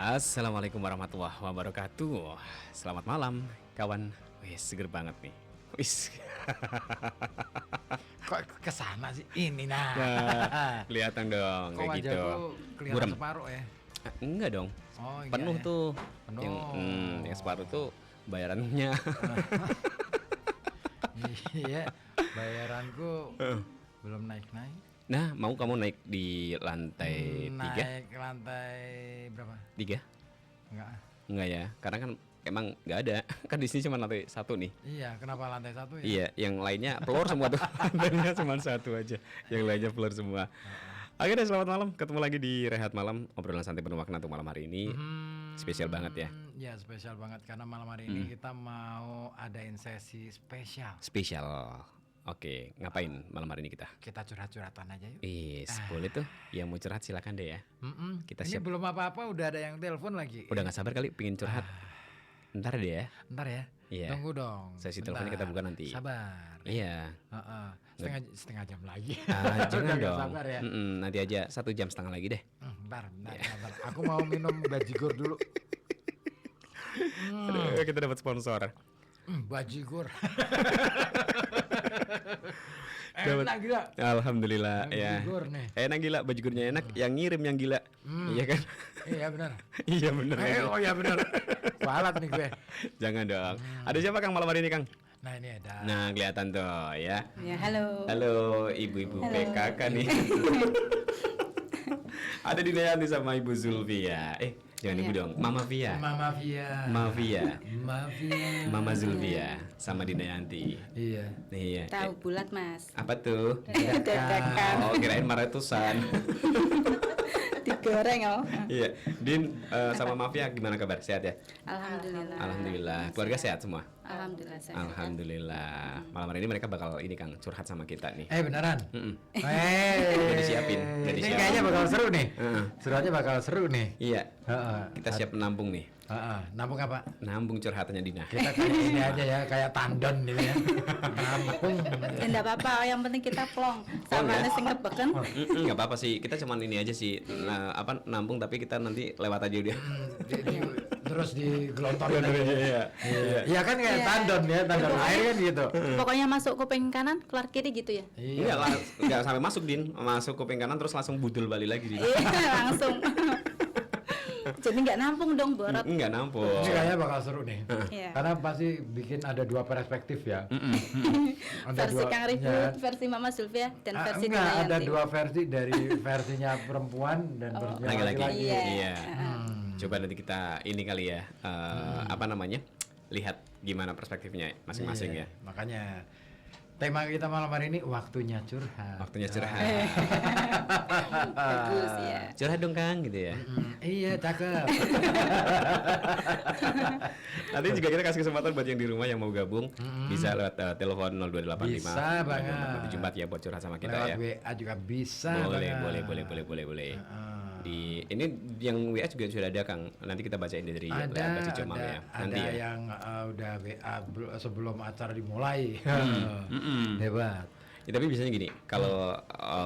Assalamualaikum warahmatullahi wabarakatuh. Selamat malam, kawan. Wih, seger banget nih. Wis. Kok kesana sih? Ini nah. Kelihatan dong Kok kayak gitu. wajahku kelihatan Buram. separuh ya? Enggak dong. Oh, iya Penuh ya. tuh. Penuh. Yang separuh tuh bayarannya. Iya, bayaranku belum naik-naik. Nah, mau kamu naik di lantai 3? Naik ke lantai berapa? 3? Enggak. Enggak ya, karena kan emang nggak ada. Kan di sini cuma lantai 1 nih. Iya, kenapa lantai 1 ya? Iya, yang lainnya floor semua tuh. Lantainya cuma 1 aja. Yang lainnya floor semua. Oke deh, selamat malam. Ketemu lagi di Rehat Malam, obrolan santai penuh makna untuk malam hari ini. Spesial banget ya. Ya, spesial banget karena malam hari ini kita mau adain sesi spesial. Spesial. Oke, ngapain malam hari ini kita? Kita curhat-curhatan aja yuk. Boleh tuh. Yang mau curhat silakan deh ya. Kita Ini siap. belum apa-apa udah ada yang telepon lagi. Udah nggak sabar kali pingin curhat. Ntar deh ya. Ntar ya. Iya. Tunggu dong. Sesi bentar. teleponnya kita buka nanti. Sabar. Iya. Setengah jam lagi. Jangan Udah nggak dong. sabar ya. Nanti aja 1 jam setengah lagi deh. Bentar. Aku mau minum bajigur dulu. Aduh, kita dapat sponsor. Bajigur. Dapat. Enak gila. Alhamdulillah ya. Bajigur nih. Enak gila, bajigurnya enak. Yang ngirim yang gila. Iya kan? Iya benar. Iya bener. Oh iya benar. Kualat nih gue. Jangan dong. Ada siapa Kang malam hari ini Kang? Nah ini ada. Nah kelihatan tuh ya. Ya, halo. Halo ibu-ibu Halo. PKK nih. Ada Dinayanti sama Ibu Zulfia. Jangan ibu dong. Mama Via. Mama Via. Mama Via. Mama Via. Mama Zulfia sama Dinayanti. Iya. Iya. Tahu bulat, Mas. Apa tuh? Dadakan. Oh kirain maratusan. Digoreng oh. Iya. Din sama Mafia gimana kabar? Sehat ya? Alhamdulillah. Alhamdulillah. Keluarga sehat semua? Alhamdulillah sehat. Alhamdulillah. Malam hari ini mereka bakal ini Kang curhat sama kita nih. Beneran. Mm-mm. Udah disiapin, udah Ini disiapin. kayaknya bakal seru nih. Heeh. Seruannya bakal seru nih. Iya. Heeh. Kita siap menampung nih. Nampung apa? Nampung curhatannya Dina. Kita kayak ini aja ya, kayak tandon gitu ya. Nampung. Ya enggak apa-apa, yang penting kita plong. Sama ya? sing ngebeken. Nggak apa-apa sih. Kita cuman ini aja sih. Nah, apa nampung tapi kita nanti lewat aja dia. Terus digelontorin aja. Iya. Iya kan kayak Iya. tandon ya, tandon air kan gitu. Pokoknya masuk kuping kanan, keluar kiri gitu ya. Enggak lah, enggak sampai masuk Din. Masuk kuping kanan terus langsung budul balik lagi Din. Iya, langsung. Jadi nggak nampung dong, borot. Enggak nampung. Ini kayaknya bakal seru nih. Iya. Karena pasti bikin ada dua perspektif ya. Versi Kang Rifut, ya. versi Mama Zulfia, dan versi Enggak, ada Dinayanti. dua versi dari versinya perempuan dan versinya Laki-laki. laki-laki. Iya. Coba nanti kita ini kali ya, apa namanya? Lihat gimana perspektifnya masing-masing Iya, ya. Makanya tema kita malam hari ini waktunya curhat. Waktunya curhat. Bagus ya. Curhat dong Kang gitu ya. Iya, cakep. Nanti juga kita kasih kesempatan buat yang di rumah yang mau gabung bisa lewat telepon 0285 Bisa banget. 74 ya buat curhat sama kita Lewat ya. WA juga bisa Boleh, banget. boleh. Di ini yang WA juga sudah ada Kang. Nanti kita bacain dari Ada, Cicu Mama ya. ada Nanti ya. yang udah WA sebelum acara dimulai. Hebat. Ya, tapi biasanya gini, kalau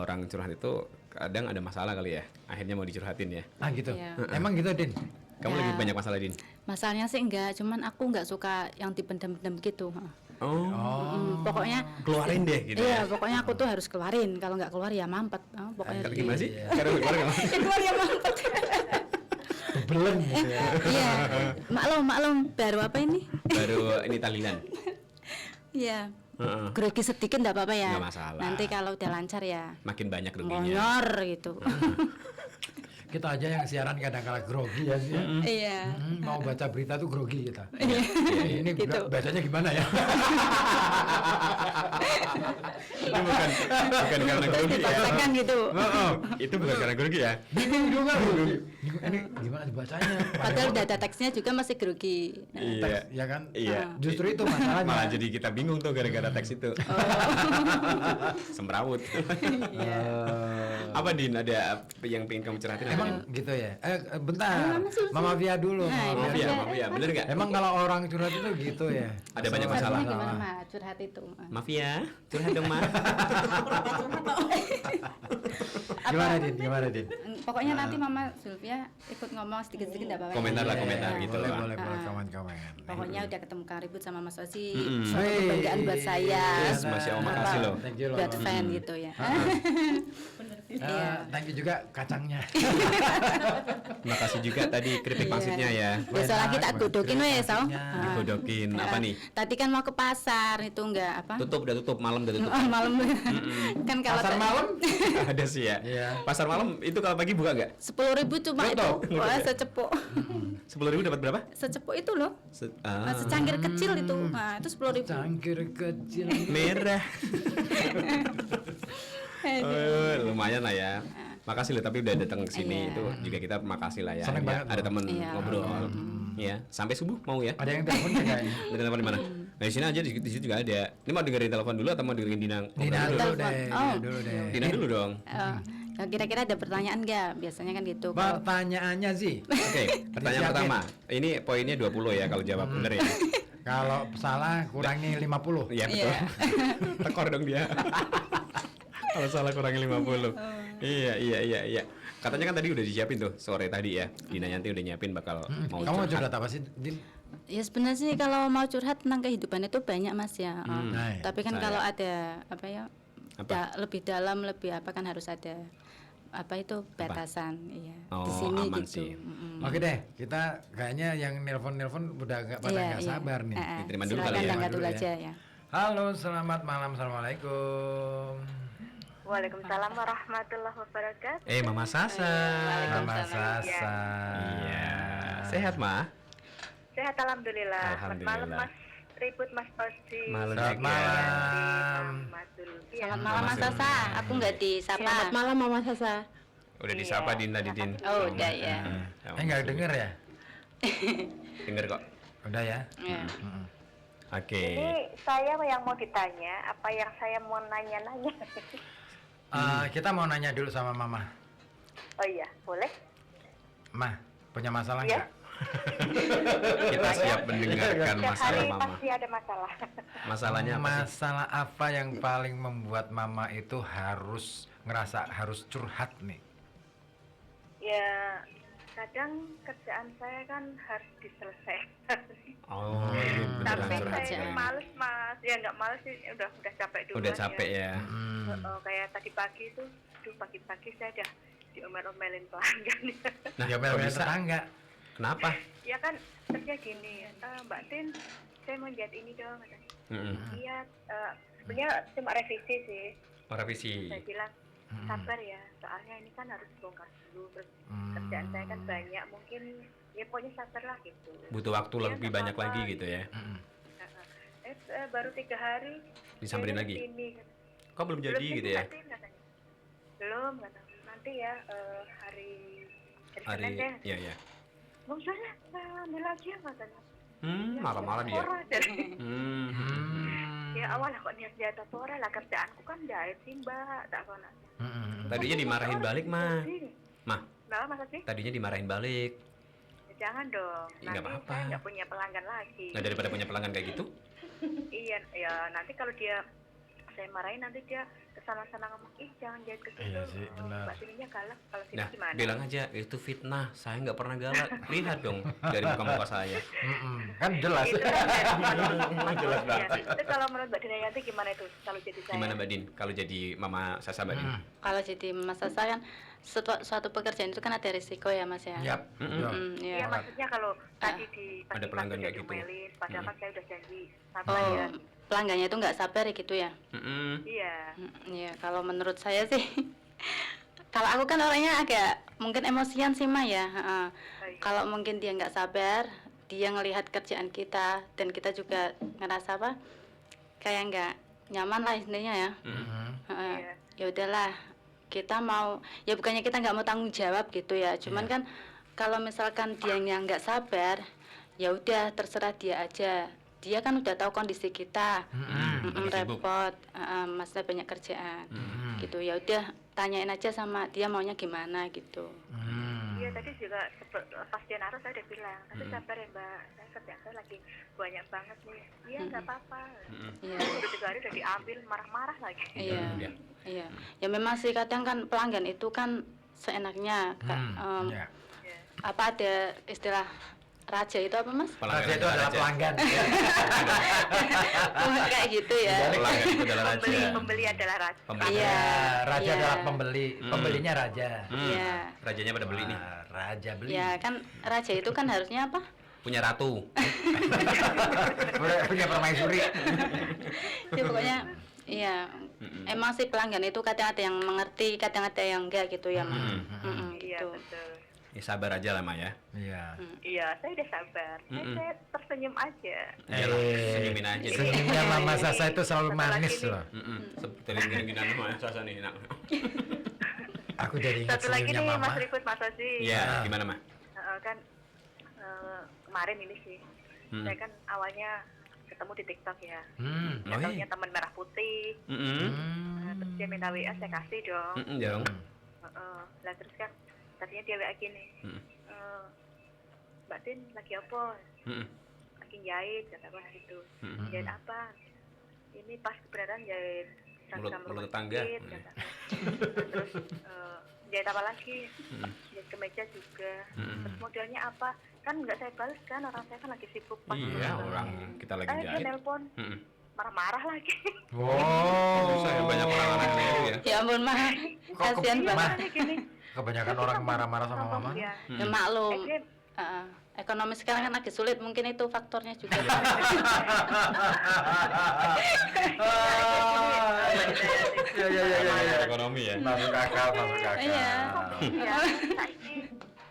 orang curhat itu kadang ada masalah kali ya. Akhirnya mau dicurhatin ya. Ah gitu. Iya. Emang gitu, Din? Kamu Ya. lagi banyak masalah Din. Masalahnya sih enggak, cuman aku enggak suka yang dipendam-pendam gitu. Oh, Pokoknya keluarin deh gitu iya, ya. pokoknya aku tuh harus keluarin. Kalau nggak keluar ya mampet. Pokoknya Kalau gimana sih? Karena keluar nggak mau? keluar ya mampet. Belum gitu ya. Iya, maklum. Baru apa ini? Baru ini talilan. Iya. Heeh. Grogi sedikit nggak apa-apa ya. Nggak masalah. Nanti kalau udah lancar ya. Makin banyak ruginya. Ngonyor gitu. Kita aja yang siaran kadang-kala grogi ya sih. Iya. Mau baca berita tuh grogi kita. Iya. Ini Gitu. bacanya gimana ya? Itu bukan karena grogi ya. Dipaksakan gitu. Itu bukan karena grogi ya. Bingung juga. Ini gimana dibacanya? Padahal udah ada teksnya juga masih grogi. Iya. Ya kan? Iya. Justru itu masalahnya. Malah jadi kita bingung tuh gara-gara teks itu. Semrawut. Apa Din? Ada yang pengen kamu curhatin? Emang gitu ya? Bentar. Mama Zulfi. Mama Via dulu. Nah, Mama Via, Iya. Mama Via, bener nggak? Emang kalau orang curhat itu gitu ya? Ada banyak masalah. Masalahnya gimana mah curhat itu? Mafia. curhat dong Ma. Gimana Din? Pokoknya nanti Mama Zulfia ikut ngomong sedikit-sedikit enggak apa-apa. Komentar lah, Iya, komentar iya. gitu boleh, lah. boleh Ah. komen. Pokoknya udah ketemu Kang Ribut sama Mas Osi. Mm-mm. Suatu kebanggaan buat saya. Yes, Masya Allah, makasih loh. Thank you loh. Buat fan gitu ya. Iya. Thank you juga kacangnya. Terima kasih juga tadi keripik Iya. pangsitnya ya. Besok lagi tak godokin wes, oh. Digodokin apa nih? Tadi kan mau ke pasar itu enggak apa? Udah tutup, malam udah tutup. Oh, malam. Kan kalau Pasar malam? Ada sih ya. Iya. Pasar malam itu kalau pagi buka nggak? 10.000 cuma itu. Betul. Wah, secepuk. 10.000 dapat berapa? Secepuk itu loh. Secangkir kecil itu. Nah, itu 10.000. Cangkir kecil. Merah. Lumayan lah ya. Makasih loh tapi udah datang ke sini Iya. itu juga kita makasih lah ya. Seneng Ya, banget ada loh. temen Iya. ngobrol. Ya, sampai subuh mau ya? Ada yang telepon nggak kayaknya? Ada telepon di mana? Nah, di sini aja di situ juga ada. Ini mau dengerin telepon dulu atau mau dengerin Dina? Dina ngobrol dulu Telepon. deh. Oh. Dulu deh. Dina dulu dong. Kira-kira ada pertanyaan nggak? Biasanya kan gitu. Pertanyaannya sih, Oke, pertanyaan Disiapin. pertama. Ini poinnya 20 ya kalau jawab bener ya. kalau salah kurangi 50. Iya betul. Iya. Tekor dong dia. Kalau salah kurangi 50. Iya. Katanya kan tadi udah disiapin tuh sore tadi ya. Dina Yanti udah nyiapin bakal mau Kamu mau curhat. curhat apa sih, Din? Ya sebenarnya sih kalau mau curhat tentang kehidupan itu banyak Mas ya. Nah, Tapi kan saya- kalau ada apa ya? Apa? Lebih dalam lebih apa kan harus ada apa itu batasan. Iya. Oh, Di sini aman gitu. sih. Oke deh, kita kayaknya yang nelpon udah nggak sabar nih. Diterima dulu Silakan kali ya. angkat dulu Dulu ya. aja ya. Halo, selamat malam, assalamualaikum. Waalaikumsalam warahmatullahi wabarakatuh. Mama Sasa. Mama Sasa. Iya. Sehat, Ma? Sehat alhamdulillah. Selamat malam Alhamdulillah. Mas Ribut, Mas Osi. Malam Selamat juga. malam. Mas Zulfi. Selamat malam Mas Sasa. Aku nggak disapa. Selamat malam Mama Sasa. Udah disapa Din tadi Din. Oh, udah ya. Nggak denger ya? Denger kok. Udah ya? Ya. Oke. Ini saya yang mau ditanya, apa yang saya mau nanya-nanya? Kita mau nanya dulu sama Mama. Oh iya, boleh? Mah, punya masalah Iya. nggak? Kita siap mendengarkan Setiap masalah hari Mama. pasti ada masalah. Masalahnya apa sih? Masalah apa yang paling membuat Mama itu harus curhat nih? Ya, kadang kerjaan saya kan harus diselesaikan. Oh, ini beneran Tapi curhat saya ya. males Mas. Ya nggak males sih, udah capek dulu. Udah capek ya. Kayak tadi pagi itu, pagi-pagi saya udah diomel-omelin pelanggan. Nah, Ya kok bel bisa? tetangga. Kenapa? Ya kan kerja gini, Mbak Tin, saya mau lihat ini dong. Katanya. Iya, sebenarnya cuma revisi sih. Oh, revisi. Saya bilang sabar ya, soalnya ini kan harus bongkar dulu. Terus kerjaan saya kan banyak, mungkin ya pokoknya sabar lah gitu. Butuh waktu Iya, lebih nggak banyak apa-apa. lagi gitu ya. Baru 3 hari. Disamperin dia lagi? kesini. Kok belum jadi gitu ya? Mbak Tin, katanya. Belum, katanya. Nanti ya hari Senin deh. Iya. Nggak usah ya, saya ambil lagi ya katanya. Marah-marah dia. Ora, dari. Hmm. Ya awalnya kok niat apa orang lah, kerjaanku kan jahit sih Mbak, tak kona. Tadinya dimarahin balik, mah. Mah, Nah, masa sih? tadinya dimarahin balik. Ya, jangan dong. Ya, nggak Nanti apa-apa. saya nggak punya pelanggan lagi. Nah, daripada punya pelanggan kayak gitu, Iya, ya nanti kalau dia saya marahin nanti dia kesana-sana ngomong, ih jangan jahit ke situ. Iya sih, benar. Mbak Tininya galak, kalau sini nah gimana? bilang aja itu fitnah. Saya nggak pernah galak. Lihat dong dari muka-muka saya. Kan jelas. Itu kan dari Jelas Iya. banget. Itu kalau menurut Mbak Dinayanti gimana itu kalau jadi saya? Gimana Mbak Din? Kalau jadi Mama Sasa Mbak Din? Kalau jadi Mas Sasa kan suatu pekerjaan itu kan ada risiko ya Mas ya. Yap. Iya, Iya. maksudnya kalau tadi di Ada pelanggan udah kayak gitu. diomelin, padahal kan saya udah janji sabar Oh, ya. pelanggannya itu nggak sabar ya gitu ya. Iya. Iya, kalau menurut saya sih kalau aku kan orangnya agak mungkin emosian sih mah ya. Baik. Kalau mungkin dia nggak sabar, dia ngelihat kerjaan kita dan kita juga ngerasa apa kayak nggak nyaman lah intinya ya. Iya. Ya udahlah, kita mau ya bukannya kita nggak mau tanggung jawab gitu ya. Cuman kan kalau misalkan dia yang nggak sabar, ya udah terserah dia aja. Dia kan udah tahu kondisi kita, lagi sibuk. repot, masnya banyak kerjaan, gitu ya udah tanyain aja sama dia maunya gimana gitu. Iya, tadi juga pas dia naruh saya udah bilang, tapi sabar ya Mbak, saya kerjaan saya lagi banyak banget nih. Iya nggak apa-apa. Iya. Udah 3 hari udah diambil, marah-marah lagi. Iya. Iya. Iya. Ya memang sih kadang kan pelanggan itu kan seenaknya. Iya. Iya. Apa ada istilah raja itu apa Mas? Raja itu adalah pelanggan. Kayak gitu ya. Pelanggan itu adalah raja. Pembeli adalah raja. Pembeli. Iya. Raja Iya. adalah pembeli, pembelinya raja. Iya. Rajanya pada beli nih. Raja beli. Ya kan raja itu kan harusnya apa? Punya ratu. Punya permaisuri. Ya pokoknya iya. Emang sih pelanggan itu kadang ada yang mengerti, kadang ada yang enggak gitu ya, Mas. Iya Gitu. betul. Ya sabar aja lah, Ma ya. Iya. Iya, saya udah sabar. Saya tersenyum aja. Iyalah, senyumin aja deh. Senyumnya Mama Sasa itu selalu Satu manis lagi nih. loh. Seperti gini Mama Sasa nih. Nak. Aku jadi ingat Satu lagi senyumnya nih Mama. Mas Rifut, Mas Ozi. Iya, gimana, Ma? Kan kemarin ini sih, saya kan awalnya ketemu di TikTok ya. Oh, Katanya iya. teman merah putih. Terus dia minta WA, saya kasih dong. Jarang. Lah terus kan tadinya dia WA gini. Mbak Tin lagi apa? Lagi jahit, kata gue gitu. Jahit apa? Ini pas kebenaran jahit seragam Mulut rumah tetangga. sakit, kata. Terus jahit apa lagi? Jahit kemeja juga. Terus modelnya apa? Kan nggak saya balas kan, orang saya kan lagi sibuk pas Iya, kebenaran. orang kita lagi Dia jahit. nelpon, marah-marah lagi. Wow. Susah ya, banyak orang-orang kayak gitu ya. Ya ampun, Mah. Kasihan banget. Marahnya gini. Kebanyakan orang marah-marah sama Mama. Ya. Ya maklum. Dia Ekonomi sekarang kan lagi sulit, mungkin itu faktornya juga. Iya. Ekonomi ya. Masuk akal, masuk akal. Iya. ya, saiki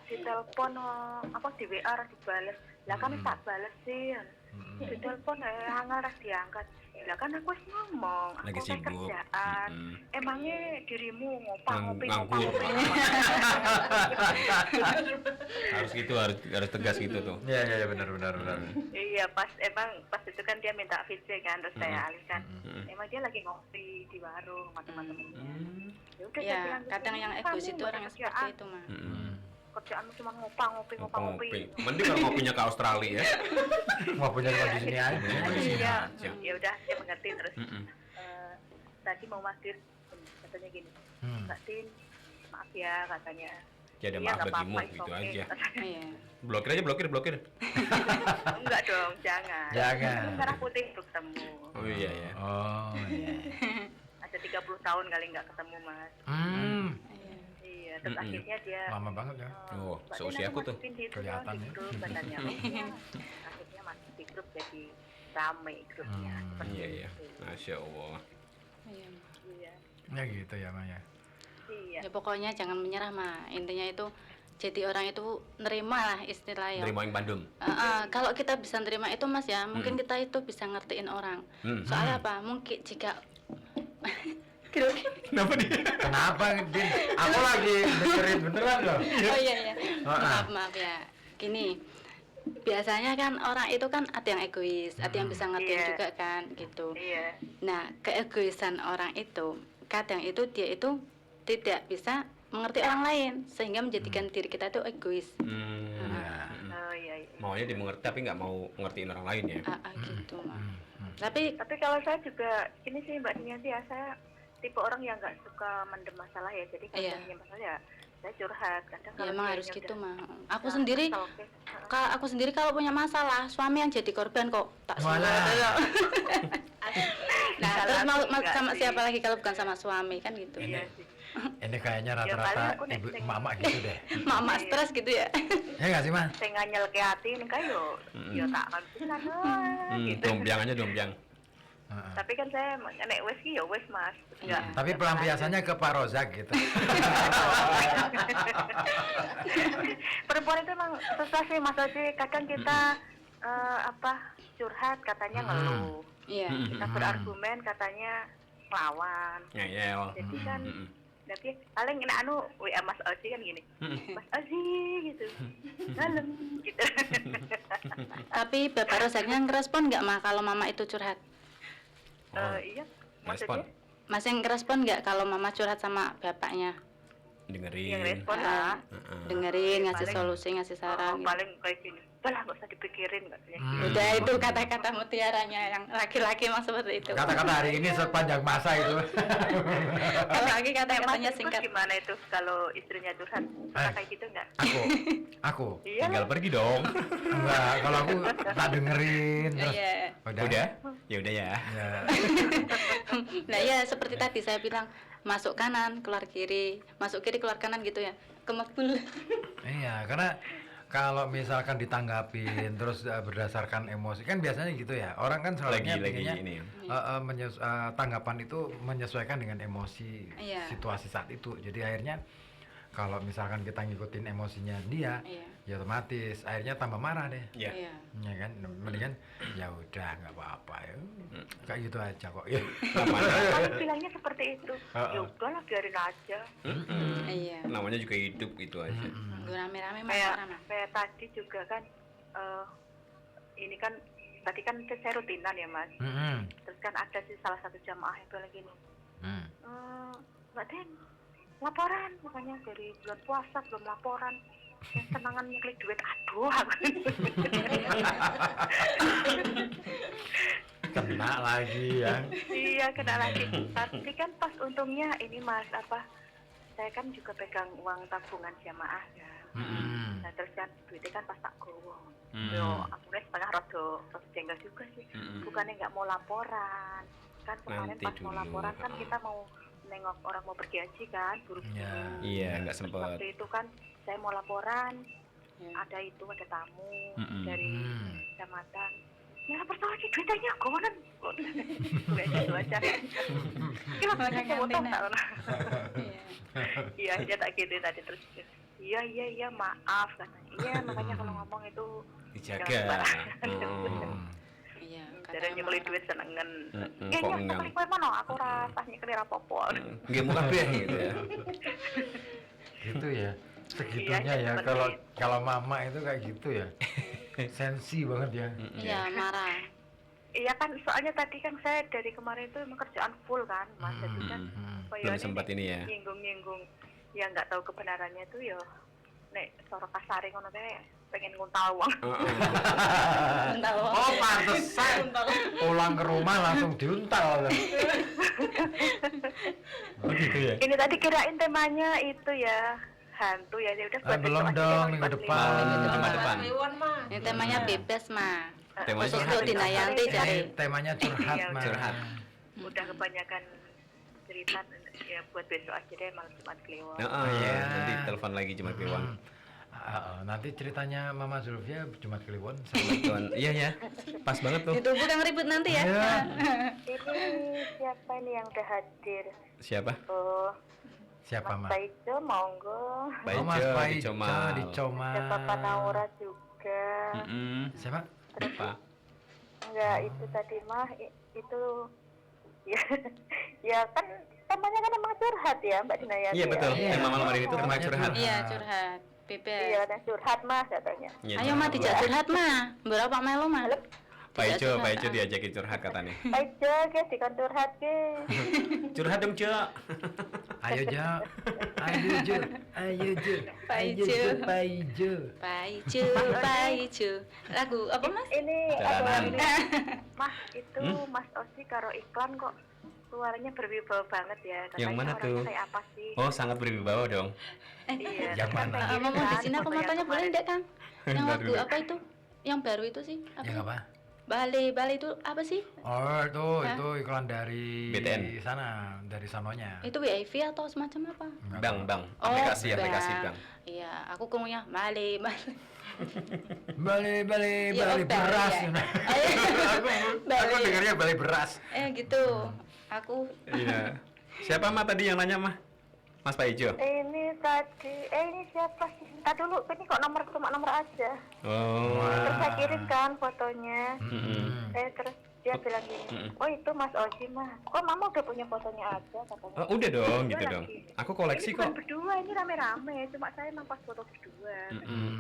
ditelepon apa di WA ora dibales. Lah kan tak bales sih. Ditelepon angel ora diangkat. Lah kan aku wis ngomong, Lagi aku teh sibuk. kerjaan. Emangnya dirimu ngopi Nganggur. Harus gitu, harus tegas gitu tuh. Iya, benar. Iya, pas itu kan dia minta VC kan, terus saya alihkan. Emang dia lagi ngopi di warung sama teman-temannya. Ya udah saya Ya, bilang gitu, kadang yang "Kamu egois itu nggak orang yang ada seperti kerjaan. itu, Mah. Kerjaanmu cuma ngopi. Ngopi. Mending kalau ngopinya ke Australia ya. Mau punya tempat di sini aja. Iya, aja. ya udah dia mengerti terus. Tadi mau maghrib katanya gini, Mbak Tin, maaf ya katanya. Ya ada "Iya, maaf nggak bagimu apa-apa, it's gitu okay." aja. Iya. Blokir. Enggak dong, jangan. Jangan. Merah putih belum ketemu. Oh iya ya. Oh, iya. Ada 30 tahun kali nggak ketemu Mas. Iya, terus akhirnya dia Lama banget ya. Oh, "Mbak Tin, seusia aku tuh. masukin di itu Kelihatan dong, di ya. grup," katanya. Iya. Akhirnya masuk di grup jadi rame grupnya. Seperti Iya iya. itu. Masya Allah. Iya. Iya. Ya gitu ya, Maya. Iya. Ya pokoknya jangan menyerah, Mah. Intinya itu jadi orang itu nerima lah istilahnya. Terima yang Bandung. Kalau kita bisa nerima itu, Mas ya, mungkin kita itu bisa ngertiin orang. Soalnya apa? Mungkin jika Kenapa nih? Kenapa, Din? Aku lagi dengerin beneran loh. Oh iya. Maaf ya. Gini, biasanya kan orang itu kan ada yang egois, ada yang bisa ngertiin Iya. juga kan gitu. Iya. Nah, keegoisan orang itu kadang itu dia itu tidak bisa mengerti orang lain sehingga menjadikan diri kita itu egois. Oh iya. Maunya dimengerti tapi nggak mau ngertiin orang lain ya. Gitu, Mah. Tapi Tapi kalau saya juga ini sih Mbak Dinianti ya, saya tipe orang yang nggak suka mendem masalah ya. Jadi kalau Iya. saya punya masalah ya saya curhat. Kadang ya kalau emang dianya harus udah- gitu, Mah. Aku Nah, sendiri kalau oke. aku sendiri kalau punya masalah, suami yang jadi korban kok. Tak suka. Walah. Nah, Kalau terus aku mau enggak sama sih. siapa lagi kalau bukan sama suami kan gitu. Iya sih. Ini kayaknya paling rata-rata aku nek ibu sing- mama gitu deh. Mama stres gitu ya. Ya nggak sih, Ma? Saya nganyel ke hati nih kayo, yo tak akan pisan gitu. Dombyang aja dombyang. Tapi kan saya nek wes ki yo wes Mas. Enggak. Tapi pelampiasannya ke Pak Rozak gitu. Perempuan itu emang susah sih Mas Oji. Kadang kita curhat katanya ngeluh. Iya. Kita berargumen katanya ngelawan. Ngeyel. Jadi kan tapi paling enak WA Mas Oji kan gini. Mas Oji gitu. Dalam gitu. Tapi Bapak Rozaknya ngerespon nggak, Mah, kalau Mama itu curhat? Iya. Respon. Maksudnya Mas yang ngerespon nggak kalau Mama curhat sama bapaknya? dengerin. respon lah. dengerin, ngasih Paling- solusi, ngasih saran. gitu. Paling kayak gini, udah nggak usah dipikirin katanya. Udah itu kata-kata mutiaranya yang laki-laki emang seperti itu. Kata-kata hari ini sepanjang masa itu. Kalau lagi Mas kata-katanya itu singkat. gimana itu kalau istrinya curhat suka kayak gitu nggak? Aku Iya. Tinggal pergi dong. enggak, kalau aku tak dengerin terus. Iya. Udah? Ya udah ya. Ya. Nah ya seperti tadi saya bilang, masuk kanan, keluar kiri, masuk kiri, keluar kanan gitu ya. Kemebul. Iya, karena kalau misalkan ditanggapin terus berdasarkan emosi kan biasanya gitu ya. Orang kan selalunya Lagi pengennya ini. tanggapan itu menyesuaikan dengan emosi Iya. situasi saat itu. Jadi akhirnya kalau misalkan kita ngikutin emosinya dia, Iya. ya otomatis akhirnya tambah marah deh. Ya. Iya. Ya kan, mendingan ya udah nggak apa-apa ya, kayak gitu aja kok. Ya. Kan bilangnya seperti itu. Heeh. Ya udahlah biarin aja. Iya. Namanya juga hidup gitu aja. Gue rame-rame Kayak marah-marah. kayak tadi juga kan ini kan tadi kan saya rutinan ya Mas. Mm-mm. Terus kan ada sih salah satu jamaah yang bilang gini, Mm. Mbak Den, laporan makanya dari bulan puasa belum laporan. Yang senangan nyeklik duit, aduh aku. Kena lagi ya. Iya kena lagi. Tapi kan pas untungnya ini Mas saya kan juga pegang uang tabungan jamaah ya. Mm-mm. Nah terus kan duitnya kan pas tak gowo. Hmm. Yo, aku setengah rodo jengkel juga sih. Bukannya nggak mau laporan. Kan kemarin Nanti pas mau dulu. laporan kan kita mau nengok orang mau pergi haji kan, buru-buru. Ya. Iya, nggak Terus sempet. waktu itu kan saya mau laporan, Ya. ada tamu Mm-mm. dari Hmm. kecamatan. Ya lapor lagi duitnya gonan. Gue gitu aja. Kira Orang saya mau ngantin, tahu. Iya. Iya, dia tak gitu tadi terus. Iya, maaf katanya. Iya, makanya kalau ngomong itu Dijaga. jangan Oh. Iya. Jadi nyekeli duit senengen. Kok Kok enggak? nyekeli kowe mana? Aku ora pas nyekeli rapopo. Nggih muka kabeh gitu ya. Gitu ya. Segitunya Iya, ya seperti kalau itu. kalau mama itu kayak gitu ya. Sensi banget ya. Iya, marah. Iya kan, soalnya tadi kan saya dari kemarin itu emang kerjaan full kan, Mas. Jadi kan Belum sempat ini ya. nyinggung-nyinggung yang nggak tahu kebenarannya itu yo nek soro kasare ngono kae pengen nguntal uang. Bentar, Oh, pantesan pulang ke rumah langsung diuntal. Oh gitu ya. Ini tadi kirain temanya itu ya hantu ya, udah buat Belum besok aja dong, deh, minggu buat depan. lewat. Jumat depan. Ini temanya bebas, mah. Temanya Khusus curhat. tuh Dinayanti cari. Temanya curhat, Iya, Mas. Curhat. Udah kebanyakan cerita ya buat besok aja deh malam Jumat Kliwon. Nah, Iya. nanti telepon lagi Jumat Kliwon. Nanti ceritanya Mama Zulfia Jumat Kliwon. Tuan. Iya ya. Pas banget tuh. Itu bukan ribut nanti ya. Iya. Ini siapa ini yang udah hadir? Siapa? Oh, Siapa, Mas Mas? Paijo monggo. Paijo, Mas Paijo Dicomal. Dicomal. Ada Papa Naura juga. Siapa? Apa? Enggak, itu tadi mah itu ya, ya kan temanya kan emang curhat ya Mbak Dinayanti. Iya betul. Iya. Tema malam hari ini tuh tema Temanya curhat. curhat. Iya, curhat. Bebas. Iya, ada curhat Mas katanya. Iya, Ayo mah dijak curhat mah. Berapa melo mah? Paijo diajakin curhat katanya. Paijo ke dikon curhat ke. Curhat dong, Cok. Ayo Jo. Ayo Jo. Ayo Jo. Paijo. Ayo Jo, Paijo. Paijo. Lagu apa, Mas? Ini Jalanan. ada Mas itu Mas Osi karo iklan kok suaranya berwibawa banget ya. Katanya Yang mana orangnya tuh? Kayak apa sih? Oh, sangat berwibawa dong. Iya. Yang kan mana? kayak gini Ngomong di kan, sini aku foto mau yang tanya boleh kemarin. enggak, Kang? Yang Ntar lagu dulu. apa itu? Yang baru itu sih? Apa? Yang apa? Bale itu apa sih? Oh, Hah? itu iklan dari BTN. sana, dari sanonya. Itu WiFi atau semacam apa? Enggak Bang, tahu. Bang. Aplikasi Bang. Iya, aku ngomongnya bale. Balik Iya, oh, beras. ya. Aku Balik. dengarnya balik beras. Gitu. Aku Iya. Siapa mah tadi yang nanya mah? Mas Paijo. Ini tadi, ini siapa sih? Entar dulu, ini kok cuma nomor aja. Oh. Terus saya kirim kan fotonya. Mm-mm. Terus dia bilang gini, oh itu Mas Oji mah. Kok Mama udah punya fotonya aja katanya. Oh, udah dong, Berdua gitu dong. lagi. Aku koleksi Ini bukan kok. berdua, ini rame-rame. Cuma saya emang pas foto berdua.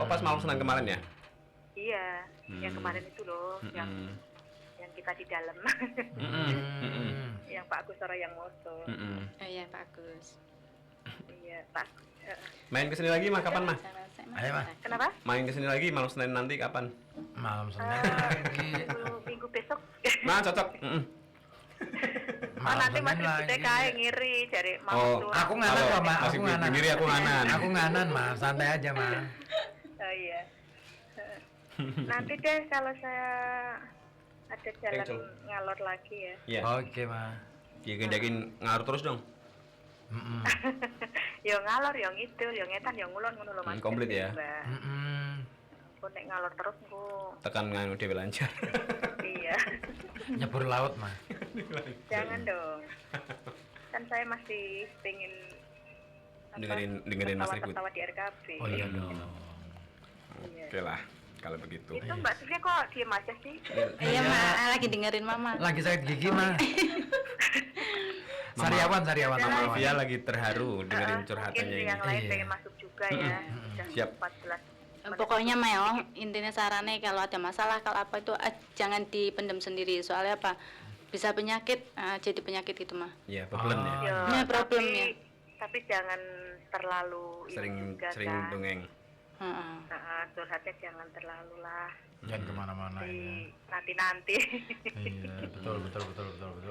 Oh, pas malam senang kemarin ya? Iya, yang kemarin itu loh, yang kita di dalam. Yang Pak Agus Soro yang moto. oh iya bagus. Iya, Pak. Main kesini lagi mah kapan mah? Ayo, Mah. Kenapa? Main kesini lagi malam Senin nanti kapan? Malam Senin lagi. Minggu besok. Nah cocok. Oh, nanti Mas Senin Ribut kayak ngiri dari Oh, Mama tuh. Aku nganan Halo, kok, Mah. masih Aku nganan. sendiri, aku nganan. Aku nganan, Mah. Santai aja, Mah. Oh iya. Nanti deh kalau saya ada jalan Cul. ngalor lagi ya. Iya. Oke, Mah. Yakin ngaruh terus dong. Mm-mm. Yo ngalor, yo ngidul, yo ngetan, yo ngulon ngono lho Mas. Komplit ya? Mbak. Mm-mm. Aku nek ngalor terus engko. Tekan nganu dhewe lancar. Iya. Nyebur laut, Mah. Jangan dong. Kan saya masih pengen Dengerin Mas Ribut. Tertawa di RKB. Oh iya dong. Oke lah, kalau begitu. Itu Mbak Sylvia kok diem aja sih? Iya, Ma, lagi dengerin Mama. Lagi sakit gigi, Mah. Sariawan. Mama Olivia lagi terharu dengerin Mungkin curhatannya ini. yang lain Iya. pengen masuk juga ya. Udah Siap. 14. Pokoknya Mel, intinya sarannya kalau ada masalah kalau apa itu jangan dipendam sendiri. Soalnya apa? Bisa penyakit, jadi penyakit gitu mah. Iya, problem ya. Ya, Nah, problemnya. tapi jangan terlalu ini Sering juga, sering kan. dongeng. Heeh. Curhatnya jangan terlalu lah. Jangan kemana-mana ini. Nanti. Iya, betul.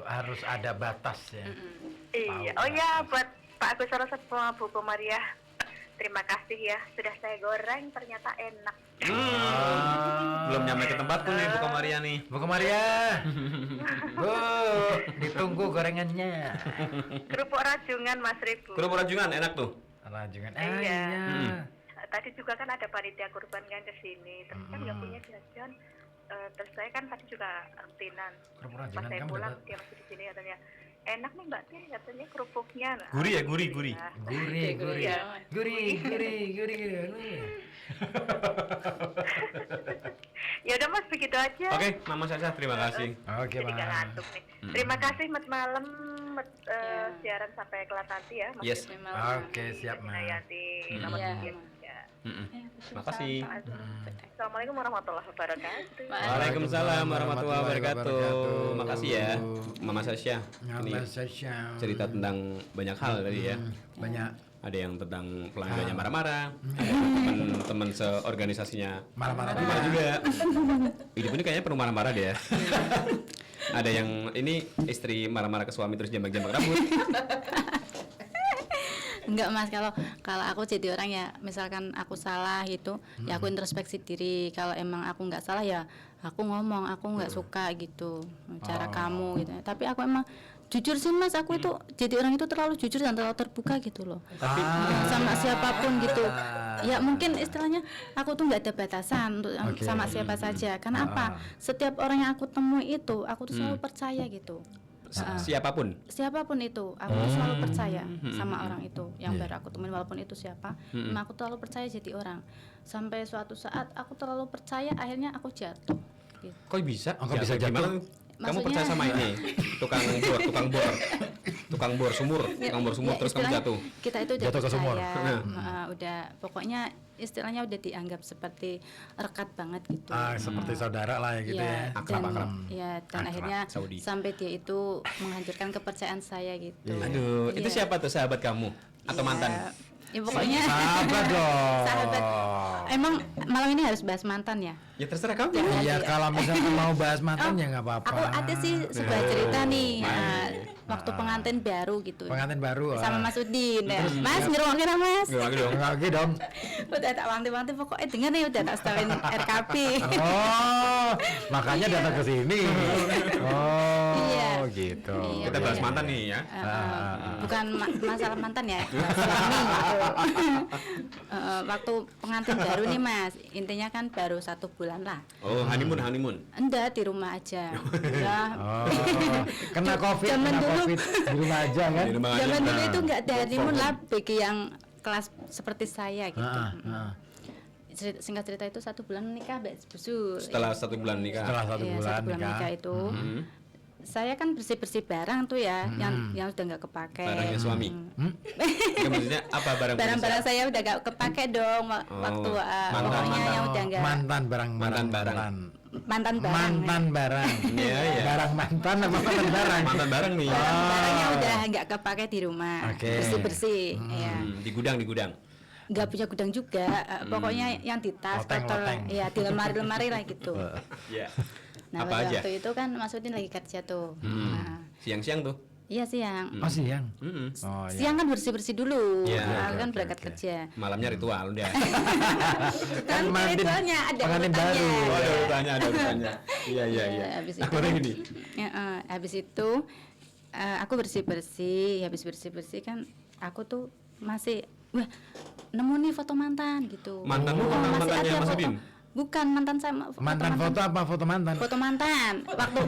Harus ada batas ya. Iya. Tahu Oh ya, buat Pak Agus Saroset sama Bu Maria. Terima kasih ya, sudah saya goreng ternyata enak. Belum nyampe ke tempatku nih Bu Maria nih. Bu Maria. Bu, ditunggu gorengannya. Kerupuk rajungan Mas Ribu. Kerupuk rajungan enak tuh. Rajungan. Iya. Iya. Tadi juga kan ada panitia kurban kan ke sini, terus kan nggak punya jajan. Terus saya kan tadi juga rutinan. Kerupuk Pas rajungan saya kamu pulang dapat dia masih di sini katanya. Enak nih Mbak Tin katanya kerupuknya. Nah, Gurih ya, gurih. ya. Gurih. Ya udah Mas begitu aja. Oke, Mama Sasa terima kasih. Oke, Jadi nggak Mas. ngantuk nih. Terima kasih malam siaran sampai kelas nanti ya. Mas Yes. Ribu. Oke, siap, Mas. Yanti, Iya. Mama Sylvia juga. Terima kasih. Assalamualaikum warahmatullahi wabarakatuh. Waalaikumsalam warahmatullahi wabarakatuh. Makasih ya, Mama Sasha. Ini Nama Sasha. cerita tentang banyak hal tadi ya. Banyak Ada yang tentang pelanggannya marah-marah, ada teman-teman seorganisasinya marah-marah marah juga. Hidup ini kayaknya penuh marah-marah deh ya. Ada yang ini istri marah-marah ke suami terus jambak-jambak rambut. Enggak Mas, kalau aku jadi orang ya misalkan aku salah gitu, ya aku introspeksi diri. Kalau emang aku nggak salah ya aku ngomong aku nggak suka gitu cara kamu gitu. Tapi aku emang jujur sih Mas, aku itu jadi orang itu terlalu jujur dan terlalu terbuka gitu loh. Tapi Sama siapapun gitu. Ya mungkin istilahnya aku tuh nggak ada batasan untuk sama siapa saja. Karena apa? Setiap orang yang aku temui itu aku tuh selalu percaya gitu. siapapun. Siapapun itu, aku tuh selalu percaya sama orang itu yang baru aku temuin walaupun itu siapa. Cuma aku terlalu percaya jadi orang. Sampai suatu saat aku terlalu percaya akhirnya aku jatuh. Gitu. Kok bisa? Kok bisa jatuh? Gimana? Kamu Maksudnya- percaya sama ini tukang bor sumur terus kamu istilahnya jatuh. Kita itu udah Jatuh ke sumur. percaya, udah pokoknya istilahnya udah dianggap seperti rekat banget gitu. Seperti saudara lah ya gitu ya. Akrab. Dan Akrab, akhirnya Saudi. sampai dia itu menghancurkan kepercayaan saya gitu. Aduh, itu Iya. siapa tuh sahabat kamu atau mantan? Ya pokoknya Sahabat dong. sahabat. Emang malam ini harus bahas mantan ya? Ya terserah kamu. Iya, kalau misalnya mau bahas mantan ya nggak apa-apa. Aku ada sih sebuah cerita nih, waktu pengantin baru gitu. Pengantin baru. Sama Mas Udin ya. Mas, ngerungoknya lah Mas. Gak lagi dong. Oke dong. Udah tak wanti-wanti pokoknya dengar nih udah tak setelin RKP. Oh, makanya datang ke sini. Oh, Iya. gitu. Iya. Kita bahas mantan nih ya. Bukan masalah mantan ya, suami gitu. Waktu pengantin baru nih Mas, intinya kan baru 1 bulan lah. Oh, honeymoon. Enggak, di rumah aja. Ya. Oh, kena COVID, Zaman kena dulu. COVID di rumah aja kan? Di rumah aja. Zaman dulu Nah. itu enggak ada honeymoon lah bagi yang kelas seperti saya gitu. Singkat cerita itu 1 bulan nikah Mbak Busur. Setelah 1 bulan nikah. Setelah 1 Iya, bulan 1 bulan nikah itu. Saya kan bersih-bersih barang tuh ya, yang udah nggak kepake. Barangnya suami. Ya, maksudnya apa barang Barang-barang saya udah nggak kepake dong waktu mantan, pokoknya mantan. yang udah nggak Mantan barang. Mantan barang. mantan barang. Mantan barang. Iya, iya. Barang mantan apa mantan barang? Mantan bareng nih. Barangnya udah nggak kepake di rumah, Oke. bersih-bersih. Ya. Di gudang. Nggak punya gudang juga, pokoknya yang di tas, Loteng. ya di lemari-lemari lah gitu. Iya. Nah Apa pada aja? waktu itu kan Mas Udin lagi kerja tuh. Nah, Siang-siang tuh. iya siang. Oh siang. Mm-mm. Oh iya. Siang kan bersih-bersih dulu, Iya, nah, oke, kan oke, berangkat oke. kerja. Malamnya ritual udah. Kan pengantin- ritualnya ada pengantin urutannya. baru. Oh, ada urutannya. Iya. Iya, habis itu. Aku gini. Ya, habis itu aku bersih-bersih, habis bersih-bersih kan aku tuh masih wah nemu nih foto mantan gitu. Mantanmu Oh, mantan- masih mantannya ada Mas foto. Udin? Bukan mantan saya, Mantan foto apa foto mantan? Foto mantan. Waktu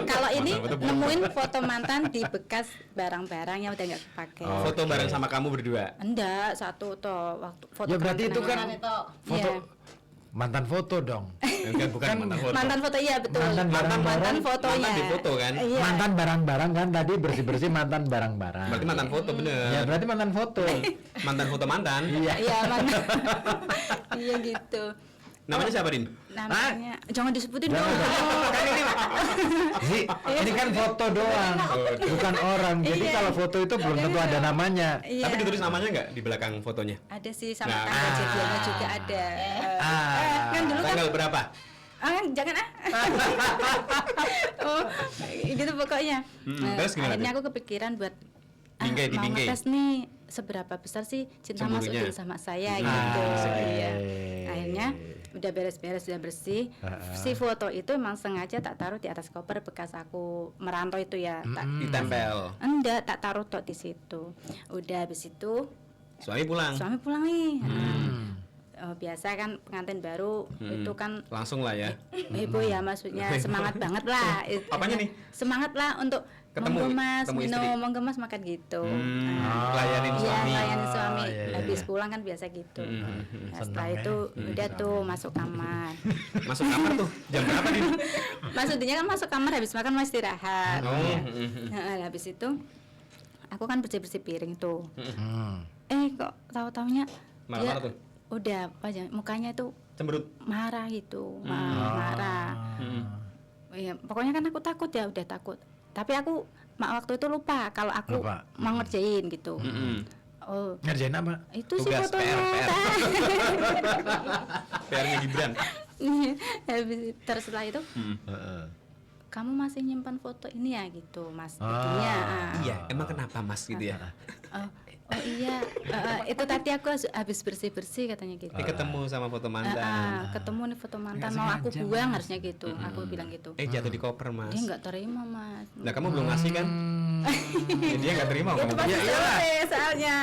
kalau ini Mantan foto bukan. nemuin foto mantan di bekas barang-barang yang udah nggak kepake. Foto bareng sama kamu berdua. Enggak, satu toh waktu foto. Ya berarti itu kan kenang-kenangan. foto Iya. mantan foto dong. Bukan mantan foto. Mantan foto iya betul. Mantan barang-barang. Mantan fotonya. Mantan di foto kan? Iya. Mantan barang-barang kan tadi bersih-bersih mantan barang-barang. Berarti mantan foto Ya bener. berarti mantan foto. Mantan foto mantan. Iya. Iya, mantan. Iya gitu. Namanya siapa, Din? Namanya jangan disebutin dong. Ini kan foto doang, bukan orang. Jadi Iya. kalau foto itu belum tentu ada namanya. Iya. Tapi ditulis namanya nggak di belakang fotonya? Ada sih sama Nah. tanggal jadiannya juga ada. Kan dulu kan Tanggal berapa? jangan oh, gitu pokoknya. Terus gimana Akhirnya tuh? aku kepikiran buat Bingkai, di mau bingkai. ngetes nih seberapa besar sih cinta Mas Cemburunya. Udin sama saya gitu. Iya. Iya. Akhirnya udah beres-beres udah bersih. Si foto itu emang sengaja tak taruh di atas koper bekas aku merantau itu ya. Ditempel. Enggak, tak taruh tok di situ. Udah habis itu Suami pulang. suami pulang nih. Biasa kan pengantin baru itu kan Langsung lah ya. heboh ya maksudnya semangat banget lah. Apanya nih? Semangat lah untuk Ketemu- menggemas, ketemu istri. minum, menggemas makan gitu. Layanin Iya, suami. layanin suami. iya, iya. Habis pulang kan biasa gitu. Nah, setelah Senang itu ya. udah tuh masuk kamar. Masuk kamar tuh. Jam berapa, Din? Maksudnya kan masuk kamar habis makan mau istirahat. Oh. Nah, habis itu aku kan bersih-bersih piring tuh. Hmm. Kok tahu-taunya Marah-marah tuh. udah apa ya mukanya tuh Cemberut. marah gitu, marah. Ya, pokoknya kan aku takut ya, udah takut. Tapi aku waktu itu lupa kalau aku Lupa. mau ngerjain gitu. Mm-mm. Oh, Ngerjain apa? itu sih Tugas, fotonya. PR. PR-nya Gibran. Habis terus setelah itu Heeh. kamu masih nyimpan foto ini ya gitu, Mas. Ah. Jadinya, Iya, emang kenapa Mas gitu ya? oh iya, itu tadi aku habis bersih-bersih katanya gitu. Ketemu sama foto mantan. Ketemu nih foto mantan, Nggak mau aku sengaja, buang harusnya gitu. Aku bilang gitu. Jatuh di koper, Mas. Dia nggak terima, Mas. Nah, kamu belum ngasih kan? Dia nggak terima Itu kamu. pasti sore soalnya.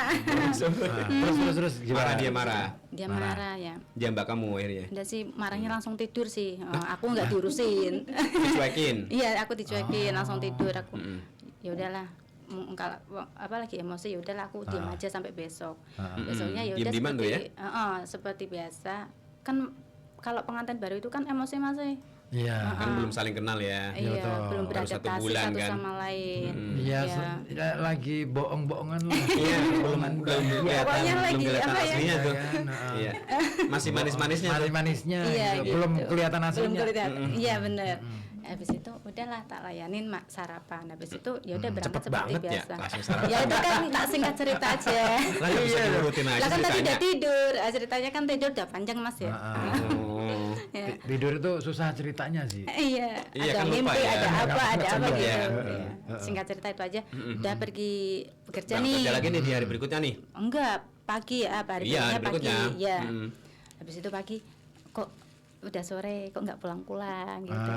Terus gimana? Marah dia marah. Dia marah ya. Dia mbak kamu akhirnya. Udah sih marahnya langsung tidur sih. Aku nggak diurusin. Dicuekin. Iya, aku dicuekin langsung tidur aku. Ya udahlah. Kalau apa lagi emosi ya udahlah aku diam aja sampai besok. Besoknya ya udah Diem-dieman tuh ya? seperti biasa. Kan kalau pengantin baru itu kan emosi masih Iya. Kan belum saling kenal ya. iya, betul. belum Baru 1 beradaptasi bulan satu kan. sama lain. Iya, Iya. ya, lagi bohong-bohongan lah. Iya, belum kelihatan, Pokoknya belum lagi kelihatan apa ya? aslinya tuh. Iya kan, Iya. Masih manis-manisnya tuh. Manis-manisnya, Iya, gitu. Belum gitu. kelihatan Belum aslinya. kelihatan. Iya benar. Habis itu udahlah tak layanin sarapan. Habis itu ya udah berangkat Cepet seperti banget ya, biasa. langsung sarapan. Ya itu kan tak singkat cerita aja. Lah ya bisa diurutin aja Lah kan tadi ceritanya. udah tidur. Ceritanya kan tidur udah panjang Mas ya. Oh. Ya. Tidur itu susah ceritanya sih. Iya, Iya, ada kan lupa mimpi, ya. ada apa, ada apa Cepet gitu. ya. Iya. Singkat cerita itu aja. Udah pergi bekerja Berangkat nih. kerja lagi nih di hari berikutnya nih. Enggak, pagi ya, hari Iya, hari berikutnya pagi. berikutnya. Iya. Habis itu pagi kok udah sore kok nggak pulang-pulang gitu.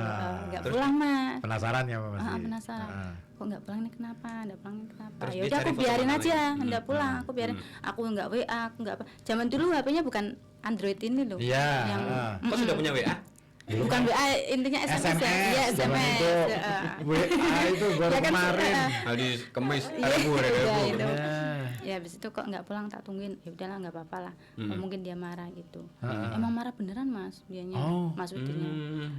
Nggak Terus? pulang, Mas. Penasaran ya Pak pasti. Penasaran. Ah. Kok nggak pulang nih kenapa? Nggak pulang nih kenapa? Terus Ya dia udah cari aku foto biarin mana aja, lagi? nggak pulang. Aku biarin. Aku nggak WA, aku nggak apa. Zaman dulu HP-nya bukan Android ini loh. Iya, Yang Kok sudah punya WA? bukan WA, intinya SMS, ya. Iya, zaman SMS. itu. WA itu baru Ya kan, kemarin. Habis kemis, Iya, ada bu, ada iya, bu. itu. Ya. Ya habis itu kok nggak pulang tak tungguin. Ya udahlah nggak apa-apa lah. Oh, mungkin dia marah gitu. Emang marah beneran Mas, dianya. Oh. Mas Udinnya.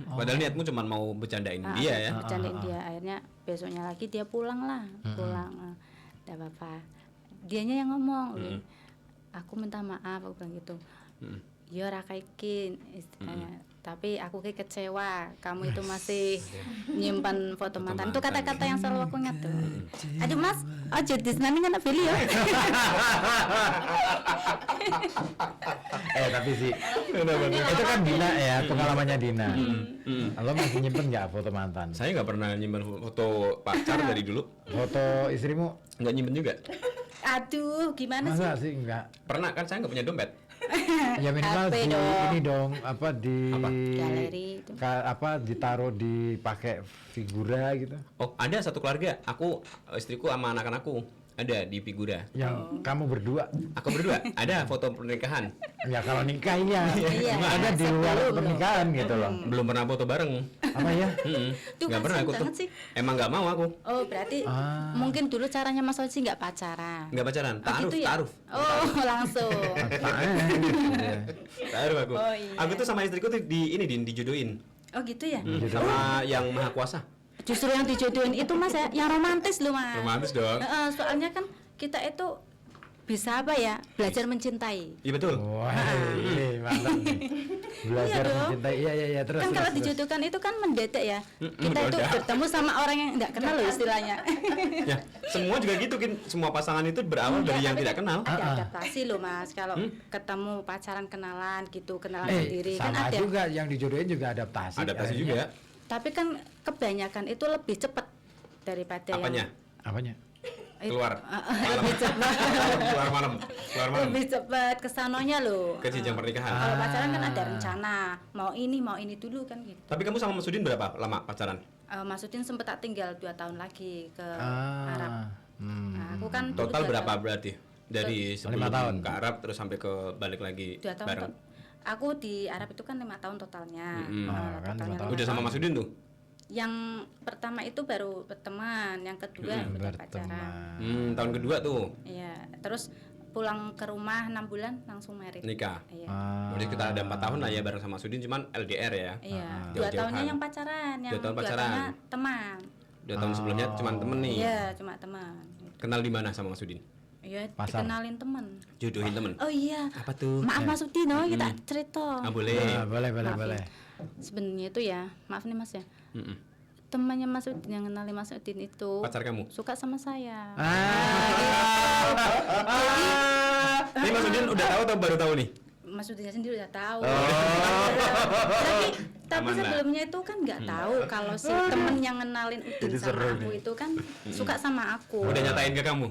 Padahal niatmu cuma mau bercandain dia ya. Bercandain dia. Akhirnya besoknya lagi dia pulang lah. Pulang. Nggak apa-apa. Dianya yang ngomong. Aku minta maaf aku bilang gitu. Ya ora kaikin istilahnya. Tapi aku kayak kecewa, kamu itu masih nyimpan foto mantan. Itu kata-kata yang selalu aku ingat tuh. Aduh mas, aja di sana kan video. Tapi sih itu kan Dina ya, pengalamannya Dina. Lo masih nyimpen nggak foto mantan? Saya nggak pernah nyimpen foto pacar dari dulu. Foto istrimu? Nggak nyimpen juga. Aduh, gimana sih? Masa sih enggak? Pernah kan saya nggak punya dompet. Ya minimal HP di dong. ini dong, apa di Galeri itu. apa ditaruh dipakai figura gitu. Oh, ada satu keluarga. Aku, istriku sama anak-anakku ada di figura. Yang kamu berdua. Aku berdua ada foto pernikahan. Ya kalau nikah iya. Iya, Ada di luar sebelum pernikahan gitu loh. Belum pernah foto bareng. Apa ya? Tuh, Nggak pernah aku kasihan tuh. banget sih. Emang nggak mau aku. Oh, berarti mungkin dulu caranya Mas Oji nggak pacaran. Nggak pacaran. Oh, Ta'aruf, gitu ya? ta'aruf. Oh, langsung. Iya. Ta'aruf aku. Oh, iya. Aku tuh sama istriku tuh dijodohin. Oh, gitu ya? Sama yang maha kuasa. Justru yang dijodohin itu Mas ya, yang romantis loh Mas. Romantis dong. Soalnya kan kita itu bisa apa ya, belajar mencintai. Iya betul. Wah, ini mantap nih. Belajar Iya dong. mencintai. Iya terus. Kan kalau terus. dijodohkan itu kan mendadak ya. Kita itu mendadak. bertemu sama orang yang nggak kenal loh istilahnya. Ya, semua juga gitu kan. Semua pasangan itu berawal dari yang Tapi tidak kan kenal. Ada adaptasi loh Mas. Kalau ketemu pacaran kenalan gitu, kenalan sendiri kan sama ada. juga yang dijodohin juga adaptasi. Adaptasi kayaknya. juga. Tapi kan kebanyakan itu lebih cepat daripada Apanya? Apanya? Keluar. lebih cepat. Keluar malam. Keluar malam. Lebih cepat kesanonya loh. Ke jenjang pernikahan. Kalau pacaran kan ada rencana, mau ini dulu kan gitu. Tapi kamu sama Mas Udin berapa lama pacaran? Maksudin sempet tak tinggal 2 tahun lagi ke Arab. Nah, aku kan dulu Total 2 berapa tahun. berarti? Dari sebelum 5 tahun. ke Arab terus sampai ke balik lagi 2 tahun. bareng. Aku di Arab itu kan 5 tahun totalnya. Kan 5 tahun. Udah sama Mas Udin tuh? Yang pertama itu baru berteman, yang kedua udah pacaran. Tahun kedua tuh Iya, terus pulang ke rumah 6 bulan langsung married. nikah. Iya. Berarti kita ada 4 tahun lah ya bareng sama Mas Udin, cuman LDR ya. Iya, 2 Jauh-jauhan. tahunnya yang pacaran, yang 2 tahun 2 pacaran. tahunnya teman. 2 tahun sebelumnya cuman temen nih. Iya, cuma teman. Kenal di mana sama Mas Udin? Iya, Pasar. dikenalin teman. Jodohin temen. Oh iya. Apa tuh? Maaf Mas Udino, kita cerita. Ah, boleh. Boleh. Maaf ya. Sebenarnya itu ya, maaf nih Mas ya. Mm-mm. Temannya Mas Udin yang kenalin Mas Udin itu Pacar kamu? suka sama saya. Ini Mas Udin udah tahu atau baru tahu nih? Mas Udinnya sendiri udah tahu. Oh. Tapi Aman lah. sebelumnya itu kan nggak tahu kalau si temen yang kenalin Udin sama aku itu kan suka sama aku. Udah nyatain ke kamu?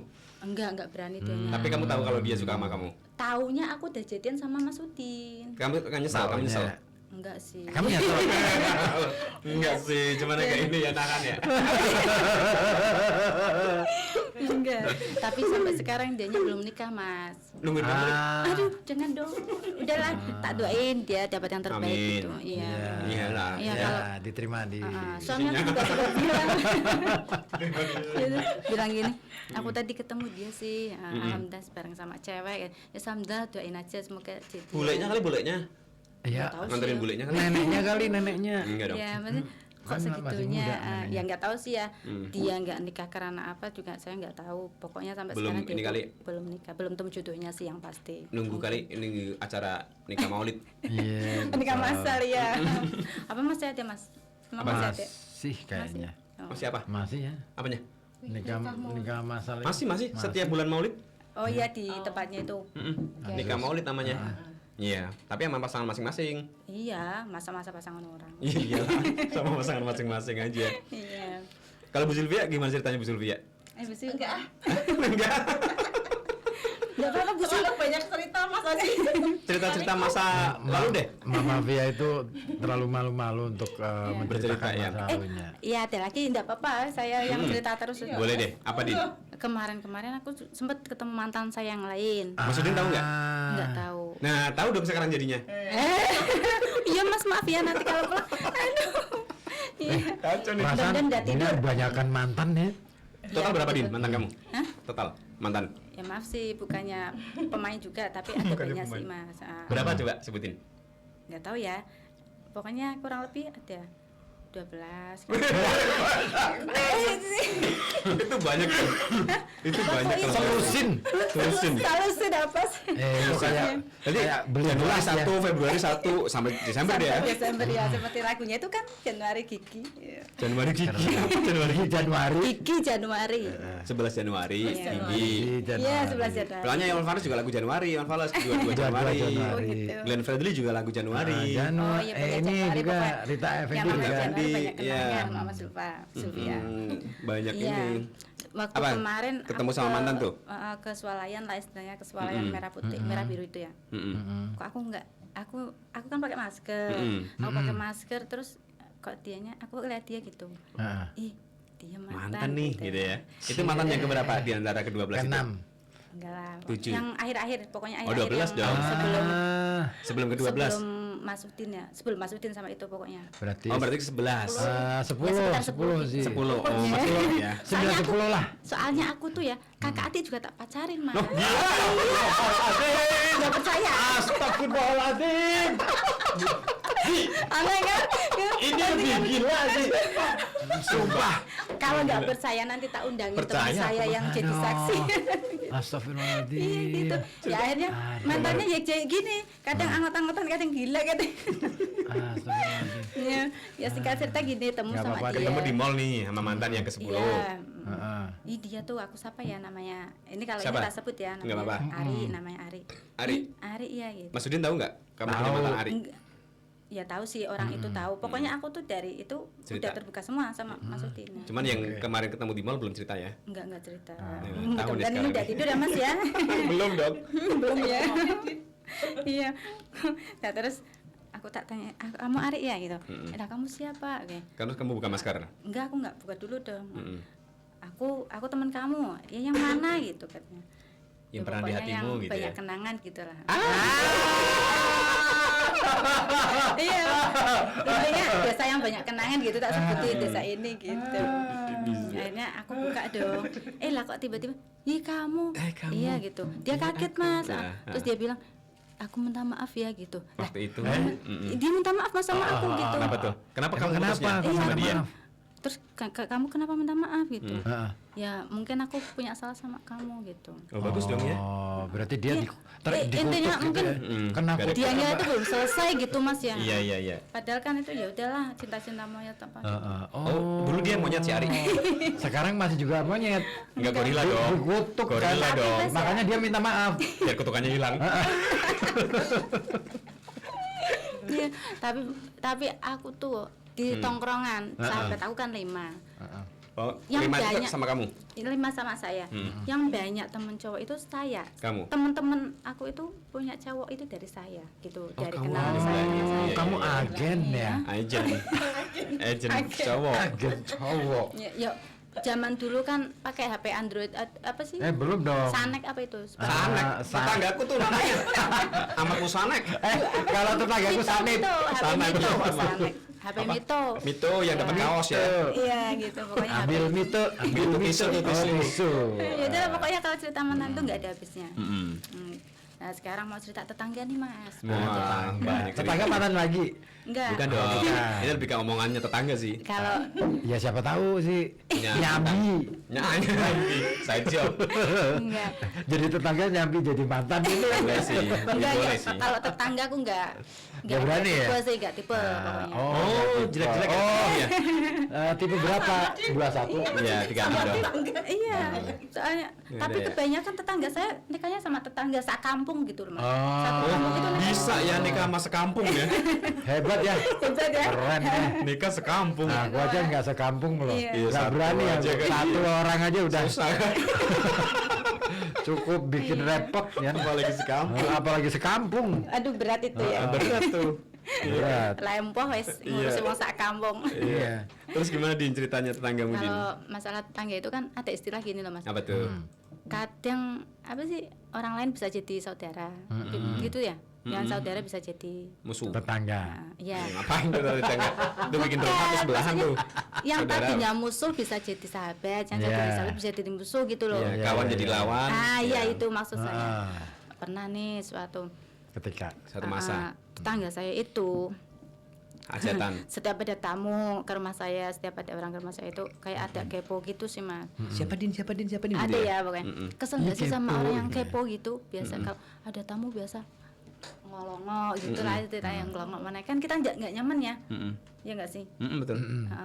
Enggak berani dia. Tapi kamu tahu kalau dia suka sama kamu? Taunya aku udah jadian sama Mas Udin. Kamu kan nyesal, kamu nyesel? Enggak sih. Kamu nyesel? Enggak sih, cuman kayak ini ya nahan ya. Enggak. Tapi sampai sekarang dianya belum nikah, Mas. Nungguin kamu. Aduh, jangan dong. Udahlah, tak doain dia dapat yang terbaik Amin. gitu. Iya. Iyalah. Iya, Ya, kalau diterima di. suami aku juga sudah bilang. Gitu, bilang gini, aku tadi ketemu dia sih, alhamdulillah bareng sama cewek. Ya alhamdulillah doain aja semoga jadi. Buleknya kali buleknya. Iya. Tahu sih Nganterin ya. buleknya kali. Neneknya kali neneknya. Enggak dong. Ya, maksudnya kok Kan masih segitunya? muda namanya. Ya nggak tahu sih ya. Dia nggak nikah karena apa juga saya nggak tahu. Pokoknya sampai Belum sekarang ini dia kali. belum nikah, belum temu jodohnya sih yang pasti. Nunggu kali ini acara nikah maulid. Iya. Nikah masal ya. Apa masih ada Mas? Emang masih ada? Masih kayaknya. Oh. Masih apa? Masih ya. Apanya? Nikah masal. Masih setiap bulan maulid. Oh iya di tempatnya itu. Nikah maulid namanya. Iya, tapi sama pasangan masing-masing. Iya, masa-masa pasangan orang. Iya, sama pasangan masing-masing aja. Iya. Kalau Bu Sylvia gimana ceritanya Bu Sylvia? Betul. Enggak. Enggak. Enggak apa-apa Bu Sil. banyak cerita Mas Oji. Cerita-cerita masa lalu deh. Mama Via itu terlalu malu-malu untuk Bercerita, menceritakan ya. masa lalunya. Iya, ada lagi enggak apa-apa. Saya yang cerita terus. Boleh deh. Apa Din? Kemarin aku sempat ketemu mantan saya yang lain. Mas Udin tahu nggak? Enggak tahu. Nah, tahu dong sekarang jadinya. Iya Mas, maaf ya nanti kalau pulang. Aduh. Iya. Kacau nih. Perasaan Mudah-mudahan nggak ini tidur. kebanyakan mantan ya. Total berapa Din mantan kamu? Hah? Total mantan. Ya maaf sih, bukannya pemain juga, tapi ada banyak sih Mas. Berapa coba sebutin? Nggak tahu ya. Pokoknya kurang lebih ada 12. Itu banyak tuh. Itu banyak kalau Selusin. Solusi apa sih? Itu kayak Jadi beli Januari gelas ya. 1, Februari 1 sampai Desember Sampai dia. Desember ya, seperti lagunya itu kan Januari Gigi. Ya. Januari Gigi. Januari. Gigi Januari. 11 Januari Iya. Gigi. Iya, 11 Januari. Soalnya Iwan Fals juga lagu Januari, Iwan Fals 22 Januari. Oh, gitu. Glenn Fredly juga lagu Januari. Oh iya, banyak ini Januari juga pokoknya. Rita Yang Effendi namanya juga. Januari banyak Iya. kenangan sama Sylvia. Banyak Iya. ini. Waktu Apa? kemarin Ketemu aku sama mantan tuh? ke swalayan lah istilahnya, ke swalayan merah putih, merah biru itu ya. Kok aku enggak, aku kan pakai masker. Aku pakai masker terus kok dianya, aku lihat dia gitu. Heeh. Ih, dia Mantan nih gitu ya. Itu mantan yang keberapa di antara ke-12 itu? Keenam. Enggak lah. 7. Yang akhir-akhir, pokoknya Oh, akhir-akhir 12 yang dong. sebelum Sebelum ke-12. sebelum masukin sama itu pokoknya. Berarti Oh, berarti ke-11. 10 sekitar 10 sih. 10. Oh, masih ya. 9 10 lah. Soalnya aku tuh ya, kakak adik juga tak pacarin, Mas. Loh, gila. Nggak percaya. Astagfirullahaladzim. Aneh kan? Ini lebih gila sih. Sumpah. Kalau nggak percaya nanti tak undangin teman Percaya? saya yang jadi saksi. Astagfirullahaladzim. Iya gitu. Ya akhirnya mantannya ya kayak gini. Kadang anggot-anggotan, kadang gila kadang. Astagfirullahaladzim. Ya, ya singkat cerita gini, temu Nggak sama apa-apa, dia. Ketemu di mall nih sama mantan yang ke-10. Iya. Heeh. Ih dia tuh aku siapa ya namanya? Ini kalau Siapa? ini tak sebut ya Nggak namanya. apa-apa. Ari, namanya Ari. Ari? Ih, Ari iya gitu. Mas Udin tahu nggak kamu punya Tahu. mantan Ari? Enggak. Ya tahu sih orang itu tahu. Pokoknya aku tuh dari itu Cerita. udah terbuka semua sama Mas Udin. Cuman yang kemarin ketemu di mall belum cerita ya? Enggak cerita. tahu nih Mudah-mudahan ini sekarang udah nih. tidur ya Mas ya. Belum dong. Belum ya. Iya. Nah terus aku tak tanya, kamu Ari ya gitu. Nah kamu siapa? Oke. Kamu buka masker. Enggak, aku enggak buka dulu dong. Mm-mm. Aku teman kamu. Ya yang mana gitu katanya. Yang Ya, pernah di pokoknya hatimu yang gitu banyak ya? kenangan gitu lah. Iya. Intinya desa yang banyak kenangan gitu tak sebutin desa ini gitu. Akhirnya aku buka dong. Lah kok tiba-tiba, "Ih kamu." Kamu. Iya gitu. Dia kaget Mas. Nah, Terus dia bilang, "Aku minta maaf ya," gitu. Lah, Waktu itu. dia minta maaf Mas sama aku gitu. Kenapa tuh? Kenapa kamu Kenapa? putusnya Iya, sama dia? maaf. Terus kamu kenapa minta maaf gitu? Heeh. Ya mungkin aku punya salah sama kamu gitu. Oh, bagus dong ya. Oh, berarti dia Iya. dikutuk Intinya gitu mungkin ya. Kenapa? Gara-gara- Dianya itu belum selesai gitu Mas ya. Iya, iya, iya. Padahal kan itu ya udahlah cinta-cinta monyet apa. Heeh. Oh, dulu dia monyet si Ari. Sekarang masih juga monyet. Enggak gorila dong. Dikutuk kan. Gorila dong. Makanya dia minta maaf. Biar kutukannya hilang. Iya, tapi aku tuh di tongkrongan sahabat aku kan 5. Oh, Yang 5 itu banyak- sama kamu. 5 sama saya. Yang banyak temen cowok itu saya. Kamu? Temen-temen aku itu punya cowok itu dari saya gitu, dari kamu kenalan ada saya. belanja. Saya. Iya, Kamu iya. agen ya? Agen. Agen cowok. Agen cowok. Ya, yuk, zaman dulu kan pakai HP Android apa sih? Belum dong. Sanek apa itu? Sanek. Tetanggaku tuh namanya. Amatku Sanek. Kalau tetanggaku Sanit. HP Sanek. Mito, Sanek. HP Mito. Mito yang dapat kaos ya. Iya gitu, pokoknya HP. Ambil mito, ambil Mito, mito. tisu, tisu. Oh, tisu. Ya udah pokoknya kalau cerita mantan tuh nggak ada habisnya. Mm-mm. Nah sekarang mau cerita tetangga nih Mas. Wah, banyak Tetangga mantan lagi. Enggak. Bukan dong. bukan. Ini lebih ke omongannya tetangga sih. Kalau Ya siapa tahu sih. Ya. Nyambi. Nyambi. Side job. enggak. Jadi tetangga nyambi jadi mantan itu. Boleh sih. Enggak, Boleh ya. sih. Kalau tetangga aku enggak berani ya? tipe sih, enggak tipe pokoknya. Oh, jelek-jelek ya. Oh, Iya. tipe berapa? 21. Iya, 36 dong. Iya, soalnya tapi ya. kebanyakan tetangga saya nikahnya sama tetangga sekampung gitu loh Mas. Oh. Satu kampung itu nikah. Bisa ya nikah sama sekampung ya. Hebat ya. Hebat ya. Keren ya. Nikah sekampung. Nah, aku aja nggak sekampung loh. Iya. Iya, Nggak satu berani ya. aja kan. Satu orang aja udah Susah kan. cukup bikin repot ya. Apalagi sekampung. Apalagi sekampung. Aduh berat itu ya. Berat tuh. Berat. Lempoh wes ngurusin wong sak kampung. Iya. Terus gimana Din ceritanya tetanggamu Din? Kalau masalah tetangga itu kan ada istilah gini loh Mas. Apa tuh? Kadang apa sih orang lain bisa jadi saudara. Gitu ya. Yang saudara bisa jadi Musuh. Tetangga. ya. Ngapain tuh tetangga? Itu bikin rumah terus sebelahan tuh. Yang Saudara. tadinya musuh bisa jadi sahabat, yang jadi Iya. sahabat bisa jadi musuh gitu loh. Iya, kawan jadi lawan. Iya Ya. itu maksud saya. Ah, Pernah nih suatu ketika Satu masa. tetangga saya itu hajatan. Setiap ada tamu ke rumah saya, setiap ada orang ke rumah saya itu kayak ada kepo gitu sih Mas. Siapa din gitu Ada ya pokoknya. Kesel nggak sih sama Kepo orang yang gitu ya? kepo gitu? Biasa kalau ada tamu biasa ngolongo gitu lah, itu yang ngelongok mana kan kita nggak nyaman ya. Ya nggak sih? Betul.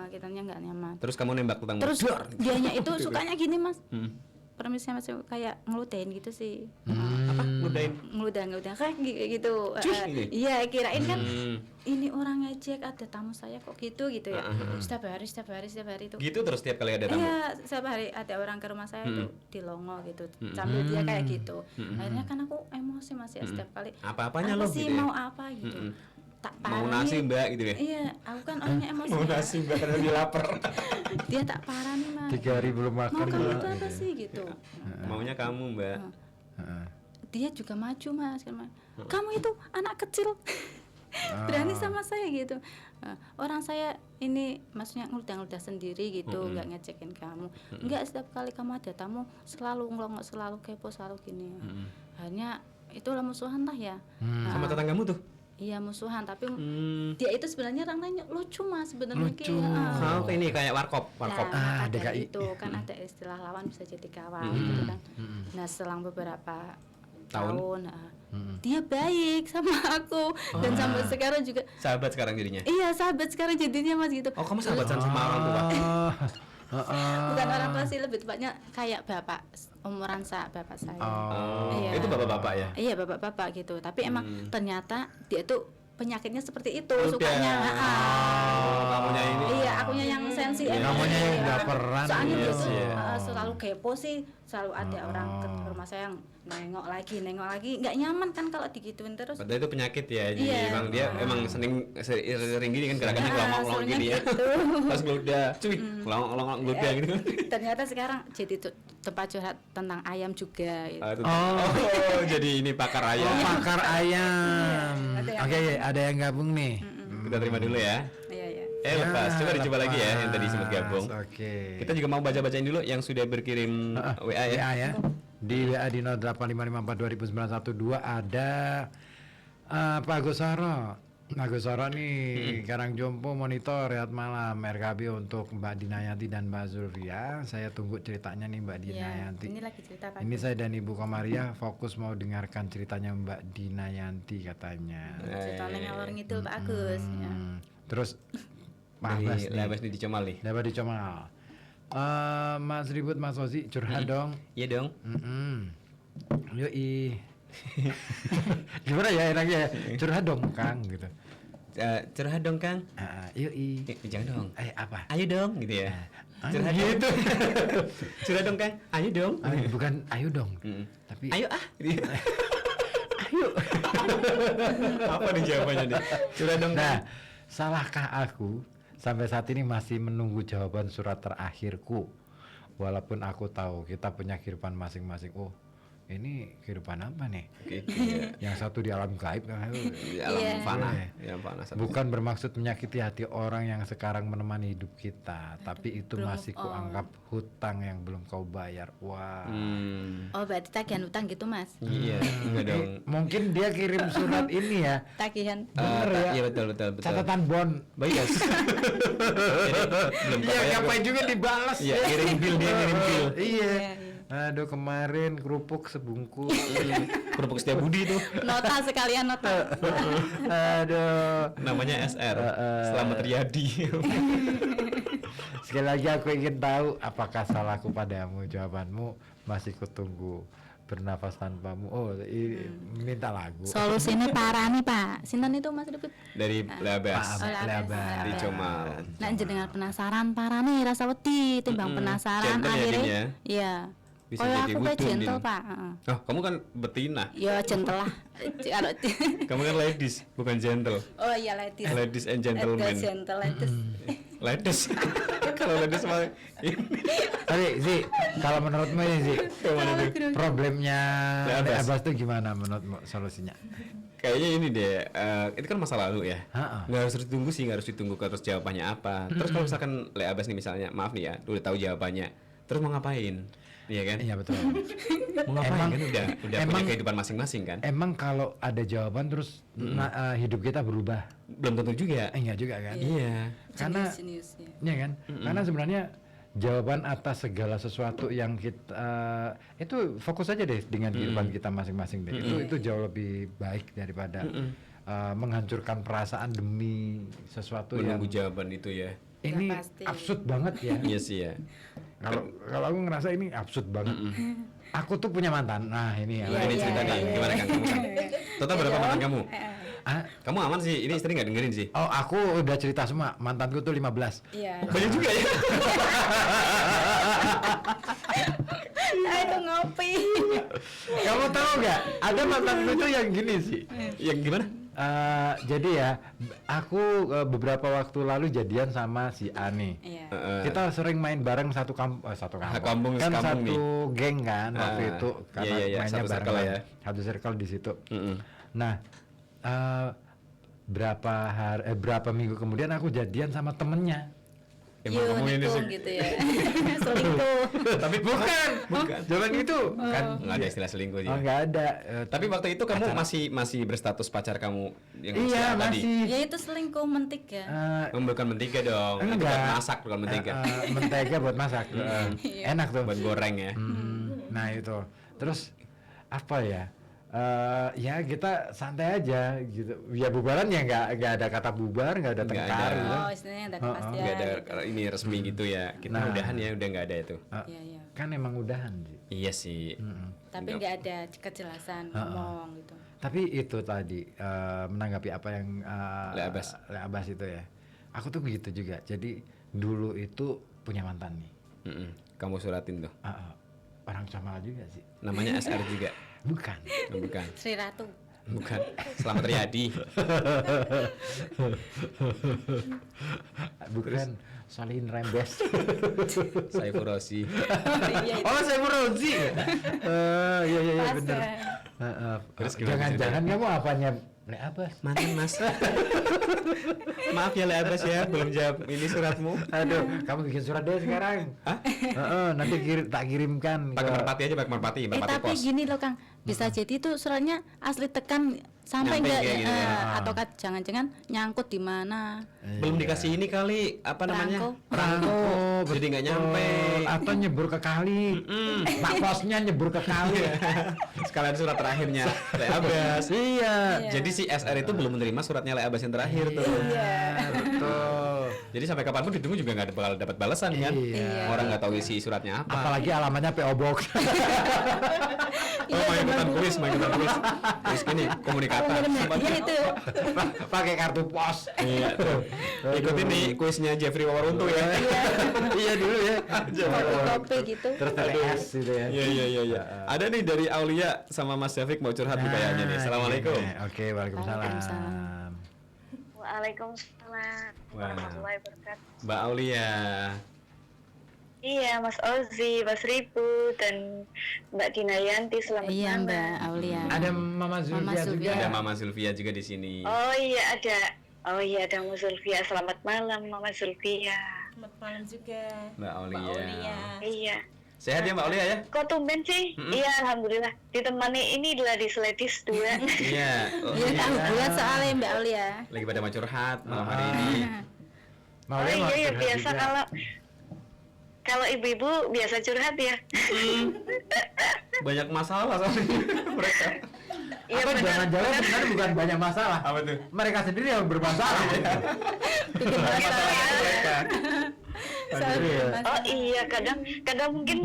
Kitanya nggak nyaman. Terus kamu nembak tukang Terus Dar. dianya itu sukanya gini Mas. Mm. Permisnya masih kayak ngeludain gitu sih. Apa? Ludahin. Ngeludah kayak gitu. Cuy, gitu. Iya, kirain kan Hmm. ini orang ngejek ada tamu saya kok gitu ya. Setiap hari itu. Gitu terus tiap kali ada tamu. Iya, setiap hari ada orang ke rumah saya itu dilongo gitu. Sambil dia kayak gitu. Akhirnya kan aku emosi Mas ya setiap kali. Apa-apanya Apa lo sih gitu ya? mau apa gitu. Tak Mau parah nasi nih. Mbak gitu ya. Iya, aku kan orangnya emosi. Mau ya. nasi Mbak karena dia lapar. Dia tak parah nih Mas. 3 hari belum Mau makan. kamu Mbak. itu apa sih gitu. Maunya kamu Mbak. Heeh. Dia juga maju Mas kan, Mas. Kamu itu anak kecil. Berani sama saya gitu. Orang saya ini maksudnya ngeludah sendiri gitu, nggak ngecekin kamu. Nggak, setiap kali kamu ada tamu selalu ngelongok, selalu kepo, selalu gini. Akhirnya itulah musuhan lah ya. Sama tetanggamu tuh. Iya musuhan, tapi dia itu sebenarnya orangnya lucu Mas sebenarnya. Lucu. Oh, ini kayak warkop. Nah, ada DKI. itu kan ada istilah lawan bisa jadi kawan gitu kan. Nah, selang beberapa tahun dia baik sama aku dan sampai sekarang juga. Sahabat sekarang jadinya. Iya, sahabat sekarang jadinya Mas gitu. Oh, kamu sahabatan sama orang tua. Bukan orang tua sih, lebih tepatnya kayak bapak umuran bapak saya. Iya. Itu bapak-bapak ya. Iya, bapak-bapak gitu. Tapi emang ternyata dia tuh penyakitnya seperti itu Udah. sukanya. Oh, kamunya ini. Iya, akunya yang sensi. Kamunya yang baperan. Soalnya Iya dia sih, tuh ya. selalu kepo sih, selalu ada orang ke rumah saya yang nengok lagi, nggak nyaman kan kalau digituin terus. Padahal itu penyakit ya. Jadi Iya. emang dia emang sering gini kan gerakannya Nah, ngelongok-ngelongok seringnya gini ya. gitu. Pas ngeludah, cuy, ngelongok-ngelongok ngeludah gitu. Ternyata sekarang jadi tempat curhat tentang ayam juga gitu. Oh, jadi ini pakar Oh, ayam. pakar ayam. Ada yang Oke, ada yang gabung nih. Kita terima dulu ya. Iya, iya. Lepas, coba dicoba lagi ya yang tadi sempat gabung. Oke. Kita juga mau baca-bacain dulu yang sudah berkirim WA ya. WA ya. Di WA di 08554209112 ada Pak Gusara. Pak Gusara nih Karangjompo monitor Rehat Malam RKB untuk Mbak Dinayanti dan Mbak Zulfia. Saya tunggu ceritanya nih Mbak Iya, Dinayanti. ini lagi cerita Pak. Ini saya dan Ibu Komaria fokus mau dengarkan ceritanya Mbak Dinayanti katanya. Cerita ngalor ngidul Pak Agus ya. Terus Pak Abbas Dari nih. Labas di Comal nih. Dapat dicomal. Mas Ribut Mas Ozi curhat dong. Iya dong. Yoi. Gimana ya enaknya ya? Curhat dong Kang gitu. Curhat dong Kang. Yoi. Jangan dong. Apa? Ayo dong gitu ya. Curhat gitu. dong. Curhat dong Kang. Ayo dong. Bukan ayo dong. Tapi Ayo ah. Gitu ya. Ayo. Apa nih jawabannya nih? Curhat dong Kang. nah, salahkah aku sampai saat ini masih menunggu jawaban surat terakhirku? Walaupun aku tahu kita punya kehidupan masing-masing. Oh, ini kehidupan apa nih? Oke. Iya. Yang satu di alam gaib kan? Di alam Iya. fana. Iya. Di alam fana. Bukan bermaksud menyakiti hati orang yang sekarang menemani hidup kita, tapi itu belum masih kuanggap hutang yang belum kau bayar. Wah. Oh, berarti tagihan utang gitu Mas. Iya, enggak dong. Mungkin dia kirim surat ini ya. Tagihan. Bener ya. Iya betul. Catatan bond. Baik guys. Belum Iya, kebayang ngapain gua. juga dibalas. Iya, kirim bill dia ngirim bill. Iya. Iya, Aduh, kemarin kerupuk sebungkus. Kerupuk Setiabudi tuh. Nota sekalian nota. Aduh. Namanya SR. Selamat Riyadi. Sekali lagi aku ingin tahu apakah salahku padamu. Jawabanmu masih kutunggu. Bernafas tanpamu. Oh, minta lagu. Solusinya parah nih Pak. Sinten itu Mas Ribut? Dari Labas. Oh, Labas. Di Comal. Nah, jenengan penasaran parah nih rasa wedi timbang penasaran Gentle ya, akhirnya. Din, ya? Iya. Bisa Kalau jadi aku kayak wudhu, gentle Din. Pak. Heeh. Oh, kamu kan betina. Ya gentle lah. Kalau Kamu kan ladies, bukan gentle. oh iya ladies. Ladies and Ada gentlemen. gentle ladies. Ladies. Kalau ladies mah Tapi sih, kalau menurutmu ini sih, problemnya Labas. Abbas tuh gimana menurutmu solusinya? kayaknya ini deh. Itu kan masa lalu ya. Ha-ha. Nggak harus ditunggu sih, nggak harus ditunggu terus jawabannya apa. Terus kalau misalkan Le Abbas nih misalnya, maaf nih ya, udah tahu jawabannya. Terus mau ngapain? Iya kan? Iya betul. Mau ngapain Emang- kan udah punya emang- kehidupan masing-masing kan? Emang kalau ada jawaban terus hidup kita berubah? Belum tentu juga. Enggak juga kan? Iya. Karena Jenius-jeniusnya. Iya kan? Karena sebenarnya jawaban atas segala sesuatu yang kita itu fokus aja deh dengan kehidupan kita masing-masing deh. Itu jauh lebih baik daripada menghancurkan perasaan demi sesuatu yang Menunggu jawaban itu ya. ini Yang pasti. absurd banget ya. Iya sih ya. Kalau aku ngerasa ini absurd banget. Aku tuh punya mantan. Nah, ini ya. Nah, ini cerita nih, gimana kan kamu kan? Total berapa mantan kamu? Ah, Kamu aman sih, ini istri nggak dengerin sih. oh, aku udah cerita semua. Mantanku tuh 15. Iya. Banyak juga ya. Ayo ngopi. Kamu tahu nggak? Ada mantanku itu yang gini sih. Yang gimana? Jadi ya, aku beberapa waktu lalu jadian sama si Ani. Iya. Kita sering main bareng satu kampung Kampung kan sekampung satu geng kan waktu itu karena iya, mainnya satu bareng circle kan. ya. Satu circle di situ. Mm-mm. Nah, berapa minggu kemudian aku jadian sama temennya. Emang kamu ini sih. gitu ya. Selingkuh. Tapi Bukan. Jangan gitu kan. nggak ada istilah selingkuh sih. Oh, nggak ada. Tapi waktu itu kamu masih berstatus pacar kamu yang Iya tadi. masih. Ya itu selingkuh mentik ya. Bukan mentega dong. Itu buat masak bukan mentega. Mentega buat masak. Enak tuh. Buat goreng ya. Nah itu. Terus apa ya? Ya kita santai aja gitu. Ya bubaran ya nggak ada kata bubar, nggak ada Nggak tengkar. ada. Gitu. Oh, istilahnya ada kepastian. Nggak ada gitu. ini resmi gitu ya. Kita Nah. udahan ya udah nggak ada itu. Iya, iya. Kan emang udahan sih. Iya sih. Tapi nggak ada kejelasan ngomong gitu. Tapi itu tadi menanggapi apa yang Le Abbas itu ya. Aku tuh begitu juga. Jadi dulu itu punya mantan nih. Kamu suratin tuh. Orang Comal juga sih. Namanya SR juga. Bukan. Oh, bukan. Sri Ratu. Bukan. Selamat Riyadi. Bukan. Solihin Rembes. Saiful Rosi. Iya, itu. Oh, saya Rozi. Iya Pas, bener. ya. Terus gimana Jangan-jangan kamu apanya? Le Abbas. Mantan mas. Maaf ya Le Abbas ya, belum jawab ini suratmu. Aduh, kamu bikin surat deh sekarang. Hah? Nanti tak kirimkan Pakai merpati aja, pakai merpati Tapi pos. gini loh Kang, bisa jadi itu suratnya asli tekan sampai Nyampe enggak kayak gitu ya. atau jangan-jangan nyangkut di mana? Belum dikasih ini kali, apa namanya? Perangko. Jadi nggak nyampe. Atau nyebur ke kali. Pak posnya nyebur ke kali. Sekalian surat terakhirnya Le Abbas. Iya. Jadi si SR itu belum menerima suratnya Le Abbas yang terakhir tuh. Betul. Jadi sampai kapanpun ditunggu juga nggak bakal dapat balasan kan? Iya. Orang nggak tahu isi suratnya apa. Apalagi alamatnya PO Box. Oh, mau ikutan kuis. Kuis ini komunikator. Iya itu. Pakai kartu pos. Iya tuh. Ikutin nih kuisnya Jeffrey Wawaruntu ya. Iya dulu ya. Fotokopi gitu. Terus TPS gitu ya. Iya. Ada nih dari Aulia sama Mas Syafiq mau curhat nih kayaknya nih. Assalamualaikum. Oke, waalaikumsalam. Waalaikumsalam. Waalaikumsalam warahmatullahi wabarakatuh. Mbak Aulia. Iya, Mas Ozi, Mas Ribu, dan Mbak Dinayanti, selamat Iya malam. Mbak Aulia. Ada Mama Zulfia juga. Zulfia. Ada Mama Zulfia juga di sini. Oh iya ada. Oh iya ada Mas Zulfia. Selamat malam Mama Zulfia. Selamat malam juga. Mbak Aulia. Iya. Sehat ya Mbak Aulia ya? Kok tumben sih? Iya, alhamdulillah. Ditemani ini adalah di Seledis 2. Iya. Oh, Iya tahu buat soalnya Mbak Aulia. Lagi pada mau curhat malam hari ini. Mau Oh dia mau iya ya curhat biasa juga. kalau ibu-ibu biasa curhat ya. Banyak masalah soalnya mereka. Iya Apa benar. jangan-jangan sebenarnya bukan banyak masalah. Apa tuh? Mereka sendiri yang bermasalah. Bikin masalah. Mereka. Selalu bikin masalah. Oh iya, kadang mungkin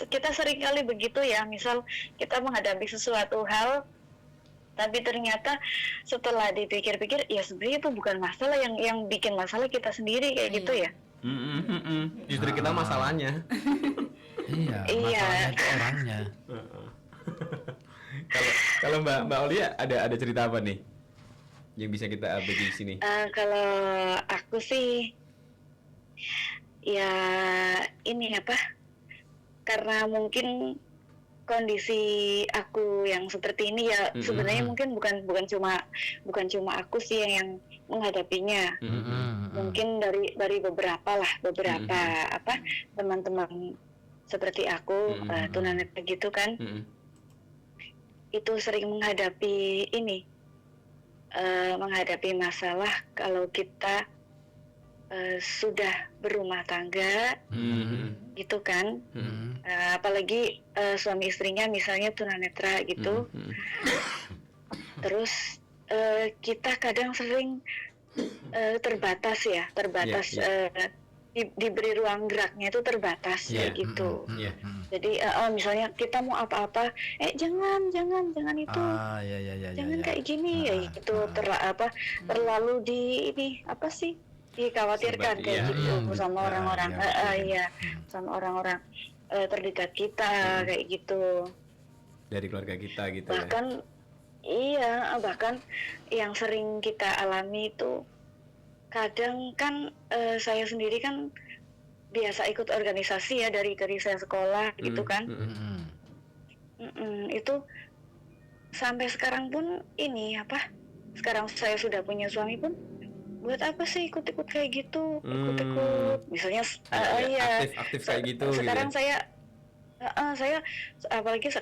kita sering kali begitu ya. Misal kita menghadapi sesuatu hal, tapi ternyata setelah dipikir-pikir, ya sebenarnya itu bukan masalah, yang bikin masalah kita sendiri kayak gitu ya. Justru kita masalahnya. Iya, Iya. masalahnya itu orangnya. Kalau Mbak Aulia ada cerita apa nih yang bisa kita update di sini? Kalau aku sih, ya ini apa? Karena mungkin kondisi aku yang seperti ini ya sebenarnya mungkin bukan cuma aku sih yang menghadapinya. Mungkin dari beberapa apa teman-teman seperti aku tunanetra gitu kan, itu sering menghadapi ini, menghadapi masalah kalau kita sudah berumah tangga gitu kan. Apalagi suami istrinya misalnya tunanetra gitu. Terus kita kadang sering terbatas ya, diberi ruang geraknya itu terbatas kayak gitu. Jadi misalnya kita mau apa-apa, jangan itu, jangan kayak gini ya gitu, terlalu dikhawatirkan kayak gitu sama orang-orang, sama orang-orang terdekat kita kayak gitu. Dari keluarga kita gitu Bahkan yang sering kita alami itu kadang kan saya sendiri kan biasa ikut organisasi ya dari saya sekolah gitu kan. Itu sampai sekarang pun sekarang saya sudah punya suami pun, buat apa sih ikut-ikut kayak gitu, ikut-ikut misalnya aktif kayak gitu. Sekarang gitu. saya apalagi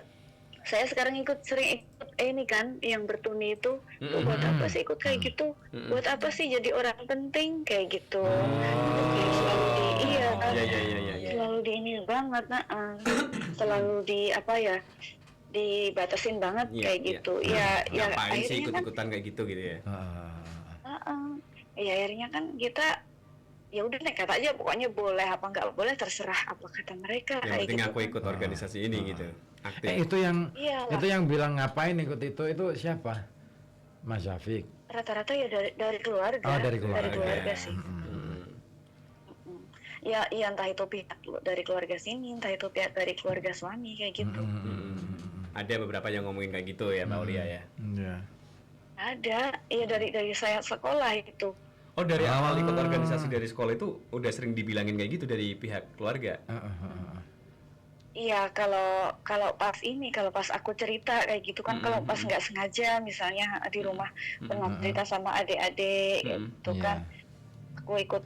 saya sekarang sering ikut ini kan yang bertuni itu, buat apa sih ikut kayak gitu, buat apa sih jadi orang penting kayak gitu. Selalu selalu di ini banget, selalu dibatasin banget kayak gitu. Ngapain sih akhirnya ikut-ikutan kayak gitu ya. Ya akhirnya kan kita ya udah nekat aja, pokoknya boleh apa nggak boleh terserah apa kata mereka. Yang penting gitu. aku ikut organisasi ini gitu. Aktif. Itu yang bilang ngapain ikut itu siapa? Mas Syafiq. Rata-rata ya dari keluarga. Oh, dari keluarga sih. Ya entah itu pihak dari keluarga sini, entah itu pihak dari keluarga suami kayak gitu. Ada beberapa yang ngomongin kayak gitu ya, Mbak Aulia ya. Ada, ya dari saya sekolah itu. Oh, dari awal ikut organisasi dari sekolah itu udah sering dibilangin kayak gitu dari pihak keluarga. Iya, kalau pas aku cerita kayak gitu kan, kalau pas nggak sengaja misalnya di rumah pernah cerita sama adik-adik gitu kan, aku ikut,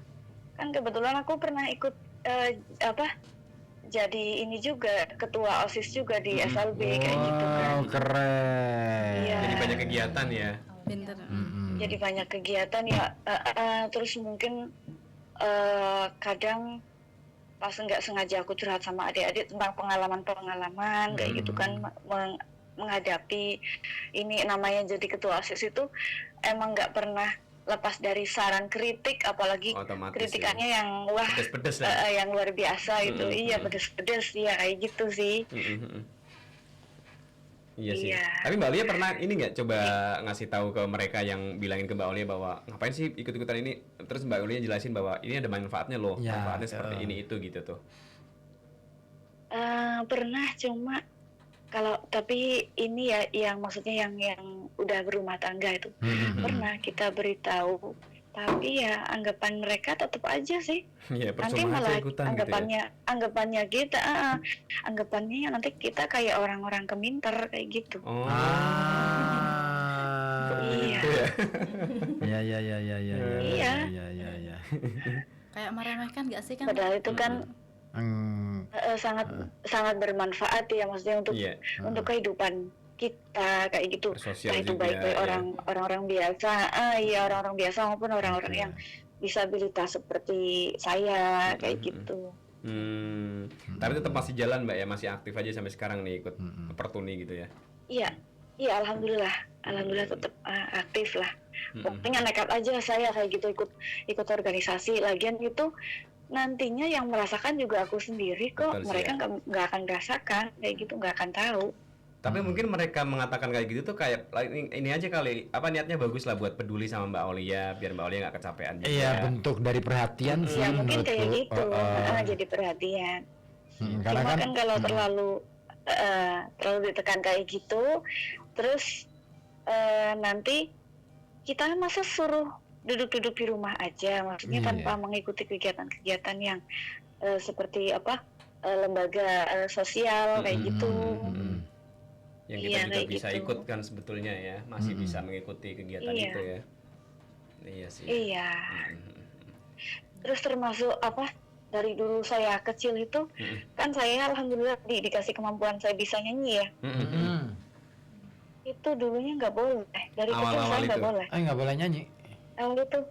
kan kebetulan aku pernah ikut jadi ini juga ketua OSIS juga di SLB kayak gitu kan. Keren. Iya. Jadi banyak kegiatan ya. Pinter. Jadi banyak kegiatan ya, terus mungkin kadang pas nggak sengaja aku curhat sama adik-adik tentang pengalaman kayak gitu kan, menghadapi ini namanya jadi ketua OSIS itu emang nggak pernah lepas dari saran kritik, apalagi kritikannya yang pedes-pedes lah. yang luar biasa itu. Iya, pedes-pedes ya kayak gitu sih. Iya sih. Tapi Mbak Aulia pernah ini nggak coba ngasih tahu ke mereka yang bilangin ke Mbak Aulia bahwa ngapain sih ikut-ikutan ini? Terus Mbak Aulia jelasin bahwa ini ada manfaatnya loh, manfaatnya seperti ini itu gitu tuh. Pernah, cuma tapi ini ya yang maksudnya yang udah berumah tangga itu pernah kita beritahu, tapi ya anggapan mereka tetap aja sih. Nanti malah anggapannya kita anggapannya nanti kita kayak orang-orang keminter kayak gitu. Iya. Iya. Kayak meremehkan nggak sih kan? Padahal itu kan sangat bermanfaat ya, maksudnya untuk kehidupan kita kayak gitu. Entah itu baik-baik orang-orang biasa, orang-orang biasa maupun orang-orang yang disabilitas seperti saya kayak gitu. Tapi tetap masih jalan Mbak ya, masih aktif aja sampai sekarang nih ikut pertuni gitu ya. Iya, alhamdulillah tetap aktif lah. Pokoknya nekat aja saya kayak gitu, ikut organisasi. Lagian itu nantinya yang merasakan juga aku sendiri kok. Betul, mereka nggak akan merasakan kayak gitu, nggak akan tahu. Tapi mungkin mereka mengatakan kayak gitu tuh kayak ini aja kali, niatnya bagus lah buat peduli sama Mbak Aulia, biar Mbak Aulia nggak kecapean juga. Iya, bentuk dari perhatian sih mungkin menurutku. Kayak gitu, jadi perhatian. Karena Cuma kan kalau terlalu ditekan kayak gitu, terus nanti kita masa suruh duduk-duduk di rumah aja, maksudnya tanpa mengikuti kegiatan-kegiatan yang seperti lembaga sosial kayak gitu. Yang kita juga bisa ikut kan sebetulnya ya, masih bisa mengikuti kegiatan itu ya. Iya sih. Iya. Mm-mm. Terus termasuk apa? Dari dulu saya kecil itu kan saya alhamdulillah dikasih kemampuan saya bisa nyanyi ya. Mm-mm. Itu dulunya nggak boleh. Dari kecil Awal-awal saya nggak itu? boleh. Nggak boleh nyanyi. Awal itu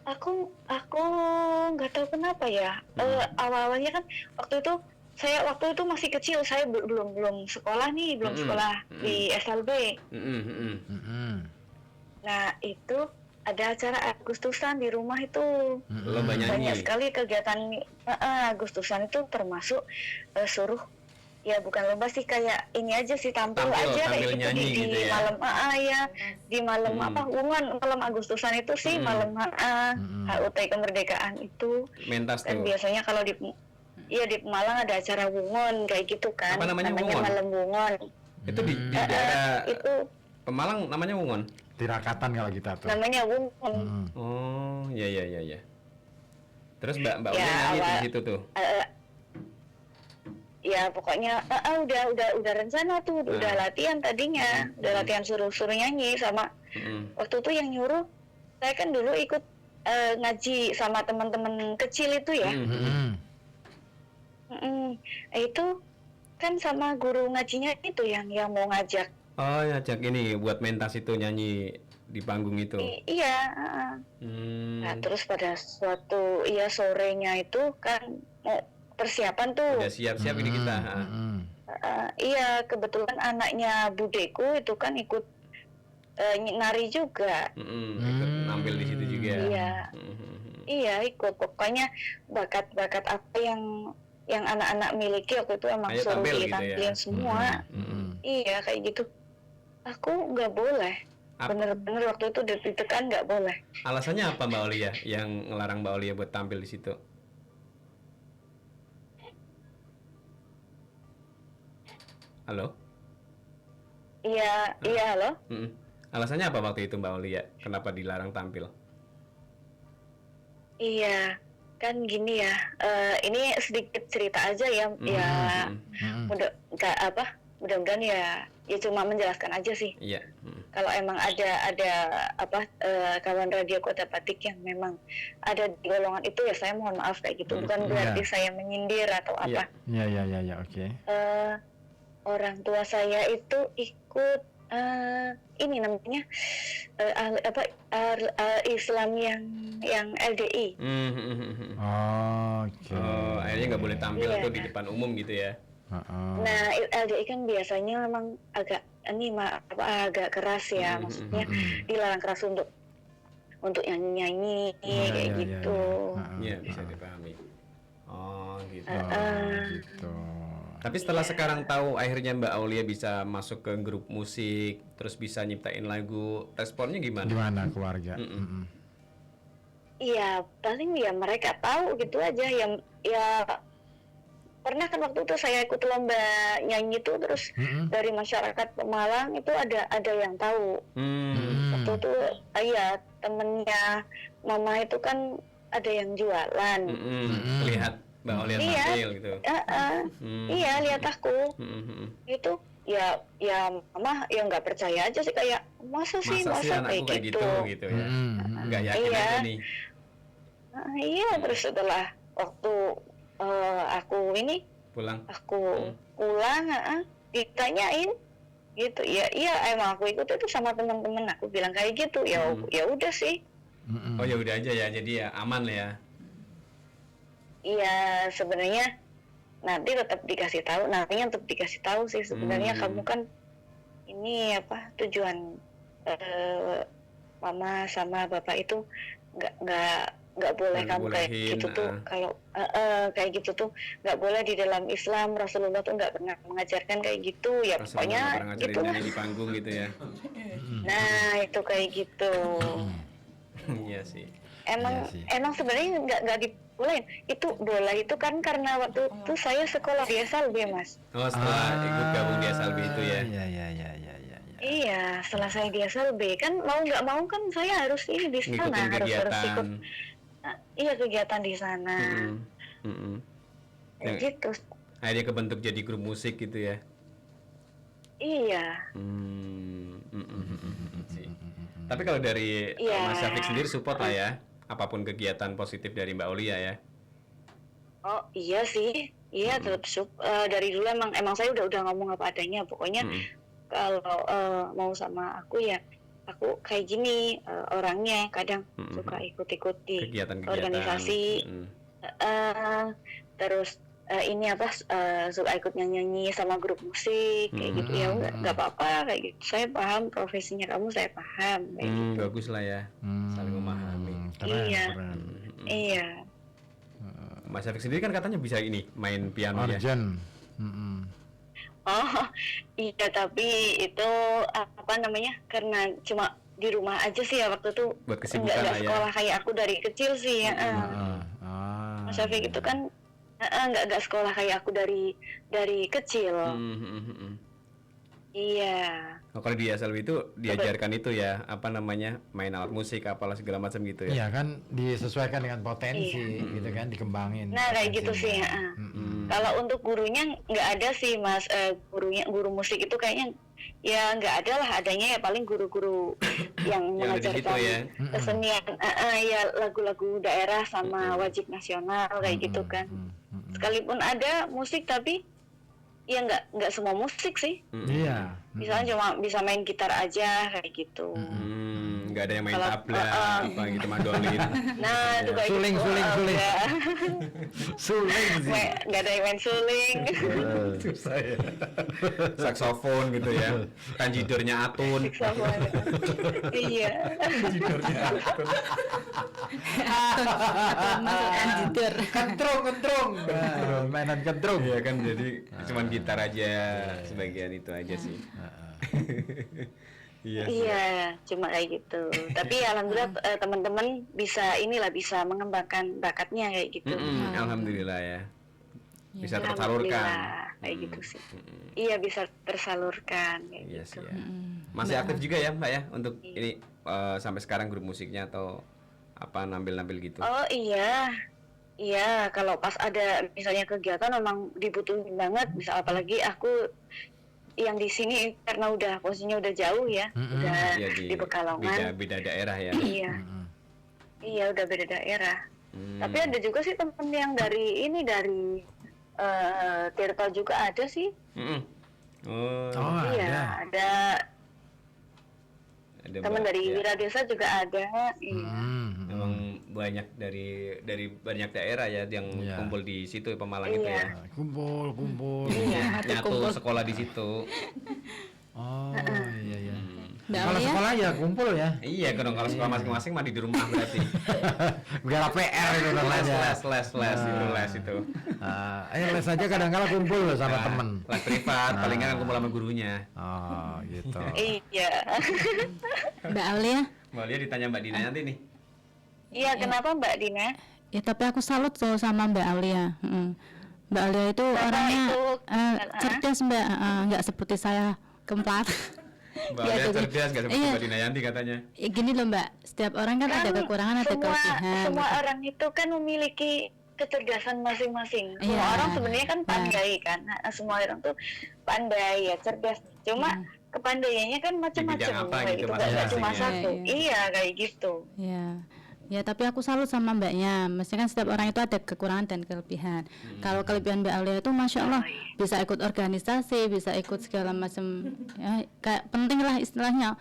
aku nggak tahu kenapa ya. Awalnya kan waktu itu masih kecil, saya belum sekolah nih, belum sekolah di SLB. Nah itu ada acara Agustusan di rumah itu. Lomba nyanyi. Banyak sekali kegiatan Agustusan itu, termasuk suruh, ya bukan lomba sih, kayak ini aja sih, tampil aja tampil kayak gitu nyanyi di gitu ya. malam ya di malam malam Agustusan itu sih, malam HUT kemerdekaan itu. Mentas Dan tuh. biasanya kalau di Pemalang ada acara wungon kayak gitu kan. Apa namanya wungon? Malam wungon. Itu di daerah Itu Pemalang namanya Wungon. Tirakatan kalau kita tuh. namanya wungon. Oh, iya. Terus Mbak Ya, Ulia nyanyi di awal- situ tuh. Ya pokoknya udah rencana tuh, udah latihan tadinya, udah latihan suruh nyanyi sama. Waktu itu yang nyuruh, saya kan dulu ikut ngaji sama teman-teman kecil itu ya. Itu kan sama guru ngajinya itu yang mau ngajak. Oh, ngajak ini buat mentas itu nyanyi di panggung itu. Iya. Nah, Hmm. terus pada suatu sorenya itu kan mau persiapan tuh. Udah siap-siap ini kita. Iya, kebetulan anaknya budeku itu kan ikut nari juga. Ikut nampil di situ juga. Iya. Iya, ikut. Pokoknya bakat-bakat apa yang anak-anak miliki waktu itu emang Ayo suruh tampil gitu ditampilin ya. semua. Iya, kayak gitu. Aku nggak boleh. Bener-bener waktu itu ditekan nggak boleh. Alasannya apa Mbak Olia yang ngelarang Mbak Olia buat tampil di situ? Halo? Iya, halo. Alasannya apa waktu itu Mbak Olia? Kenapa dilarang tampil? Iya, kan gini ya. Ini sedikit cerita aja ya. Ya, mudah-mudahan ya cuma menjelaskan aja sih. Iya. Kalau emang ada kawan radio Kota Batik yang memang ada di golongan itu, ya saya mohon maaf kayak gitu. Bukan berarti saya menyindir atau apa. Iya, oke. Orang tua saya itu ikut ini namanya Islam yang LDI. Oke. Oh, akhirnya nggak boleh tampil Iya. tuh di depan umum gitu ya? Nah, LDI kan biasanya memang agak agak keras ya, maksudnya dilarang keras untuk nyanyi kayak gitu. Iya, bisa dipahami. Oh, gitu. Gitu. Tapi setelah sekarang tahu akhirnya Mbak Aulia bisa masuk ke grup musik, terus bisa nyiptain lagu, responnya gimana? Gimana keluarga? Iya, paling ya mereka tahu gitu aja. Ya pernah kan waktu itu saya ikut lomba nyanyi itu, terus dari masyarakat Pemalang itu ada yang tahu. Waktu itu temennya mama itu kan ada yang jualan. Lihat Mbak Aulia tampil gitu. Iya, lihat aku. Itu ya mama ya nggak percaya aja sih, kayak masa anakku kayak gitu ya. Nggak yakin aja nih. Iya, terus setelah waktu aku pulang ditanyain gitu, iya emang aku ikut itu sama teman-teman, aku bilang kayak gitu. Ya udah sih. Oh ya udah aja ya, jadi ya aman ya. Iya, sebenarnya nantinya tetap dikasih tahu sih sebenarnya. Kamu kan ini tujuan mama sama bapak itu nggak boleh kamu kayak gitu tuh. Kalau kayak gitu tuh nggak boleh di dalam Islam. Rasulullah tuh nggak pernah mengajarkan kayak gitu ya. Pokoknya gitu lah di panggung gitu ya. Nah itu kayak gitu. Iya sih. Emang sebenarnya nggak dibolehin. Itu boleh itu kan karena waktu itu saya sekolah di SLB, Mas. Oh, setelah ikut gabung di SLB itu ya. Iya, setelah saya di SLB kan mau nggak mau kan saya harus ini di sana, harus ikut kegiatan di sana. Kayak gitu. Akhirnya kebentuk jadi grup musik gitu ya. Iya. Tapi kalau dari Iya. Mas Syafiq sendiri support lah ya, apapun kegiatan positif dari Mbak Aulia ya. Oh iya sih, iya tetap dari dulu emang saya udah ngomong apa adanya. Pokoknya kalau mau sama aku ya, aku kayak gini orangnya. Kadang suka ikut-ikut di Kegiatan-kegiatan. organisasi, terus ini apa suka ikut nyanyi sama grup musik kayak gitu ya. Nggak apa-apa kayak gitu. Saya paham profesinya kamu, saya paham kayak gitu. Bagus lah ya, saling memahami. Keren, Iya. keren. Iya. Mas Syafiq sendiri kan katanya bisa ini main piano ya. Organ. Oh iya, tapi itu apa namanya, karena cuma di rumah aja sih ya waktu itu. Buat kesibukan nggak lah ya. sekolah kayak aku dari kecil sih ya. Mas Syafiq itu kan nggak sekolah kayak aku dari kecil. Iya. Oh, kalau di SLB itu diajarkan itu ya, apa namanya, main alat musik apalah segala macam gitu ya. Iya kan disesuaikan dengan potensi gitu kan, dikembangin. Nah kayak gitu sih. Kalau untuk gurunya nggak ada sih Mas, guru musik itu kayaknya ya nggak ada lah, adanya ya paling guru-guru yang Yang ada di situ mengajarkan ya. kesenian, ya lagu-lagu daerah sama wajib nasional kayak gitu kan. Sekalipun ada musik tapi ya nggak semua musik sih. Iya. Misalnya cuma bisa main gitar aja kayak gitu. Nggak ada yang main Kalau, tabla apa gitu, mandolin. Nah itu kayak Suling, gitu. suling, suling. Nggak. Suling sih. Nggak ada yang main suling. Susah ya. Saksofon gitu ya. Tanjidornya Atun. Sama. Iya. Tanjidornya Atun. Masukkan jidur. Kentrung. Nah, mainan kentrung. Iya kan, jadi cuman gitar aja sebagian itu aja sih. Iya. Iya, cuma kayak gitu. Tapi alhamdulillah teman-teman bisa mengembangkan bakatnya kayak gitu. Alhamdulillah ya. Bisa tersalurkan. Alhamdulillah, kayak gitu sih. Iya bisa tersalurkan kayak Iya gitu. sih ya. Masih aktif juga ya Mbak ya untuk ini sampai sekarang grup musiknya atau apa, nampil-nampil gitu? Oh iya. Iya, kalau pas ada misalnya kegiatan memang dibutuhin banget. Misal apalagi aku yang di sini karena udah posisinya udah jauh ya, udah Iya, di Pekalongan. beda daerah ya. Iya. Iya, udah beda daerah. Tapi ada juga sih temen yang dari Tirta juga ada sih. Oh, Iya, ada teman Mbak, dari ya. Wiradesa juga ada. Iya. Memang banyak dari banyak daerah ya yang Iya. kumpul di situ Pemalang itu ya. Kumpul. Nyatu sekolah di situ. Oh iya. Mbak Kalau Aulia? sekolah ya kumpul ya. Iya kan, kalau sekolah masing-masing mah di rumah berarti. Biar PR itu les namanya. itu les itu. Les aja kadang-kala kumpul loh sama temen. Les privat, palingan kan kumpul sama gurunya. Oh gitu. Iya. Mbak Aulia? Mbak Lia ditanya Mbak Dina nanti nih. Iya, kenapa Mbak Dina? Ya tapi aku salut tuh sama Mbak Aulia. Mbak Aulia itu orangnya itu? cerdas Mbak, nggak seperti saya keempat. Mbak Iya, Lia jadi- cerdas gak seperti iya. Mbak Dina Yanti katanya. Ya, gini loh Mbak, setiap orang kan ada kekurangan, ada kelebihan. semua orang itu kan memiliki kecerdasan masing-masing. Semua Iya. orang sebenarnya kan pandai kan. Nah, semua orang tuh pandai ya, cerdas. Cuma kepandaiannya kan macam-macam. bidang apa kayak gitu Nggak cuma masing-masing ya. satu. Iya, kayak gitu. Ya. Ya, tapi aku salut sama Mbaknya. Mestinya kan setiap orang itu ada kekurangan dan kelebihan. Kalau kelebihan Mbak Aulia itu Masya Allah bisa ikut organisasi, bisa ikut segala macam. Ya, kayak penting lah istilahnya.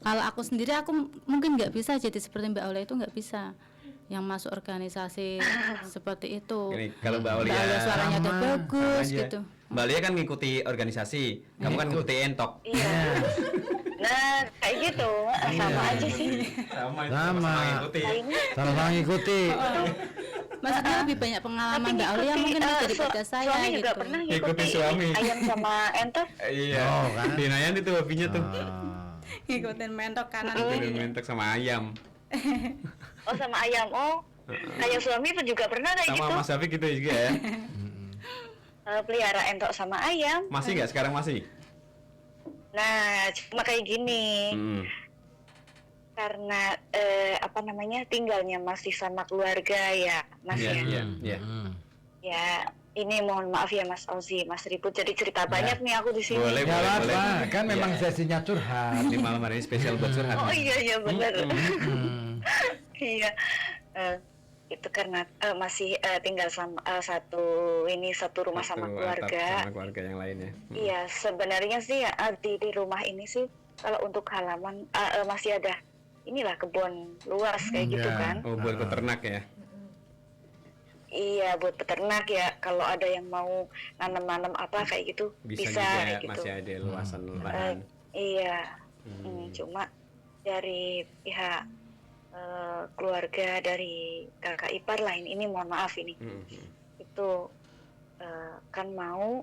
Kalau aku sendiri aku mungkin nggak bisa jadi seperti Mbak Aulia, itu nggak bisa. Yang masuk organisasi seperti itu. Ini kalau Mbak Mbak Aulia Aulia suaranya udah sama bagus aja. gitu. Mbak Lia kan ngikuti organisasi, kamu kan ngikuti entok. Iya. Nah, kayak gitu. Sama aja sih. Sama Sama. ngikuti. Sama-sama ngikuti. Maksudnya lebih banyak pengalaman Tapi Mbak Aulia mungkin daripada saya suami juga gitu. pernah Ngikuti ngikuti suami. ayam sama entok. Iya. Oh, kan? Dina Yanti tuh hobinya tuh. Ngikutin mentok kanan Ngikutin mentok sama ayam. Oh, sama ayam. Oh, ayam suami itu juga pernah kayak Sama gitu. Mas Syafiq gitu juga ya. Pelihara entok sama ayam. Masih nggak sekarang masih? Nah, cuma kayak gini. Karena apa namanya, tinggalnya masih sama keluarga ya, Mas Iya, ya. iya. Ya, ini mohon maaf ya Mas Ozi, Mas Ribut, jadi cerita banyak nih aku di sini. Boleh, Ya boleh, apa, boleh. kan memang Iya. sesinya curhat. Di malam hari ini spesial buat curhat. Oh iya benar. Hmm. Iya. Eh, itu karena masih tinggal sama satu rumah sama Satu atap keluarga. sama keluarga yang lainnya. Iya, sebenarnya sih ya, di rumah ini sih kalau untuk halaman masih ada inilah kebun luas kayak gitu Iya. kan. Oh, buat peternak ya. Iya, buat peternak ya. Kalau ada yang mau nanam-nanam apa kayak gitu Bisa, bisa juga kayak gitu. masih ada luasan Eh, lahan. iya. Cuma dari pihak keluarga dari kakak ipar lain ini mohon maaf ini itu kan mau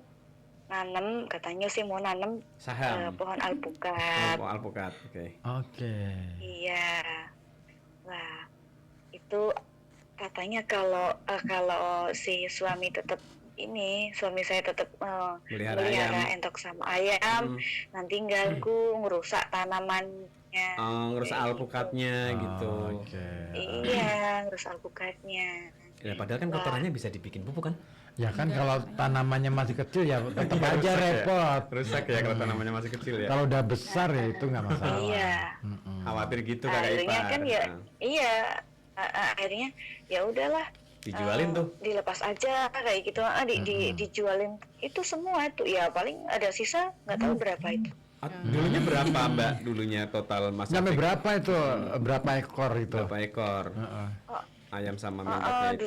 nanam, katanya sih mau nanam Saham. pohon alpukat. Oh, alpukat. Oke. Oke. Iya. Nah, itu katanya kalau si suami saya tetap Melihara melihara ayam. entok sama ayam, nanti ganggu ngerusak tanamannya. Oh, ngerusak Kayak alpukatnya gitu. Oke. Iya, ngerusak alpukatnya. Ya, padahal kan kotorannya bisa dibikin pupuk kan? Ya kan kalau tanamannya masih kecil ya tetap aja repot. Rusak ya kalau tanamannya masih kecil ya. Kalau udah besar ya itu nggak masalah. Iya. Khawatir gitu kakak Akhirnya ipar. kan ya, Nah, iya. Akhirnya ya udahlah. dijualin tuh. Dilepas aja kayak gitu, dijualin itu semua itu ya paling ada sisa nggak tahu berapa itu. Dulunya berapa Mbak? Dulunya total Mas Sampai Afik? berapa itu? Berapa ekor itu? Berapa ekor? Heeh. Ayam sama mentoknya itu.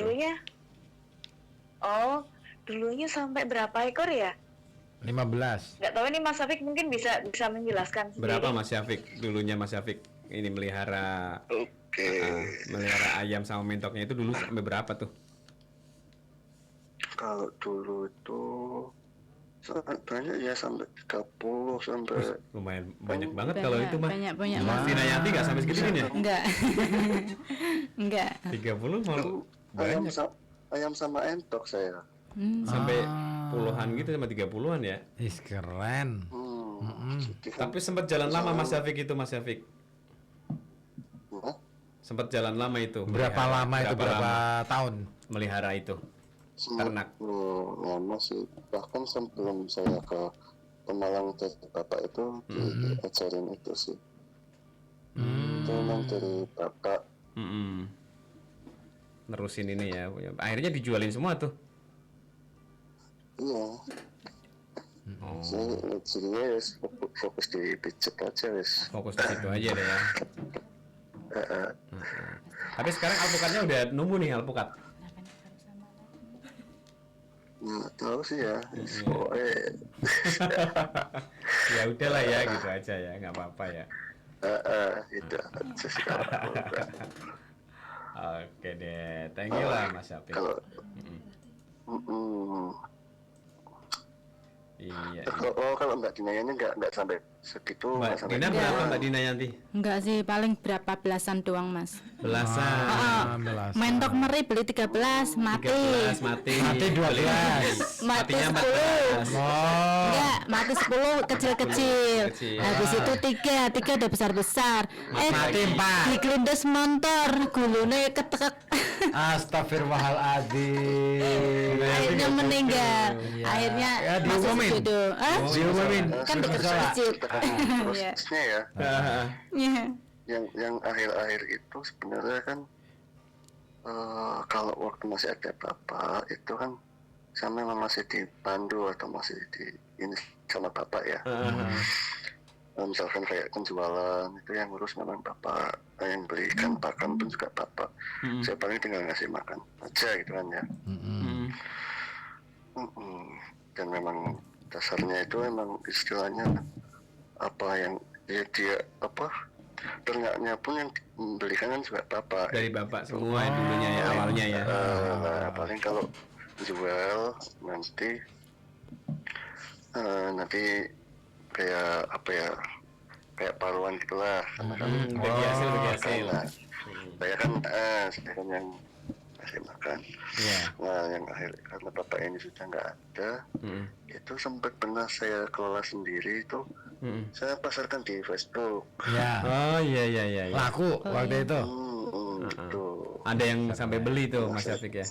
Dulunya sampai berapa ekor ya? 15. Nggak tahu ini Mas Afik mungkin bisa menjelaskan sendiri. Berapa Mas Syafik? Dulunya Mas Syafik ini melihara melihara ayam sama mentoknya itu dulu sampai berapa tuh? Kalau dulu itu sangat banyak ya, sampai 30 sampai Lumayan banyak banget kalau itu mah. banyak Mas Dina Yanti nggak sampai segituin ya? enggak. Enggak. 30 malah ayam, banyak. ayam sama entok saya. Sampai puluhan gitu sama 30-an ya. Is keren. Jadi kan, Tapi sempat jalan lama Mas Syafik itu Mas Syafik. Hah? Sempat jalan lama itu. Berapa melihara. lama itu? Berapa tahun? melihara itu? Ternak. lama sih, bahkan sebelum saya ke Pemalang dari bapak itu diajarin itu sih. Itu memang dari bapak. Nerusin ini ya. Akhirnya dijualin semua tuh. Iya. Jadi ya fokus di pijat aja wes. Fokus di situ aja deh ya. Tapi sekarang alpukatnya udah numbuh nih alpukat. Nggak tahu sih ya. Pokoknya Ya udahlah ya gitu aja ya, nggak apa-apa ya. itu aja sih kalau Oke deh, thank you lah Mas Syafik. kalau Iya. kalau Mbak Dina ini nggak sampai segitu, nggak Mbak sampai Dina berapa Mbak Dina Yanti? Enggak sih, paling berapa belasan doang, Mas. Belasan. Belas. Mentok meri beli 13, mati. 13 mati. Mati 12. Mati Matinya 10. 14. Oh. Enggak, mati 10 kecil-kecil. Kecil. Habis itu 3 udah besar-besar. Mati 4. Dikelindes montor, gulune ketek. Astagfirullahaladzim. Akhirnya meninggal. Iya. Akhirnya Ya, masuk diumumin. jodoh. Hah? Diumumin. Kan dekat masjid. Iya. prosesnya ya. Iya. Yang akhir-akhir itu sebenarnya kan kalau waktu masih ada bapak itu kan saya memang masih dipandu atau masih di ini sama bapak ya. Misalkan kayak penjualan itu yang ngurus memang bapak, yang belikan pakan pun juga bapak. Saya paling tinggal ngasih makan aja gitu kan ya. Dan memang dasarnya itu memang istilahnya apa yang dia apa ternaknya pun yang membelikan kan juga bapak. Dari bapak semua dulunya ya, awalnya ya. Nah, paling kalau jual nanti kayak apa ya, kayak paruan gitulah, karena kan Bagi hasil. saya kan yang kasih makan. Iya. Nah, yang akhir karena bapak ini sudah nggak ada, itu sempat pernah saya kelola sendiri itu. Saya pasarkan di Facebook. Ya. Oh iya. Laku waktu itu. Gitu. Ada yang sampai beli tuh Mas Syafik ya.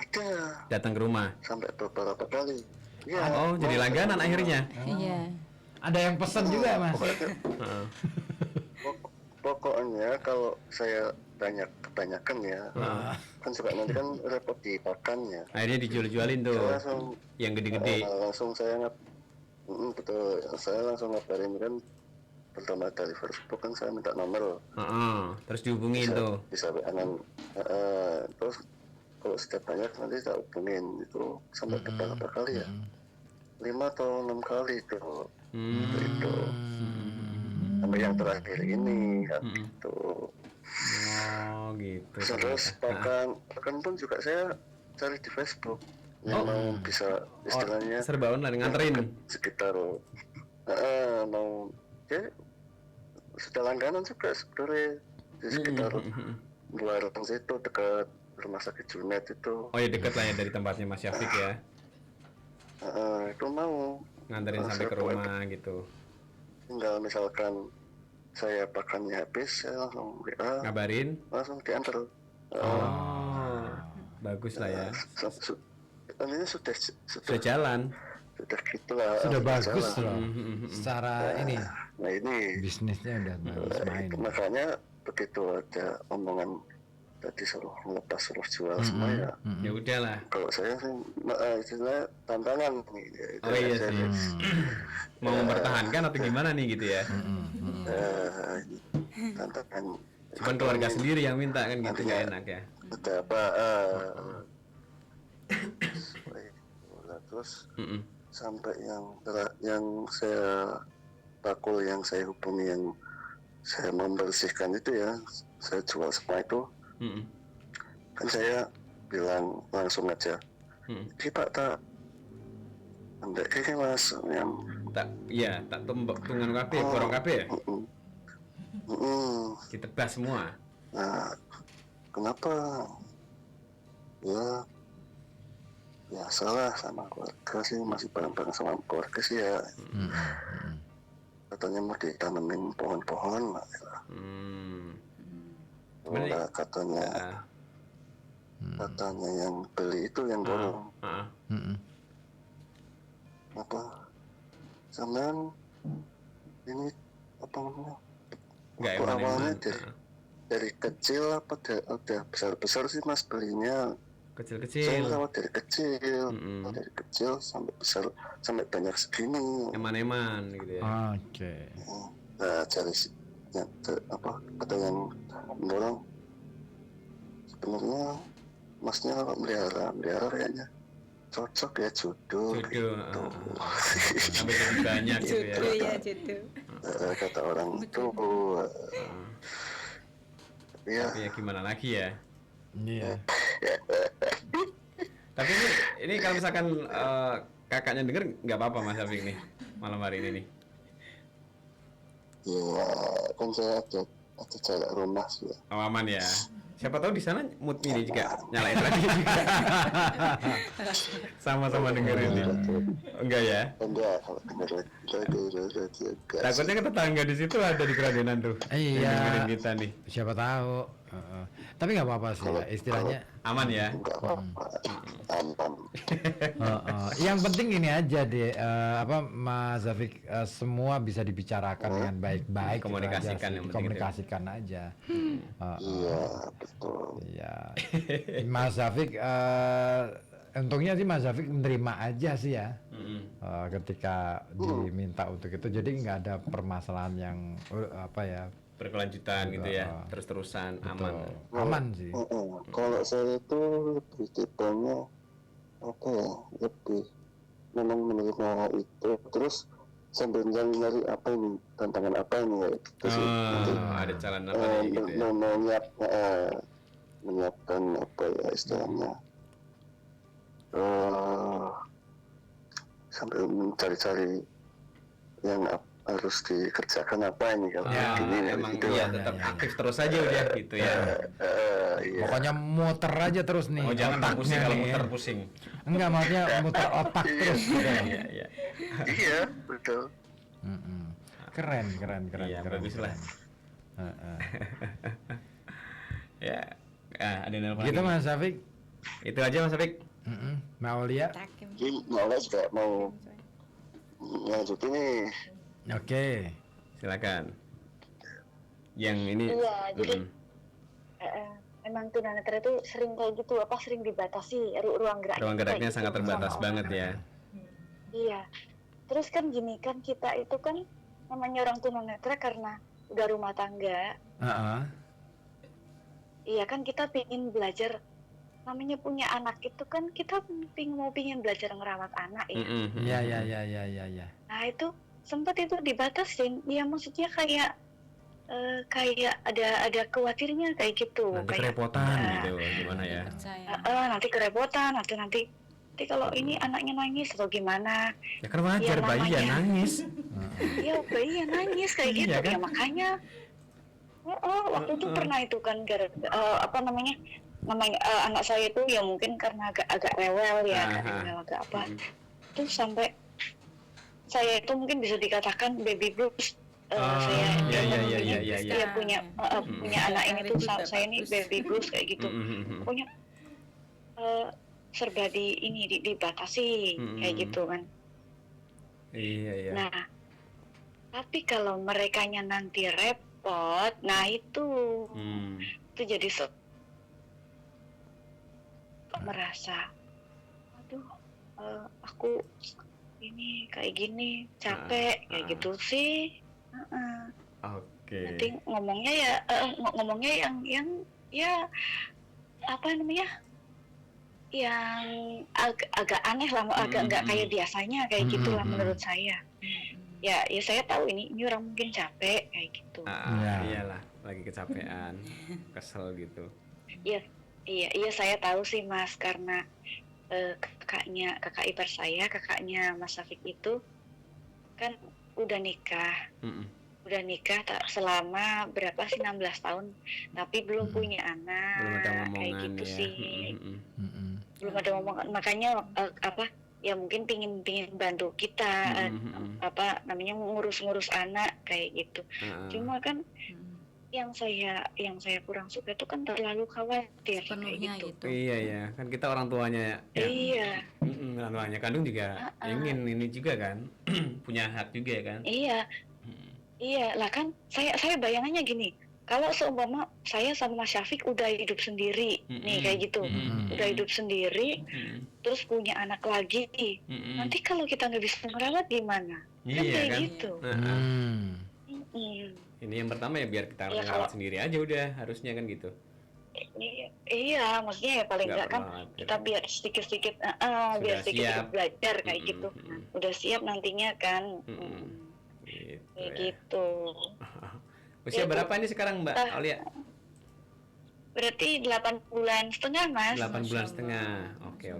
Ada Datang ke rumah. sampai beberapa kali. Iya. Oh, jadi langganan akhirnya. Iya. Ada yang pesan juga Mas. Heeh. Pokoknya kalau saya kebanyakan ya, kan suka nanti kan repot dipakan ya. Akhirnya dijual-jualin tuh. Saya langsung Yang gede-gede. langsung saya betul, saya langsung ngabarin kan, pertama dari Facebook kan saya minta nomor, Heeh. Terus dihubungin tuh. bisa WA-an, terus kalau setiap banyak nanti saya hubungin itu sampai beberapa kali ya, 5 atau 6 kali tuh, itu sampai yang terakhir ini kan gitu. Oh, gitu. Terus pakan pun juga saya cari di Facebook yang mau bisa istilahnya Serba online nganterin. sekitar mau ya sudah langganan juga sebenarnya di sekitar luar situ dekat rumah sakit Junet itu. Oh ya dekat lah ya dari tempatnya Mas Syafiq ya. Itu mau Nganterin sampai ke rumah gitu. tinggal misalkan saya pakannya habis, saya langsung WA, Ngabarin. langsung diantar. Oh. Bagus lah ya. Ini sudah Sudah jalan. sudah gitulah. Sudah bagus jalan. loh. Secara ini Nah ini bisnisnya udah bagus main. makanya begitu ada omongan tadi suruh melepas suruh jual semua ya. Ya udahlah. Kalau saya sih istilahnya tantangan nih. Oh iya sih. Mau mempertahankan atau gimana nih gitu ya. Tantangan. Cuman keluarga sendiri yang minta kan gitu nggak enak ya. Ada apa? Terus sampai yang saya bakul yang saya hubungi yang saya membersihkan itu ya, saya jual semua itu. Kan saya bilang langsung aja, Pak tak andek kayak mas yang Tak tumbak tungan kabeh, borong kabeh ya. Ditebas semua. Nah, kenapa? Ya, biasalah sama keluarga sih, masih bareng-bareng sama keluarga sih ya. Katanya mau ditanemin pohon-pohon lah. Nah, katanya yang beli itu yang dorong. Apa? Sampean ini apa namanya? Nggak Waktu awalnya eman-eman. dari kecil apa udah besar-besar sih mas belinya. Saya Kecil-kecil. merawat dari kecil sampai besar sampai banyak segini. Eman-eman gitu ya. Oke. Nah, cari kata yang mendorong sebenarnya masnya kalau melihara kayaknya cocok ya jodoh. Jodoh. Sampai jadi banyak gitu ya. Jodoh. Kata orang itu. Ya. Tapi ya gimana lagi ya. Iya. Tapi ini kalau misalkan kakaknya denger nggak apa-apa Mas Syafiq nih malam hari ini nih. Ya, kan saya ada jarak rumah sih ya. Oh, aman ya. Siapa tahu di sana mood ini juga nyalain radio juga. Sama-sama dengerin nih. Enggak ya? Enggak, kalau denger radio enggak. Takutnya ke tetangga di situ ada di keradenan tuh. yang Iya. dengerin kita nih. Siapa tahu. Tapi nggak apa-apa sih ya, istilahnya. Aman ya? Enggak apa-apa. Aman. Yang penting ini aja deh, Mas Zafiq, semua bisa dibicarakan dengan baik-baik. Komunikasikan itu aja sih, yang penting dikomunikasikan aja. Iya, betul. Iya. Mas Zafiq, untungnya sih Mas Zafiq menerima aja sih ya. Ketika diminta untuk itu, jadi nggak ada permasalahan yang apa ya. Berkelanjutan gitu ya. Terus-terusan aman. Aman sih. Kalau saya itu lebih tipenya apa ya, lebih memang menerima itu terus sambil nyari apa ini, tantangan apa ini ya gitu sih. Nanti, Ada jalan apa nih gitu ya. menyiapkan apa ya istilahnya, sambil mencari-cari yang harus dikerjakan apa ini kalau Ya, gini emang gitu. iya tetap aktif terus aja udah gitu ya. Iya. Pokoknya muter aja terus nih. Oh jangan otaknya pusing kalau nih. muter pusing. Enggak, maksudnya muter otak terus. Iya, iya. Iya, betul. Keren. Iya, bagus lah. Heeh. Ya. Ada yang nelfon Gitu lagi. Mas Syafiq. Itu aja Mas Apik. Mbak Aulia. Jadi Nyola juga mau lanjutin nih. Oke. Silakan. Yang ini. Iya, jadi emang tunanetra itu sering kayak gitu, sering dibatasi ruang geraknya. Ruang geraknya kayak sangat gitu terbatas sama banget orang. ya. Iya. Terus kan gini kan, kita itu kan namanya orang tunanetra karena udah rumah tangga. Heeh. Iya kan, kita pingin belajar, namanya punya anak itu kan kita pingin belajar ngerawat anak ya. Ya. Nah itu sempat itu dibatasin, ya maksudnya kayak ada khawatirnya kayak gitu. Nanti kayak, kerepotan gitu, gimana ya? Percaya. nanti kerepotan, nanti kalau ini anaknya nangis atau gimana. Ya kan wajar, Ya, bayi ya namanya. nangis. Ya bayi yang nangis kayak gitu Iya, kan? ya, makanya waktu itu pernah itu kan namanya anak saya itu ya mungkin karena agak rewel ya, agak apa. Terus sampai saya itu mungkin bisa dikatakan baby blues. Saya punya anak ini tuh, saya ini baby blues kayak gitu. Pokoknya serba dibatasi kayak gitu kan. Iya. Nah, tapi kalau merekanya nanti repot, nah itu jadi merasa, aduh, aku ini kayak gini capek kayak gitu sih. Oke. Nanti ngomongnya yang ya apa namanya, yang agak aneh lah, agak nggak kayak biasanya kayak gitulah menurut saya. Ya saya tahu ini orang mungkin capek kayak gitu. Iyalah, lagi kecapean, kesel gitu. Iya saya tahu sih Mas, karena kakak ipar saya, kakaknya Mas Syafiq itu kan udah nikah selama berapa sih, 16 tahun, tapi belum punya anak. Belum ada omongan kayak gitu ya. sih. Belum ada omongan, makanya ya mungkin pingin bantu kita namanya ngurus anak kayak gitu. Cuma kan yang saya kurang suka itu kan terlalu khawatir Penuhnya kayak gitu. gitu. Iya, kan kita orang tuanya ya. Iya. Orang tuanya kandung juga ingin ini juga kan. Punya hak juga ya kan. Iya lah kan, saya bayangannya gini, kalau seumpama saya sama Mas Syafiq udah hidup sendiri nih kayak gitu, udah hidup sendiri, terus punya anak lagi, nanti kalau kita nggak bisa merawat gimana? Kan kayak gitu. Ini yang pertama ya, biar kita merawat sendiri aja udah, harusnya kan gitu. Iya, maksudnya ya paling nggak kan kita biar sedikit-sedikit belajar kayak gitu. Udah siap nantinya kan. Kayak gitu. Usia berapa ini sekarang Mbak Aulia? Berarti 8 bulan setengah Mas. 8 bulan setengah. Oke.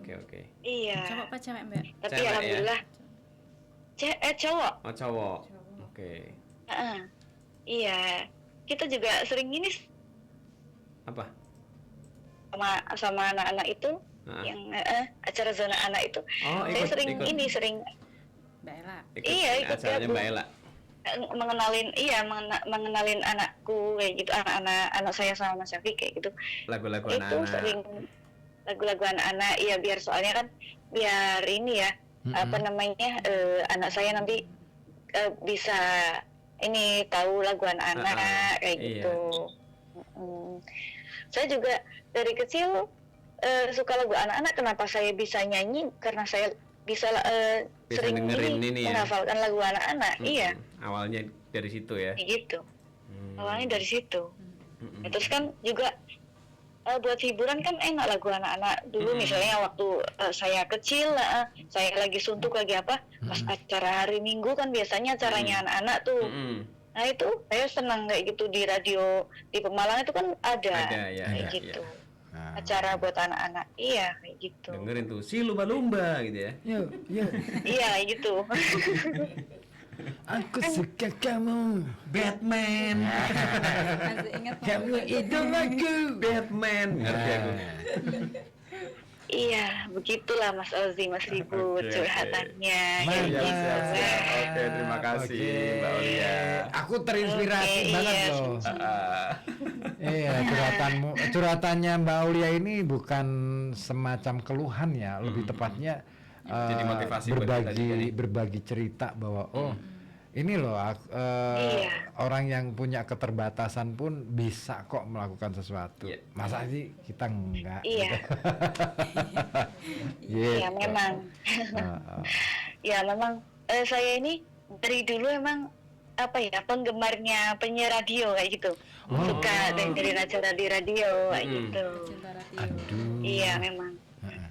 Iya. Cowok apa cewek Mbak? Tapi Cewek, alhamdulillah. Cowok. Oh cowok. Oke. Iya. Kita juga sering ini Apa? sama anak-anak itu yang acara zona anak itu. Oh, saya sering ikut. Mbak Ella. Iya, ikut acaranya gabung. Mbak Ella. Mengenalin anakku kayak gitu, anak saya sama Mas Syafiq kayak gitu. Lagu-lagu Itu anak-anak. sering lagu-lagu anak-anak, iya, biar soalnya kan biar ini ya, apa namanya, anak saya nanti bisa ini tahu lagu anak-anak kayak gitu. Saya juga dari kecil suka lagu anak-anak. Kenapa saya bisa nyanyi? Karena saya bisa sering dengerin ini ya, menghafalkan lagu anak-anak. Iya. Awalnya dari situ ya. Kayak gitu. Awalnya dari situ. Terus kan juga buat hiburan kan enak lagu anak-anak. Dulu misalnya waktu saya kecil, saya lagi suntuk lagi apa, pas acara hari Minggu kan biasanya acaranya anak-anak tuh. Nah itu saya senang kayak gitu, di radio di Pemalang itu kan ada kayak gitu. Acara buat anak-anak, iya kayak gitu. Dengerin tuh si lumba-lumba gitu ya. Iya kayak gitu. Aku suka kamu, Batman. Masih ingat kamu idolaku, Batman. Ngerti aku. Iya, begitulah Mas Ozi, Mas Ribut Oke, curhatannya. Mantap. Kayak gitu. Oke, terima kasih Mbak Aulia. Aku terinspirasi Oke, banget iya. loh. Ah, Iya, curhatannya Mbak Aulia ini bukan semacam keluhan ya, lebih tepatnya Jadi motivasi buat kita juga nih. berbagi cerita bahwa ini loh Iya. orang yang punya keterbatasan pun bisa kok melakukan sesuatu. Iya. Masa sih kita enggak? Iya. Gitu. Iya, memang. Heeh. Ya, memang saya ini dari dulu emang apa ya, penggemarnya penyiar radio kayak gitu. Suka dengerin acara di radio kayak gitu. Aduh. Iya, memang.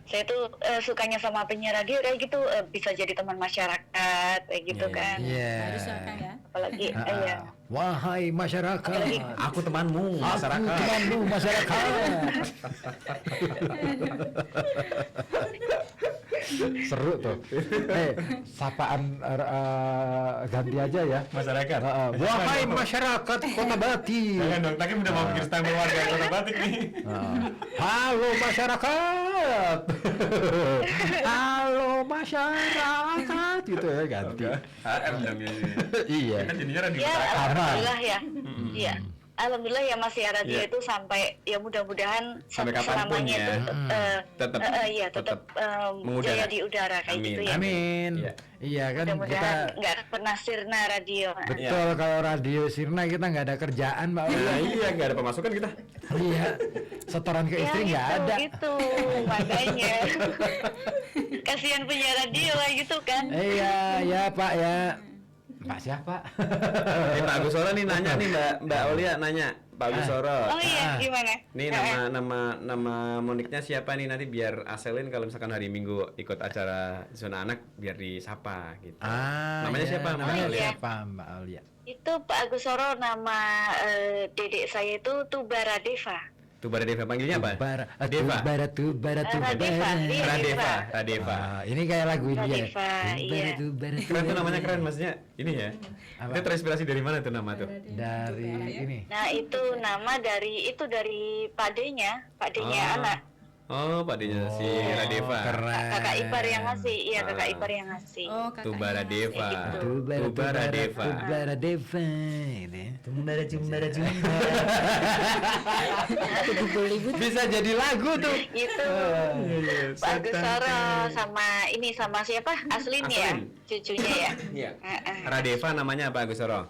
Saya tuh sukanya sama penyiar radio kayak gitu, bisa jadi teman masyarakat kayak gitu kan. Iya. Harus kan ya. Apalagi iya. Wahai masyarakat, aku temanmu, aku masyarakat. temanmu masyarakat. Seru tuh. Sapaan ganti aja ya. Masyarakat. Wahai masyarakat Kota Batik. Jangan dong, Takim udah mau bikin stempel warga Kota Batik nih. Halo masyarakat. Halo masyarakat gitu ya ganti. HM dong ya. Iya. Kan jadinya radio Ya, masyarakat. alhamdulillah ya. Iya. Alhamdulillah ya masih radio Iya. itu sampai ya mudah-mudahan Sampai kapanpun selamanya ya. itu Tetap iya tetap mengudara. jaya di udara kayak Amin. gitu ya. Amin. Iya. Iya kan kita Mudah-mudahan nggak pernah sirna radio. betul kalau radio Sirna kita nggak ada kerjaan Mbak Olia. Nah, iya, nggak ada pemasukan kita. Iya. Setoran ke istri nggak itu, ada. gitu makanya kasihan punya radio kayak gitu kan. Iya, ya Pak ya. Pak siapa? Pak Agus Soro nih nanya nih Mbak Aulia nanya. Pak Agus Soro. Oh iya gimana? Nih nama Moniknya siapa nih, nanti biar Aselin kalau misalkan hari Minggu ikut acara Zona Anak biar disapa gitu. Namanya iya, siapa Mbak namanya Aulia? siapa Mbak Aulia? Itu Pak Agus Soro, nama dedek saya itu Tubara Deva. Tubara Deva, panggilnya apa? Deva. Tubara. Radeva, iya. Radeva. Ini kayak lagu India. Radeva, iya. Tubara. Keren tuh namanya, keren maksudnya. Ini ya. Apa? Itu terinspirasi dari mana tuh nama tuh? Dari ini. Nah itu nama dari padenya anak. Oh, padanya si Radeva. Keren. Kakak ipar yang ngasih, iya kakak ipar yang ngasih. Oh, kakaknya. Tubara Deva. Tubara Deva. Tubara Deva. Ini. Tumbara. Bisa jadi lagu tuh. Itu Pak Agus Soro sama siapa? Aslin ya, Aslin. cucunya ya. Iya. Heeh. Radeva namanya apa Agus Soro?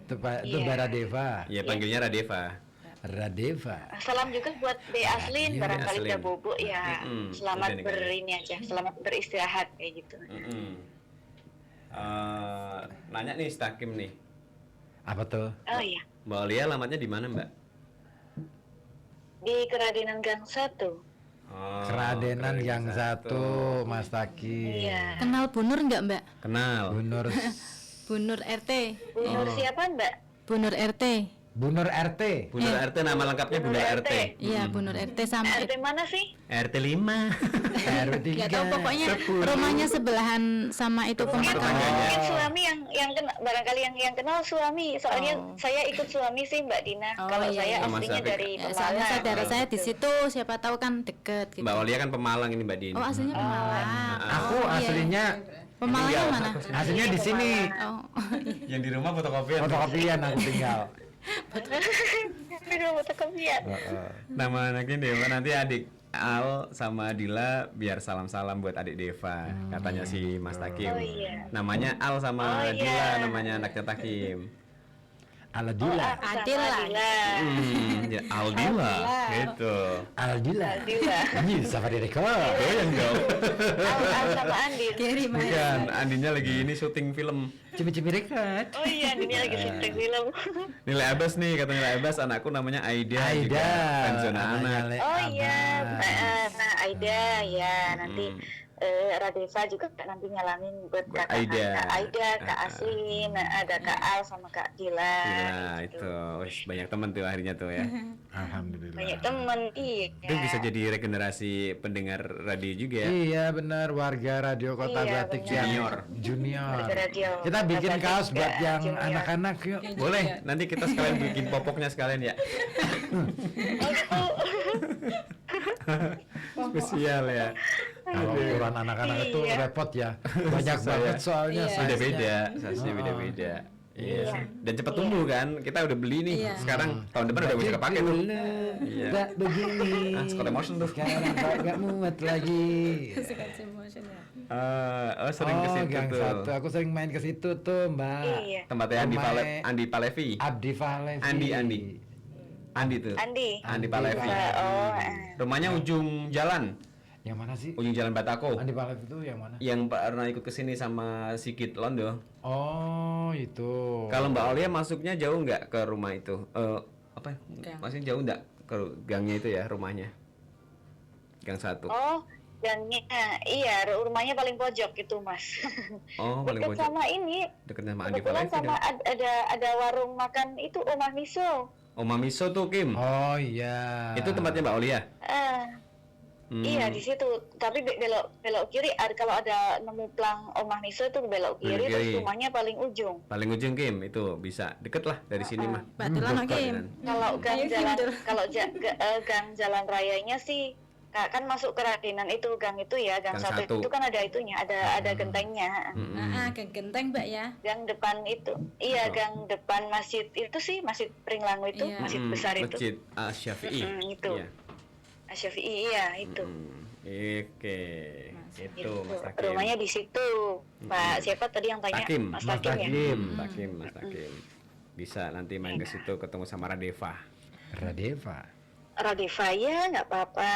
Tubara Deva. Iya, panggilnya Radeva. Radeva. Salam juga buat De Aslin, iya, barangkali Aslin. udah bobo ya. Mm-mm, Selamat udah nih, berini aja, selamat beristirahat kayak gitu. Nanya nih Stakim nih. Apa tuh? Oh iya, Mbak Aulia alamatnya di mana, Mbak? di Keradenan Gang 1. Oh, Keradenan yang satu. satu, Mas Taki. Iya. Kenal Bunur nggak Mbak? Kenal. Bunur RT. Bu Nur siapa Mbak? Bunur RT. Bunur RT. Bunda RT, nama lengkapnya Bunda Bunda RT. Iya, Bunur RT sama RT mana sih? RT 5. RW 3. nggak tahu pokoknya rumahnya sebelahan sama itu Mungkin, pemakaman. mungkin suami yang kenal, barangkali yang kenal suami. Soalnya Oh. saya ikut suami sih Mbak Dina. Oh, Kalau iya, saya iya. Sama aslinya Syafiq. dari Ya, soalnya Pemalang. saudara saya di Gitu. situ, siapa tahu kan deket gitu. Mbak Aulia kan Pemalang ini Mbak Din. Oh, aslinya Pemalang. Aku Oh, iya. aslinya Pemalangnya mana? aslinya di sini. Oh, Yang di rumah fotokopian. Fotokopian aku tinggal. Aduh, fotokopian. Nama anaknya Deva, nanti adik Al sama Dila biar salam-salam buat adik Deva, katanya si Mas Takim. Oh, iya. Namanya Al sama Oh, iya. Dila, namanya anaknya Takim. Aldila. Adil lah. Ya Aldila, gitu. Aldila. Aldila. Ini Safari Rekor. Goyang dong. Al sama Andin. Kirim aja. Bukan, Andinya lagi ini syuting film. Cimi-cimi Rekor. Oh iya, Andin lagi syuting film. Nilai Abbas nih, katanya Nilai Abbas, anakku namanya Aida. Juga, Aida. pensiun anaknya anak. Le Oh iya, Abbas. nah Aida ya nanti Radeva juga nanti nyalamin buat Buat kakak Aida. Kak Aida, Kak Aslin, ada Kak Al sama Kak Dila. Nah, gitu. itu. Wih, banyak temen tuh akhirnya tuh ya. Alhamdulillah. Banyak temen, iya. Itu bisa jadi regenerasi pendengar radio juga ya. Iya benar, warga Radio Kota Iya, Batik benar. yang junior. Warga radio Kita Kota bikin Batik kaos buat ya, yang junior. anak-anak yuk. Boleh, nanti kita sekalian bikin popoknya sekalian ya. Oh gitu. Spesial ya. Kalau ukuran anak-anak itu Iya. repot ya. Banyak Susah banget ya. soalnya size-nya. Beda-beda, size-nya beda-beda. Iya. Dan cepat tumbuh kan. Kita udah beli nih. Iya. Sekarang tahun depan udah bisa kepake tuh. Iya. Enggak begini. Scott Emotion tuh. Sekarang enggak muat lagi. Oh, sering ke situ Gang tuh. Satu. Aku sering main ke situ tuh, Mbak. Iya. Tempatnya Andi Palevi. Abdi Falevi. Andi tuh. Andi Palevi. Oh, Rumahnya ujung jalan. Yang mana sih? Ujung jalan Batako. Andi Falevi itu yang mana? Yang pernah ikut kesini sama Sigit Londo. Oh, itu. Kalau Mbak Aulia masuknya jauh nggak ke rumah itu? Apa? Masih jauh nggak ke gangnya itu ya rumahnya? Gang 1. Oh, gangnya, iya, rumahnya paling pojok itu, Mas. Oh, paling Dekat pojok. sama ini, Dekatnya sama Andi kebetulan Palevi. sama dong. ada warung makan itu Omah Miso. Oma Miso tuh Kim. Oh iya. Itu tempatnya Mbak Aulia. Iya di situ. Tapi belok kiri. Kalau ada nemu plang Omah Miso itu belok kiri, Belok terus kiri. rumahnya paling ujung. Paling ujung Kim itu bisa deket lah dari sini mah. Batulan Dekat, Kim. kan? Kalau gang Ayo, jalan, Kim, gang jalan rayanya sih kan masuk ke Radenan itu gang itu ya, gang Gang 1 1. itu kan ada itunya, ada gentengnya. Genteng Mbak ya. Gang depan itu, iya gang depan masjid itu sih, masjid Pringlangu itu, Iya. masjid besar itu. Masjid Asy-Syafi'i. Itu. Iya. Asy-Syafi'i, iya itu. Oke. Itu Itu. Mas Takim. Rumahnya di situ. Pak siapa tadi yang tanya? Takim. Mas Mas Takim ya? Takim. Mas Takim. Bisa nanti main ke situ ketemu sama Radeva. Radeva. Radeva ya nggak apa-apa.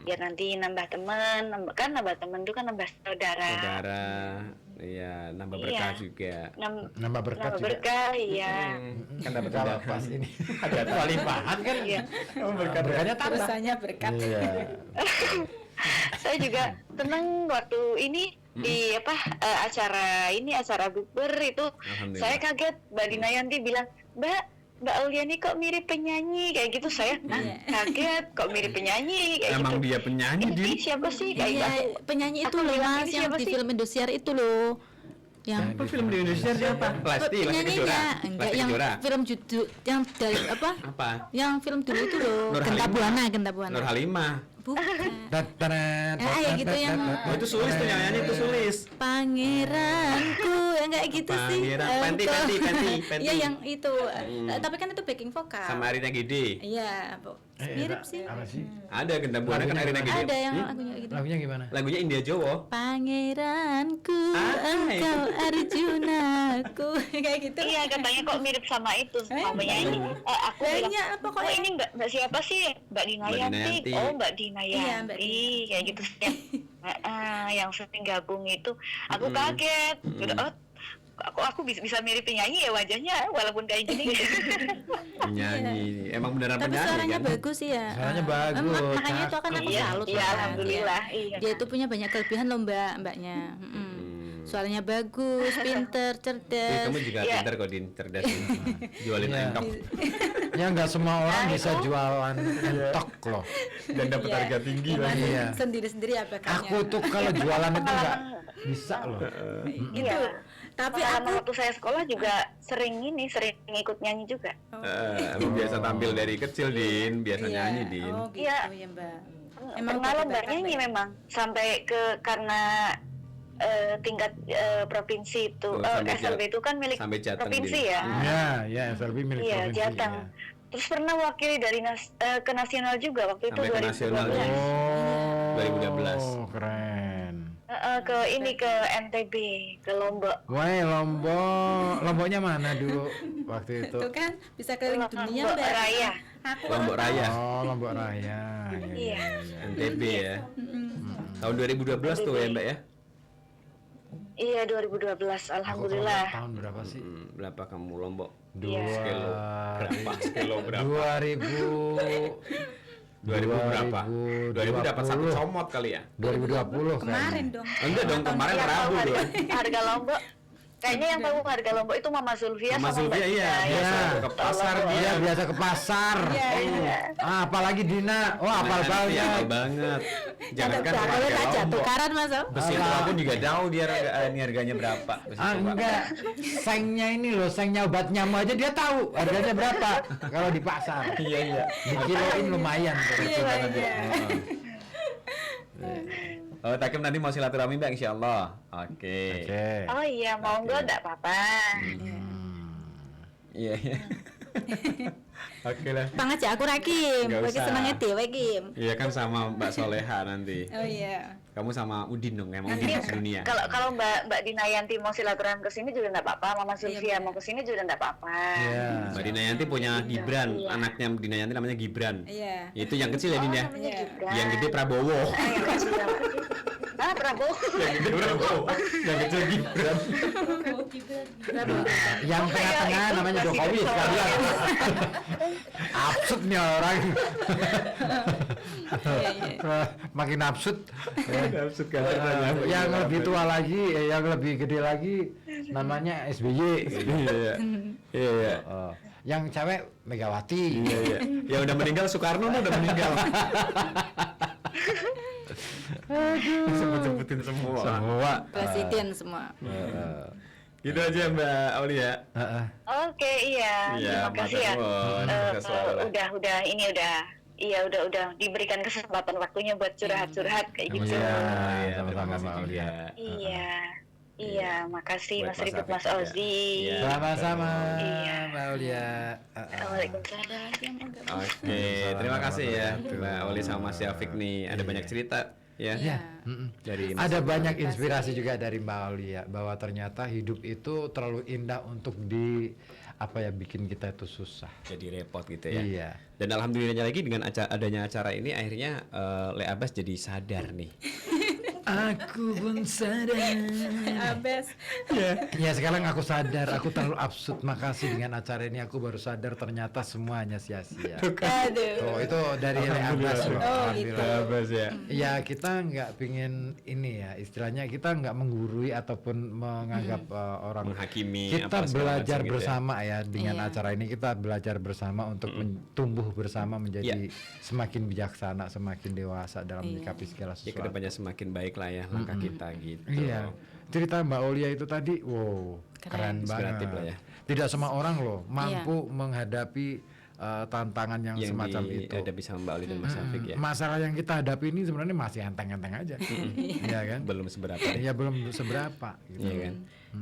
Biar nanti nambah teman, nambah teman itu kan nambah saudara. Saudara, iya, nambah berkah Iya. juga. Nambah berkat Nambah juga. berkah, iya. Kan dapat Kalau undangan. pas ini ada kewalifahan kan Iya. berkatnya tambah. Terusanya berkat. Iya. Saya juga seneng waktu ini di acara bukber itu. Alhamdulillah. Saya kaget Mbak Dinayanti bilang, Mbak Aulia nih kok mirip penyanyi kayak gitu. Saya kaget kok mirip penyanyi kayak Emang gitu. dia penyanyi, Ini Din. siapa sih kayak Iya, gitu? penyanyi itu Aku loh bilang, Mas ini yang siapa di sih? film Indosiar itu loh. Yang Apa film di Indonesia siapa? Lesti Kejora. penyanyinya enggak Lesti yang Kejora. film judul yang dari apa? Apa? Yang film dulu itu loh. Nur Genta Halimah. Buana. Nur Halimah. Bukan. Ya gitu yang Oh, itu Sulis tuh nyanyiannya itu Sulis. Pangeranku yang kayak gitu sih. Pangeran, Penti. Iya yang itu. Tapi kan itu backing vokal. Sama Arina Gede. Iya, Bu. Mirip sih. Apa sih? Ada Genta Buana kan Arina Gede. Ada yang lagunya gitu. Lagunya gimana? Lagunya India Jowo. Pangeranku, Ah, engkau Arjunaku kayak gitu. Iya katanya kok mirip sama itu sama penyanyi. Aku bilang, Banyak oh pokoknya. ini mbak siapa sih? Mbak Dinayanti. Dinayanti. Oh Mbak Dinayanti. Iya, Mbak Kayak gitu sih. Yang sering gabung itu. Aku kaget. Oh, aku bisa mirip penyanyi ya wajahnya walaupun kayak gini. Penyanyi. Emang beneran Tapi penyanyi suaranya kan? bagus sih ya. Suaranya bagus, Makanya itu kan aku Iya, salut iya, sama alhamdulillah, dia. iya. Dia itu punya banyak kelebihan loh mbaknya. Suaranya bagus, pinter, Ih, cerdas. kamu juga Iya. pintar kok, Din, cerdas Din. Jualin Iya. entok Ya nggak semua orang bisa jualan entok loh. dan dapat Iya. harga tinggi Gimana lagi. Iya. Sendiri-sendiri ya bakatnya. Aku tuh kalau jualan itu nggak bisa loh. gitu. Iya. Tapi Pengalaman aku waktu saya sekolah juga sering ikut nyanyi juga. Emang biasa tampil dari kecil, Din. Biasa Iya. nyanyi, Din. Oh gitu Iya. ya, Mbak. Pernah lomba bakat, nyanyi Mbak. memang sampai karena tingkat provinsi itu Oh, sampai SLB itu kan milik sampai Jateng, provinsi Din. ya. Ya SLB milik Iya, provinsi. Jateng. ya. Terus pernah wakili dari ke nasional juga waktu itu Sampai ke nasional 2012. juga. Oh, 2012. keren. Ke NTB, ke Lombok. Wah, Lomboknya mana dulu waktu itu? Itu kan bisa keliling dunia, Lombok Mbak. Raya. Aku Lombok Raya, Oh, Lombok Raya. Iya. NTB ya. Tahun 2012 tuh ya, Mbak ya? Iya 2012, alhamdulillah. Tahun berapa sih? Berapa kamu Lombok? Iya. Sekilo. Berapa? Sekilo berapa? 2000 berapa? 2000 dapat satu comot kali ya? 2020 kemarin dong. Enggak dong, kemarin Yang tahu Rabu dong. harga Lombok. Kayaknya yang tahu harga Lombok itu Mama Zulfia Mama sama Mbak Zulfia iya, Dina, biasa Iya. ke pasar Lombok. dia. Iya, biasa ke pasar. Iya. Apalagi Dina. Oh, apal Nah, iya, banget. apal banget. Jangan kan Kalau harga tak jatuh Lombok. karan Mas. Besi tua pun juga tahu dia ini harganya berapa. Besi tua. Enggak. Sengnya ini loh, sengnya obat nyamuk aja dia tahu harganya berapa kalau di pasar. Iya. Dikiloin lumayan. Iya, iya. Oh, Takim nanti mau silaturahmi Mbak insyaallah. Oke. Oke. Oh iya, monggo enggak apa-apa. Iya, iya. Oke lah. Bang aja aku Rakim, Nggak bagi usah. senangnya dewe Kim. Iya kan sama Mbak Soleha nanti. Oh iya. Kamu sama Udin dong, emang Nanti Udin sedunia. kalau Mbak Dinayanti mau silaturahmi ke sini juga enggak apa-apa, Mama Sylvia benar. mau ke sini juga enggak apa-apa. Iya. Mbak Dina Yanti punya Gibran, anaknya Dina Yanti namanya Gibran. Iya. Itu yang kecil ya Din ya. Namanya Iya. Gibran. Yang gede Prabowo. Yang kecil ya, Pak. Ah, Prabowo. Yang gede Prabowo. Yang kecil Gibran. Yang tengah-tengah namanya Jokowi sekalian. Absurd nih orang. Makin absurd. Absurd kan. Yang lebih tua lagi, yang lebih gede lagi namanya SBY. Iya. Iya. Oh, yang cewek Megawati. Iya, iya. Yang udah meninggal Soekarno udah meninggal. Sebut-sebutin semua. Semua. Presiden semua. Gitu aja Mbak Aulia. Heeh. Oke, iya. Iya, Terima kasih ya. matur nuwun. Sukses selalu lah. Udah ini udah diberikan kesempatan waktunya buat curhat-curhat kayak gitu. Iya, Iya, sama-sama terima kasih Mbak Aulia. juga. Iya. Iya, makasih Buat Mas Mas Ribut, Afif Mas juga. Ozi. Iya. Sama-sama Iya. Mbak Aulia. Waalaikumsalam. Ada lagi yang mau gabung? Oke, terima kasih ya Mbak Oli sama Mas Syafiq nih. Ada banyak cerita ya. Ya, mm-mm. Dari Ada banyak inspirasi juga dari Mbak Aulia bahwa ternyata hidup itu terlalu indah untuk bikin kita itu susah. jadi repot gitu ya. Iya. Dan alhamdulillahnya lagi dengan adanya acara ini akhirnya Le Abbas jadi sadar nih. Aku pun sadar. Abes. Ya sekarang aku sadar, aku terlalu absurd. Makasih dengan acara ini aku baru sadar ternyata semuanya sia-sia. Aduh. Oh itu dari Le Abbas loh. Oh, gitu. Le Abbas ya. Ya kita nggak pingin ini ya istilahnya kita nggak menggurui ataupun menganggap orang Menghakimi kita apa segala belajar macam gitu ya. bersama ya dengan Iya. acara ini kita belajar bersama untuk tumbuh bersama menjadi semakin bijaksana semakin dewasa dalam menyikapi segala Ya sesuatu. kedepannya semakin baik lah ya langkah kita gitu. Iya. Cerita Mbak Aulia itu tadi, wow, keren Inspiratif banget. lah ya. Tidak semua orang loh mampu menghadapi tantangan yang Yang semacam itu. dihadapi sama Mbak Oli dan Mas Syafiq ya. Masalah yang kita hadapi ini sebenarnya masih enteng-enteng aja, iya kan? Belum seberapa. Iya belum seberapa. Gitu. Iya kan?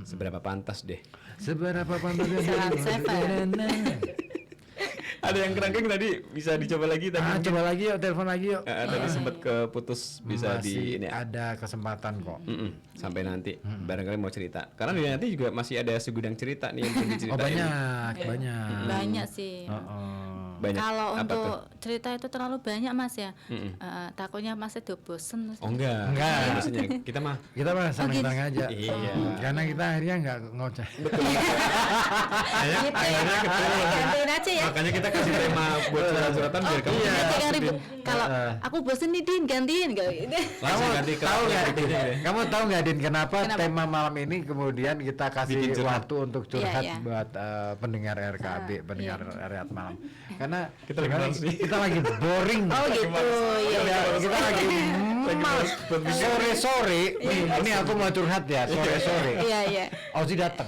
Seberapa pantas deh. Seberapa pantasnya? Salam seven. Ada yang kerangkeng tadi bisa dicoba lagi tadi. Coba lagi yuk, telepon lagi yuk. Tadi sempat keputus bisa Masih di ini ya. ada kesempatan kok. Sampai nanti barangkali mau cerita. Karena di nanti juga masih ada segudang cerita nih yang belum Oh diceritain. banyak. Banyak sih. Banyak. Kalau Apa untuk tuh? cerita itu terlalu banyak Mas ya. Takutnya Mas itu bosen. Oh enggak. Enggak. Maksudnya kita mah Kita mah senang-senang aja. Iya. Karena kita akhirnya nggak ngoceh. akhirnya ketemu. Gantiin aja ya. Makanya kita kasih tema buat surat-suratan biar kamu Iya. bisa Yang ribut. Kalau aku bosen nih Din, gantiin gitu. langsung ganti ke tahu nggak yang Din? pentingnya deh. Kamu tahu nggak Din kenapa, Kenapa? tema malam ini kemudian kita kasih Bikin curhat. waktu untuk curhat Iya, iya. buat pendengar RKB, pendengar Rehat Malam. Karena Kita lagi sebenarnya males nih. kita lagi boring. Oh gitu. Iya. Kita lagi males. Sore-sore, ini aku mau curhat ya, sore-sore. Iya, iya. Ozzy datang.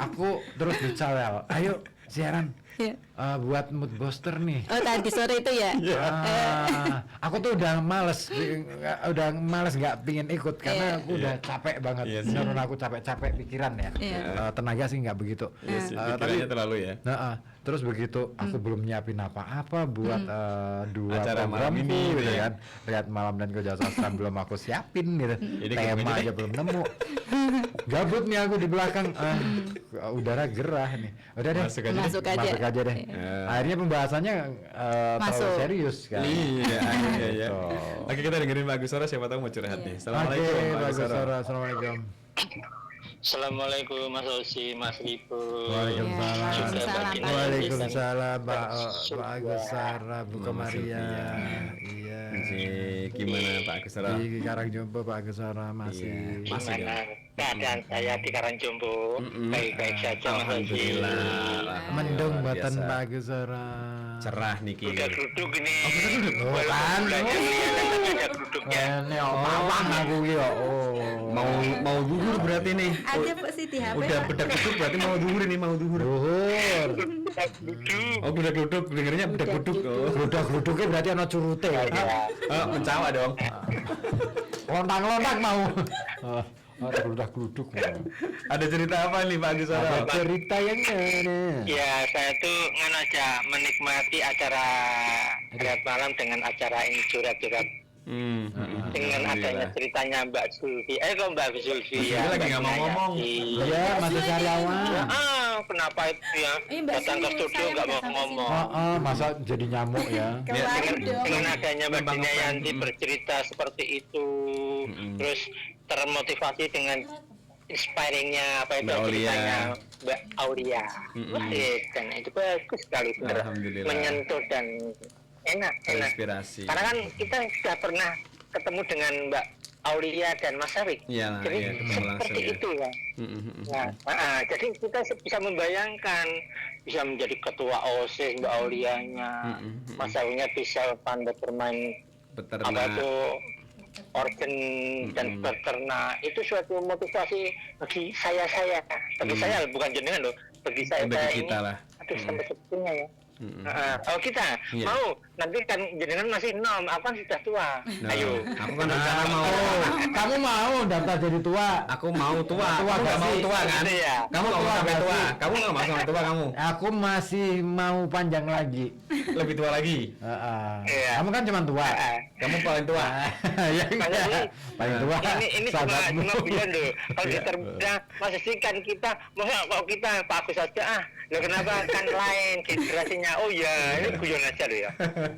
Aku terus dicawel. Ayo siaran. Iya. Buat mood booster nih. Oh tadi sore itu ya. Aku tuh udah males nggak pingin ikut karena aku udah capek banget. Iya sih. Menurut aku capek pikiran ya. Iya. Tenaga sih nggak begitu. Iya sih, Tapi pikirannya terlalu ya. terus begitu aku belum nyiapin apa-apa buat dua Acara malam programku ini, gitu ya. kan. Rehat Malam dan Koja Sastra belum aku siapin gitu. Jadi Tema gabung aja aja belum nemu. Gabut nih aku di belakang. Udara gerah nih. Udah deh. Masuk aja. Masuk aja. Masuk aja deh. Akhirnya pembahasannya terlalu Masuk. serius kan. Iya, akhirnya ya. Gitu. Oke, kita dengerin Pak Agus Sora, siapa tahu mau curhat nih. Assalamualaikum Oke, Pak Agus bagus Sora. Sora. Assalamualaikum. Assalamualaikum Mas Osi, Mas Ribu. Waalaikumsalam. Juga Mbak Dina. Waalaikumsalam, Pak Agus Sara, Bu Maria. Iya. Gimana Pak Agus Sora? Di Karangjompo Pak Agus Sara masih. Iya, masih Gimana dong. keadaan saya di Karangjompo? Baik-baik saja Mas Osi. Alhamdulillah. Mendung Luar batan biasa. Pak Agus Sara. Cerah nih Ki. Udah duduk ini. kita duduk? Oh, kan. Belajar kelihatan tapi ada duduknya. Ini pawang aku ki kok. Oh. Mau duhur berarti nih. Ada Pak Siti HP. Udah bedak duduk berarti mau duhur ini, mau duhur. Luhur. Duduk. Oh, bedak duduk, dengernya bedak duduk. Oh. Gludak-gluduknya berarti ana curute. Oh, mencawa dong. lontang-lontang mau. Udah geluduk. Ada cerita apa nih Pak Agus Soro? Ada cerita yang mana? Ya, saya tuh aja menikmati acara Rehat Malam dengan acara ini curhat-curhat. Dengan adanya ceritanya Mbak Zulfi. Kok Mbak Zulfi ya? lagi nggak mau ngomong. Iya, masih karyawan. Kenapa itu ya? Mbak Datang ke Zulfi, studio saya nggak udah mau sampai ngomong. Masa jadi nyamuk ya? Dengan adanya Mbak Dina Yanti bercerita seperti itu, terus termotivasi dengan inspiringnya apa itu Mbak Aulia. ceritanya Mbak Aulia. Wah, dan itu bagus sekali bener. Alhamdulillah. Menyentuh dan enak. Inspirasi. Karena kan kita sudah pernah ketemu dengan Mbak Aulia dan Mas Sawik. Iyalah, Jadi iya, ketemu langsung seperti ya. itu ya. Nah, jadi kita bisa membayangkan bisa menjadi ketua OSIS Mbak Aulianya, Mas Sawiknya bisa pandai bermain apa Peternak. itu organ dan beternak. Itu suatu motivasi bagi saya bagi saya bukan jenengan loh, bagi saya Bagi ini. kita lah. Aduh, sampai segitunya ya. Oh kita Iya. mau nanti kan jenengan masih nom, aku kan sudah tua. Nah, Ayo. aku kan rencana mau. Kamu mau daftar jadi tua? Aku mau tua. Tua Kamu nggak mau kasih. tua kan? Gitu ya. Kamu nggak mau Tua sampai kasih. tua. Kamu nggak mau sampai tua kamu. Aku masih mau panjang lagi. Lebih tua lagi. Iya. Kamu kan cuma tua. Kamu paling tua. Ya Makanya enggak. Paling tua. ini sahabatmu. cuma bilang loh. Kalau diterbuka masih sih kan kita, masa kalau kita Pak Agus saja loh kenapa kan lain generasinya? Oh ya, ini guyon aja loh ya.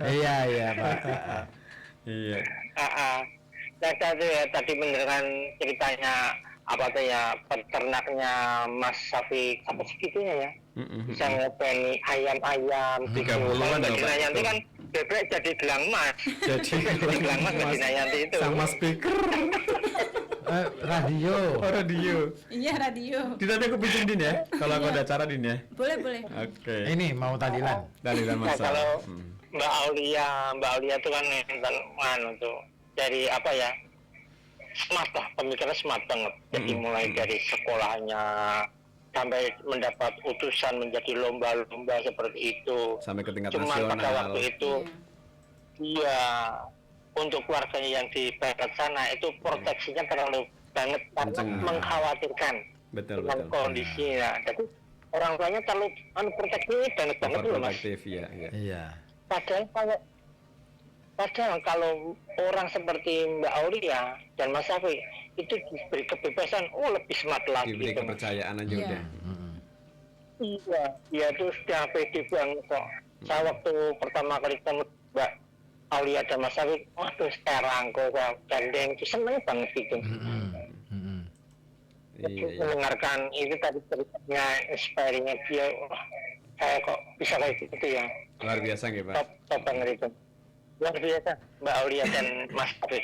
Iya Pak. Iya. Nah, tadi beneran ceritanya apa tuh ya peternaknya Mas Safik sampai segitunya ya. Bisa ngopeni ayam-ayam 30-an loh, Pak. Nanti kan bebek jadi gelang emas. Jadi gelang emas Mbak Dina Yanti itu. sama speaker. Radio. Oh, radio. Iya, radio. Di tadi aku pinjam Din ya. Kalau aku ada acara Din ya. Boleh. Oke. Ini mau tadilan. Dalilan Nah, masa. kalau Mbak Aulia itu kan tuh dari apa ya, smart lah, pemikirannya smart banget. Jadi mulai dari sekolahnya sampai mendapat utusan menjadi lomba-lomba seperti itu. Sampai ke tingkat Cuman pada nasional. waktu itu, iya, untuk keluarganya yang di barat sana itu proteksinya terlalu banget karena Kenceng. mengkhawatirkan Betul dengan betul. kondisinya. Jadi orang tuanya terlalu proteksinya banget loh mas. Overprotective ya. Iya. Padahal kalau orang seperti Mbak Aulia dan Mas Safi itu diberi kebebasan, lebih smart lagi. Diberi itu, Mas. kepercayaan aja Iya. udah. Iya, dia tuh sudah pede banget kok. Saya waktu pertama kali ketemu Mbak Aulia dan Mas Safi, waduh sekarang kok gandeng, seneng banget gitu. Iya. Mendengarkan itu tadi ceritanya, inspiringnya dia, wah, saya kok bisa kayak gitu ya. Luar biasa nggih, Pak. Top banget itu. Luar biasa Mbak Aulia dan Mas Taufik.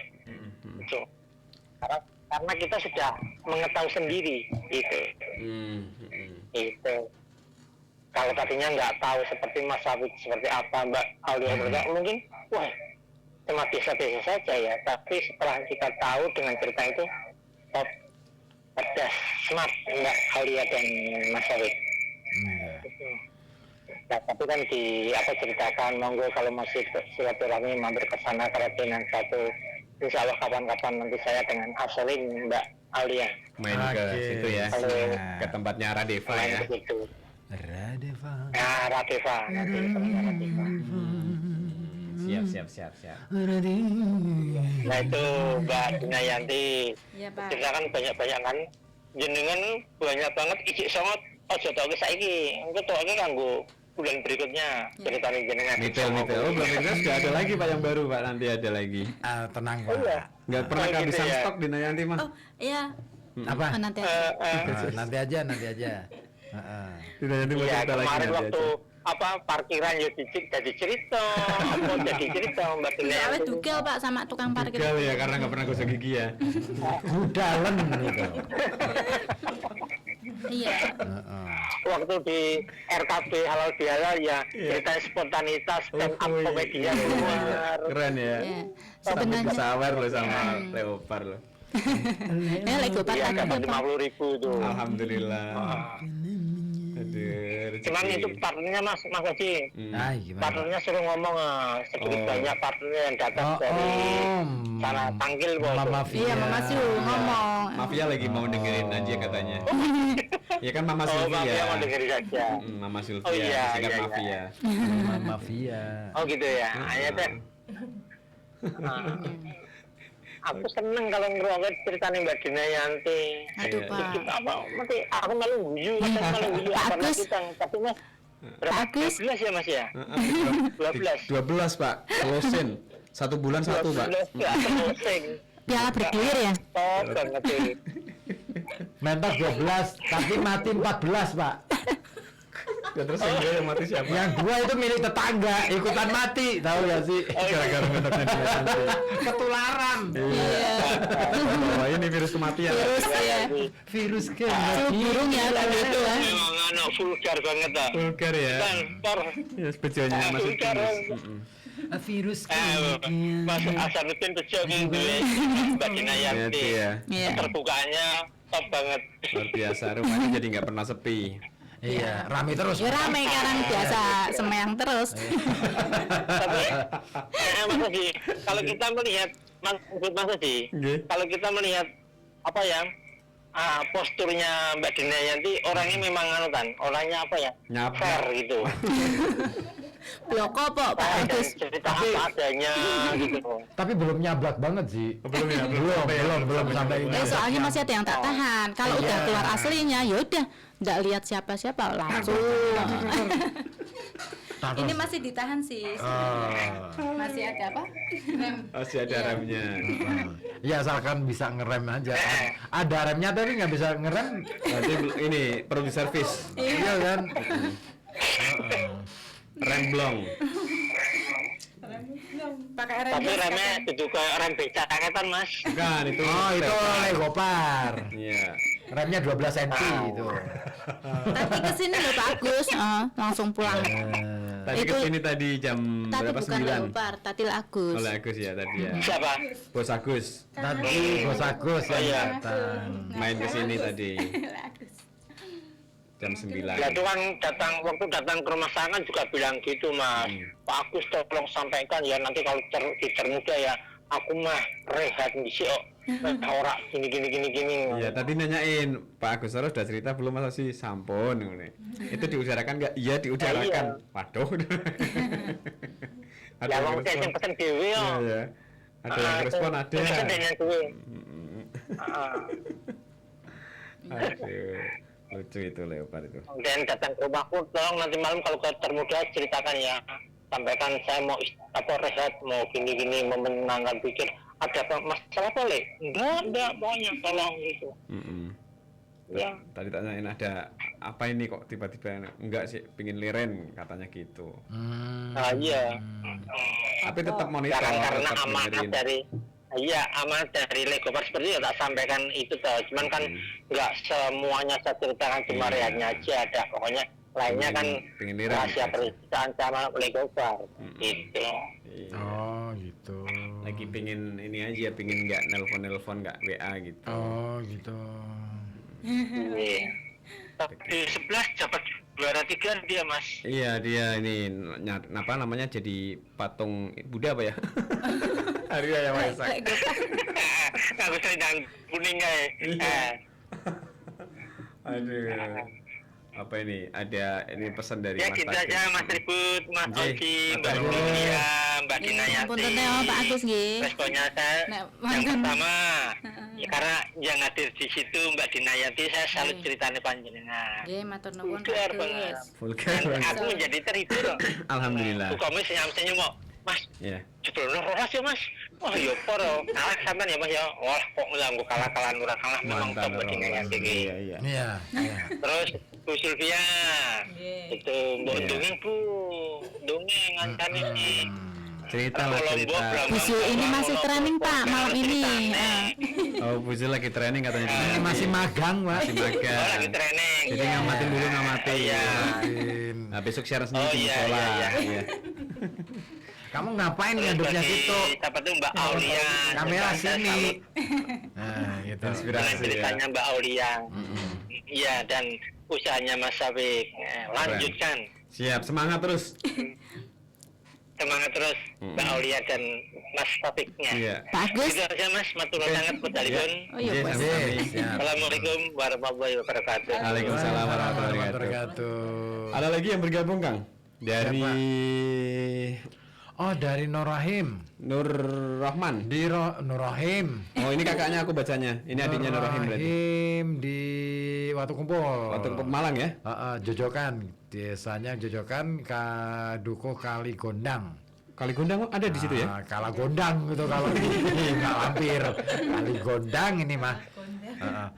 Itu. Karena kita sudah mengetahui sendiri gitu. Itu. Kalau tadinya nggak tahu seperti Mas Taufik seperti apa, Mbak Aulia mungkin wah cuma biasa-biasa saja ya. Tapi setelah kita tahu dengan cerita itu top, cerdas, smart Mbak Aulia dan Mas Taufik. Nah, tapi kan ceritakan monggo kalau masih silaturahmi mampir ke sana kerajinan satu, insya Allah kapan-kapan nanti saya dengan Absolin Mbak Aulia Main ke Oke. situ ya. Halo. Ke tempatnya Radeva main ya. ke situ. Radeva. Nah, Radeva nanti ketemu Radeva. Siap. Nah itu Mbak Dina Yanti Iya, Pak. ceritakan banyak-banyak kan jenengan banyak banget ijik sangat ojo tau ke saiki engko toke kanggo bulan berikutnya ceritanya jenengan Mitel. Oh, belum itu sudah ada lagi Pak yang baru Pak, nanti ada lagi. Tenang Oh, iya. Pak. Nggak pernah Oh, gitu kehabisan ya. stok di Nayanti mah. Oh, iya. Apa? Nanti aja. Nanti aja. Di Nayanti mau Iya cerita lagi kemarin nanti waktu aja. parkiran ya jadi cerita apa jadi cerita Mbak Dina Soalnya Yanti dugel Pak sama tukang parkir. Gagal ya karena nggak pernah gosok gigi ya. Budalen itu. Iya. waktu di RKB halal bihalal ya cerita spontanitas stand up Oh, iya. komedian keluar. Keren ya. Iya. Sampai Sebenarnya sawer loh sama Leopard loh. Lego Pak Iya tadi dapat Pak. 50.000 itu. Alhamdulillah. Aduh, rezeki. Cuman itu partnernya Mas Haji. Ay, gimana? Partnernya suruh ngomong sedikit Oh. banyak partnernya yang datang Oh, dari tanah tangkil bos. Mama Mafia. Iya, Mama Su ngomong. Mafia lagi mau dengerin aja katanya. Ya kan Mama Oh, Sylvia. Mafia mau dengerin saja. Mama Sylvia, Oh, iya, singkat iya, Mafia. Mama Mafia. Oh gitu ya. Ayo deh. Aku seneng kalau ngerungoknya ceritanya Mbak Dina Yanti. Aduh, Iya. Pak. Kita apa? Mesti aku malu guyu, malu guyu. Pak Karena Agus. kita, tapi mas berapa? Pak Agus. 12 ya mas ya? 12. 12 Pak, closing. 1 bulan 1 Pak. 12 ya, closing. Piala bergilir ya. Top banget ini. Mentok 12, tapi mati 14, Pak. Ya terus yang dia yang mati siapa? Yang 2 itu milik tetangga, ikutan mati, tahu gak sih? Gara-gara menoknya dia nanti. Ketularan. Iya. Wah, ini virus kematian. Virus ya. Virus ke Flu burung ya kalau itu ya. Memang anak vulgar banget ah. Vulgar ya. Kantor. Ya spesialnya Mas Vulgar. Idris. Virus ke Mas Hasanuddin Bejo gitu ya. Mbak Dina Yanti. Iya. Iya. Terbukaannya top banget. Luar biasa, rumahnya jadi nggak pernah sepi. Iya, rame terus. Ya rame sekarang biasa semeyang terus. Tapi Mas Adi, kalau kita melihat Mas Adi, Nggih. kalau kita melihat apa ya? Posturnya Mbak Dina Yanti orangnya memang anu kan, orangnya apa ya? Nyapa. Fair gitu. Bloko Pak Dan Agus. cerita apa adanya gitu. Tapi belum nyablak banget sih. Belum ya, belum sampai ini. Soalnya masih ada yang tak tahan. Kalau udah Iya. keluar aslinya, ya udah, nggak lihat siapa-siapa langsung. Ini masih ditahan sih. Masih ada apa? Masih ada remnya. Ya asalkan bisa ngerem aja. Ada remnya tapi nggak bisa ngerem. Berarti ini perlu di servis. Iya kan? Rem blong. Pakai rem Tapi gas remnya kan? itu kayak rem beca kaketan Mas. Bukan itu. Oh itu Legopar. Iya. Remnya 12 cm itu. Tadi kesini loh Pak Agus, langsung pulang. Tadi Itu- kesini tadi jam Tadi berapa? bukan 9. Leopard, Tatil Agus. Oleh Agus ya tadi ya. Siapa? Bos Agus Tadi Bos Agus Oh, iya. yang datang. main kesini tadi jam 9. Ya itu kan waktu datang ke rumah saya kan juga bilang gitu Mas. Pak Agus tolong sampaikan ya nanti kalau di termuda ya aku mah rehat misi ora gini. Iya, tadi nanyain Pak Agus Soro sudah cerita belum masa sih sampun ngene. Itu diudarakan enggak? Iya, diudarakan. Waduh. Ada Ya yang wong saya respon. pesen dhewe yo. Iya, ya. Ada yang respon ada. Pesen dengan dhewe. Aduh. Lucu itu Leopard itu. Dan datang ke rumahku tolong nanti malam kalau ke termuda ceritakan ya. Sampaikan saya mau rehat, mau gini mau menenangkan pikir. Ada apa masalah apa Le? Enggak, pokoknya tolong gitu. Ya. Tadi tanyain ada apa ini kok tiba-tiba enggak sih pingin liren katanya gitu. Iya. Tapi tetap monitor. Karena tetap amanat dengerin. dari amanat dari Legopar seperti itu tak sampaikan itu toh. Cuman kan nggak semuanya saya ceritakan cuma rehatnya aja ada. Pokoknya lainnya kan Pengen liren. rahasia perusahaan sama Legopar gitu. Iya. Oh gitu. Lagi pingin ini aja, pingin nggak nelpon nggak WA gitu. Oh gitu. Iya. Di 11 dapat juara 3 dia Mas. Iya dia ini apa namanya jadi patung Buddha apa ya? Hari Raya Waisak. Aku sedang kuning guys. Aduh. Apa ini? Ada ini pesan dari Ya Mas gitu Agus. aja Mas Tribut, Mas Oke, Oji, Mbak matur nuwun. Julia, Mbak Dina Ampun Yanti. teh Pak Agus nggih. Responnya saya Nek, yang mantan. pertama ya, karena yang hadir di situ Mbak Dina Yanti saya selalu ceritanya panjenengan. Nggih, matur nuwun Vulgar Pak banget. Agus. Vulgar Dan banget. aku menjadi terhibur. Alhamdulillah. Aku komen senyum mau Mas, Iya. jeblono rolas ya Mas. Oh ya poro, kalah sampean ya Mas ya. Wah kok nganggo kalah-kalahan ora kalah memang Mantan top Mbak Dina orang. Yanti iki. Iya, iya. Iya. Iya. Terus Bu Sylvia, itu mbok Iya. dongeng Bu, dongeng ngancan ini. Cerita lah cerita. Busu ini masih training Pak malam ini. Oh, Buzu lagi training katanya. Ini masih magang, Pak. Masih magang. Oh, lagi training. Jadi ngamatin dulu ngamatin. Iya. Nah, besok siaran sendiri Oh, di iya, musola. iya, Iya. Kamu ngapain ngaduknya situ? Siapa tuh Mbak Aulia? Kamera Saya sini. salut Nah, gitu. dengan Inspirasi ya. ceritanya Mbak Aulia. Iya, dan usahanya Mas Sabik. Lanjutkan. Siap, semangat terus. semangat terus Mbak Aulia dan Mas Taufiknya. Iya. Pak Agus. Itu aja Mas, matur sangat Putalipun. Oh iya, Yes, Bos. amin, amin. Siap. Assalamualaikum warahmatullahi wabarakatuh. Waalaikumsalam warahmatullahi wabarakatuh. wabarakatuh. Ada lagi yang bergabung Kang? Dari Oh, dari Nur Rahim. Nur Rahman. Di Nur Rahim. Oh, ini kakaknya aku bacanya. Ini adiknya Nur Rahim berarti. Rahim di Watu Kumpul. Waktu ke Malang ya? Jojokan. Desanya Jojokan, Dukuh Kali Gondang. Kali Gondang ada di situ ya? Kala Gondang gitu kalau ini nggak lampir. Kali Gondang ini mah.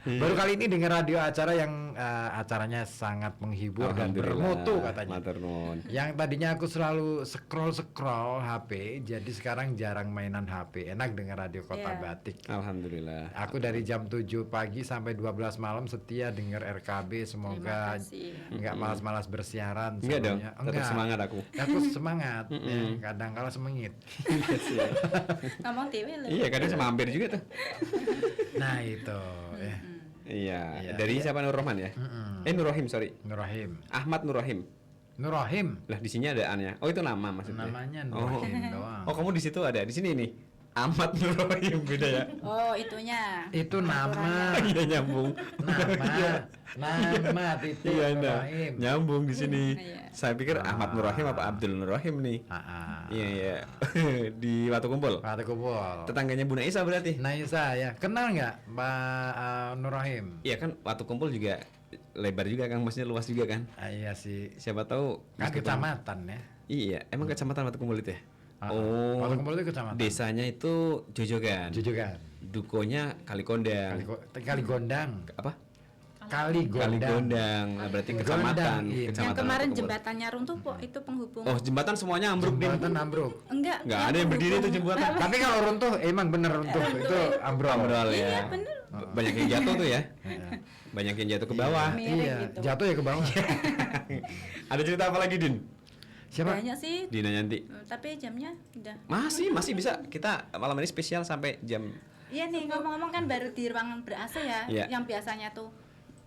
Baru kali ini dengar radio acara yang acaranya sangat menghibur dan bermutu katanya. Matur nuwun. Yang tadinya aku selalu scroll HP, jadi sekarang jarang mainan HP. Enak dengar radio Kota Iya. Batik. Alhamdulillah. Aku dari jam 7 pagi sampai 12 malam setia dengar RKB. Semoga Terima kasih. nggak malas-malas bersiaran. Enggak dong, semuanya. tetap semangat aku. Aku semangat, ya, kadang kala semengit. Ngomong TV loh. Iya, kadang sama hampir juga tuh. Nah itu, ya. Iya, Iya. dari siapa Nur Rahman ya? Nur Rahim, sorry. Nur Rahim. Ahmad Nur Rahim. Nur Rahim. Lah di sini ada an-nya. Oh, itu nama maksudnya. Namanya Nur Oh. Rahim doang. Oh, kamu di situ ada. Di sini nih. Ahmad Nur Rahim beda ya. Oh, itunya. Itu nama, Iya nyambung. nama titik Iya, Nur nah. Rahim. Nyambung di sini. Iya. Saya pikir Ahmad Nur Rahim apa Abdul Nur Rahim nih. Iya, iya. Di Watu Kumpul. Watu Kumpul. Tetangganya Bu Naisa berarti. Naisa ya, kenal nggak Mbak Nur Rahim? Iya kan Watu Kumpul juga lebar juga kan, maksudnya luas juga kan. Iya sih, Siapa tahu kan meskipun- kecamatan ya. Iya, emang kecamatan Watu Kumpul itu ya? Watu Kumpul itu kecamatan. Desanya itu Jojogan. Jujukan. Dukonya Kalikondang. Kali Gondang. Apa? Kali Gondang. Kalikondang. Nah, berarti Gondang, kecamatan. iya. Kecamatan Yang kemarin Watu Kumpul. jembatannya runtuh kok, itu penghubung. Oh, jembatan semuanya ambruk Dim. Jembatan ambruk. Enggak. Nggak ada yang berdiri itu jembatan. Tapi kalau runtuh emang bener runtuh itu ambrol. Ambrol ya. Iya, bener. Banyak yang jatuh tuh ya. Banyak yang jatuh ke bawah. Mirip Iya, gitu. jatuh ya ke bawah. Ada cerita apa lagi, Din? Siapa? Banyak sih, Dina Yanti. tapi jamnya udah. Masih bisa. Kita malam ini spesial sampai jam. Iya nih, ngomong-ngomong kan baru di ruangan ber-AC ya, Iya. yang biasanya tuh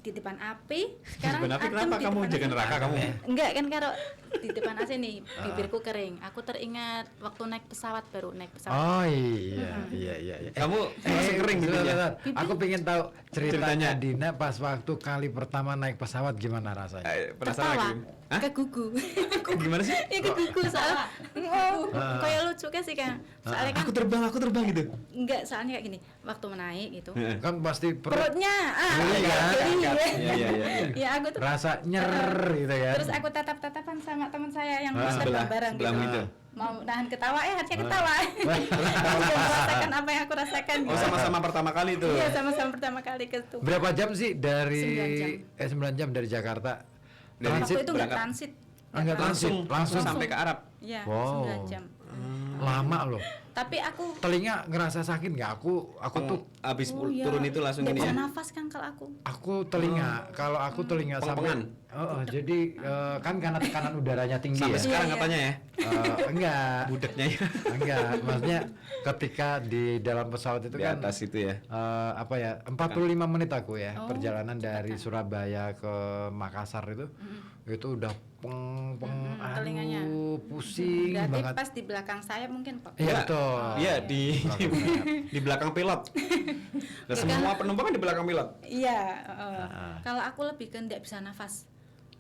titipan api, sekarang Titipan api adem kenapa kamu titipan jaga AC. neraka kamu? Enggak kan, kalau titipan AC nih, bibirku kering. Aku teringat waktu naik pesawat, baru naik pesawat. Oh iya. Kamu masih kering gitu ya? sebentar. Aku pengen tahu ceritanya Ceritanya. Dina pas waktu kali pertama naik pesawat gimana rasanya? Penasaran Ketawa, lagi? Hah? kegugu. Kok gimana sih? Ya kegugu soalnya. Oh, kayak lucu kan sih kan. Soalnya kan Aku terbang gitu. enggak, soalnya kayak gini, waktu menaik gitu. Kan pasti Perutnya, Geli kan? geli. Iya, iya. Ya aku tuh rasa nyer gitu ya. terus aku tatap-tatapan sama teman saya yang sebelah- bareng sebelah gitu. gitu. Mau nahan ketawa, hatinya ketawa. Aku belum merasakan apa yang aku rasakan. Oh, sama-sama pertama kali tuh. Iya, sama-sama pertama kali ke situ. Berapa jam sih dari 9 9 jam dari Jakarta? Dari Waktu itu nggak berangkat. transit. Enggak transit, langsung sampai ke Arab. Iya, Wow. 9 jam. lama loh. Tapi aku Telinga ngerasa sakit nggak? Aku tuh Habis iya, turun itu langsung nggak ini bisa ya. nafas kan kalau aku. telinga. Kalau aku telinga Peng-pengan. sampai jadi kan karena tekanan udaranya tinggi Sampai ya. sekarang Iya, katanya ya. Enggak. Budeknya ya. Enggak, maksudnya ketika di dalam pesawat itu Di kan atas itu ya. apa ya 45 menit aku ya perjalanan dari Surabaya ke Makassar itu udah peng telinganya. aduh pusing Berarti banget. pas di belakang saya mungkin Pak. Iya betul. Iya di di belakang pilot. Dan semua penumpang kan di belakang pilot. Iya, kalau aku lebih ke nggak bisa nafas.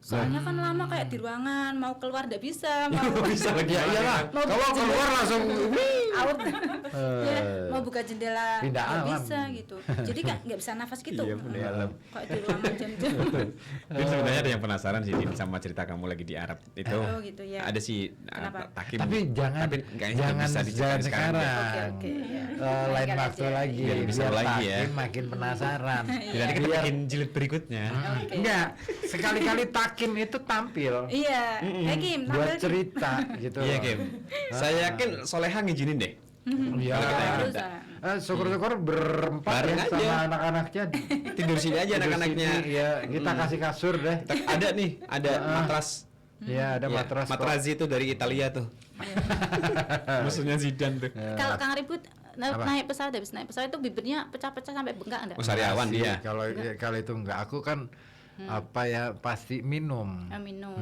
Soalnya kan lama kayak di ruangan, mau keluar nggak bisa, mau Bisa lagi. Ya iyalah. Mau Kalau buka keluar jendela. langsung out. Ya, mau buka jendela Pindah nggak alam. bisa gitu. Jadi kan nggak bisa nafas gitu. Iya, pindah alam. Kayak di ruangan jam-jam. Din sebenarnya ada yang penasaran sih Din sama cerita kamu lagi di Arab itu. Oh, gitu ya. Ada sih Kenapa? Takim. tapi jangan kayaknya jangan nggak bisa diceritain sekarang. Oke, ya. Lain Lain waktu aja. lagi Biar lebih seru lagi ya. Takim makin penasaran. Jadi nanti kita bikin jilid berikutnya. Oke. Enggak, sekali-kali Takim itu tampil Iya, Kim, buat tampil Kim. cerita gitu. Iya Kim. Saya yakin Soleha ngizinin deh. Iya. Kalau kita yang Harus, minta. Syukur-syukur berempat Bareng ya aja. sama anak-anaknya. Tidur sini aja Tidur anak-anaknya. sini, ya kita kasih kasur deh. Ada nih, ada matras. Iya, ada Iya, matras. kok. Materazzi itu dari Italia tuh. Musuhnya Zidane tuh. Kalau Kang Ribut Apa? naik pesawat, habis naik pesawat itu bibirnya pecah-pecah sampai bengkak enggak? Oh, sariawan Sih, dia. Kalau itu enggak, aku kan apa ya pasti minum. minum.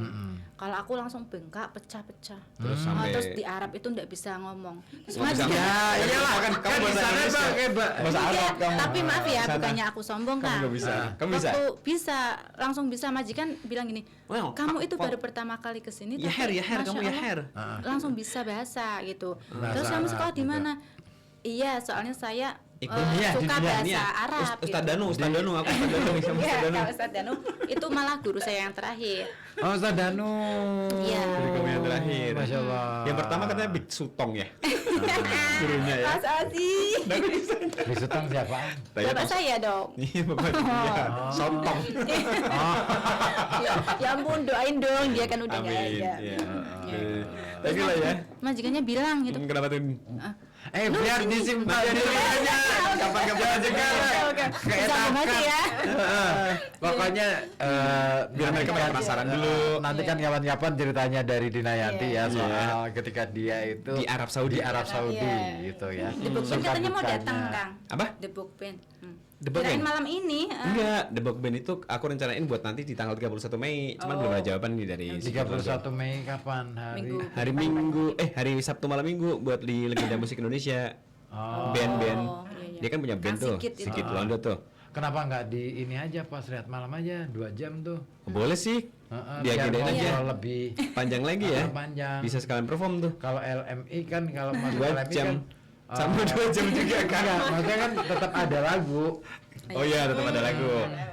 Kalau aku langsung bengkak, pecah-pecah. Terus sampai Terus di Arab itu nggak bisa ngomong. Terus Nggak bisa majikan- ngomong. iyalah kan kamu di bahasa sana Indonesia. pakai Bahasa Iya, Arab kamu. tapi maaf ya, Sana. bukannya aku sombong Kamu kan. nggak bisa. Kamu bisa. Waktu bisa, langsung bisa. Majikan bilang gini, Well, kamu itu kok- baru pertama kali kesini, Ya her, tapi ya her, Masya kamu ya Allah, her. langsung bisa bahasa gitu. Bahasa Terus kamu sekolah Arab di juga. mana? Iya, soalnya saya dunia, di suka dunia, bahasa Arab. Ustaz gitu. Danu, aku Ustaz Danu sama Iya, Ustaz Danu. kalau Ustaz Danu itu malah guru saya yang terakhir. Oh, Ustaz Danu. Iya. Jadi kamu yang terakhir. Masya Allah. Yang pertama katanya Big Sutong ya. Gurunya ya. Masa sih? Di Sutang siapa? Bapak saya dong. Iya, Bapak. Iya, Sontong. Ya ampun, doain dong, dia kan udah nggak Amin. ada. Iya. Iya. Thank you lah ya. Majikannya bilang gitu. Kenapa tuh? Biar disimpan Nanti dulu ada aja. Kapan-kapan aja kan. Sambung aja ya. Pokoknya Biar mereka pada penasaran dulu. Nanti kan kapan-kapan ceritanya dari Dinayanti ya soal ketika dia itu Di Arab Saudi. Di Arab Saudi Iya. gitu ya. The Book Band Suka katanya mau dukanya. datang, Kang. Apa? The Book Band. The Book Kirain Band? malam ini. Enggak, The Book Band itu aku rencanain buat nanti di tanggal 31 Mei. Cuman belum ada jawaban nih dari si 31 Mei kapan hari? Minggu. hari Minggu, hari Sabtu malam Minggu buat di Legenda Musik Indonesia. Oh. Band-band. iya. Dia kan punya band Kang tuh, Sigit itu. Sigit Londo tuh. Kenapa nggak di ini aja pas lihat malam aja 2 jam tuh? Boleh sih. Biar Diagendain aja. ngobrol lebih Panjang lagi ya. panjang. Bisa sekalian perform tuh. Kalau LMI kan kalau masuk 2 LMI jam. kan Sama 2 jam juga kan. enggak, maksudnya kan tetap ada lagu. Oh iya, tetap ada lagu.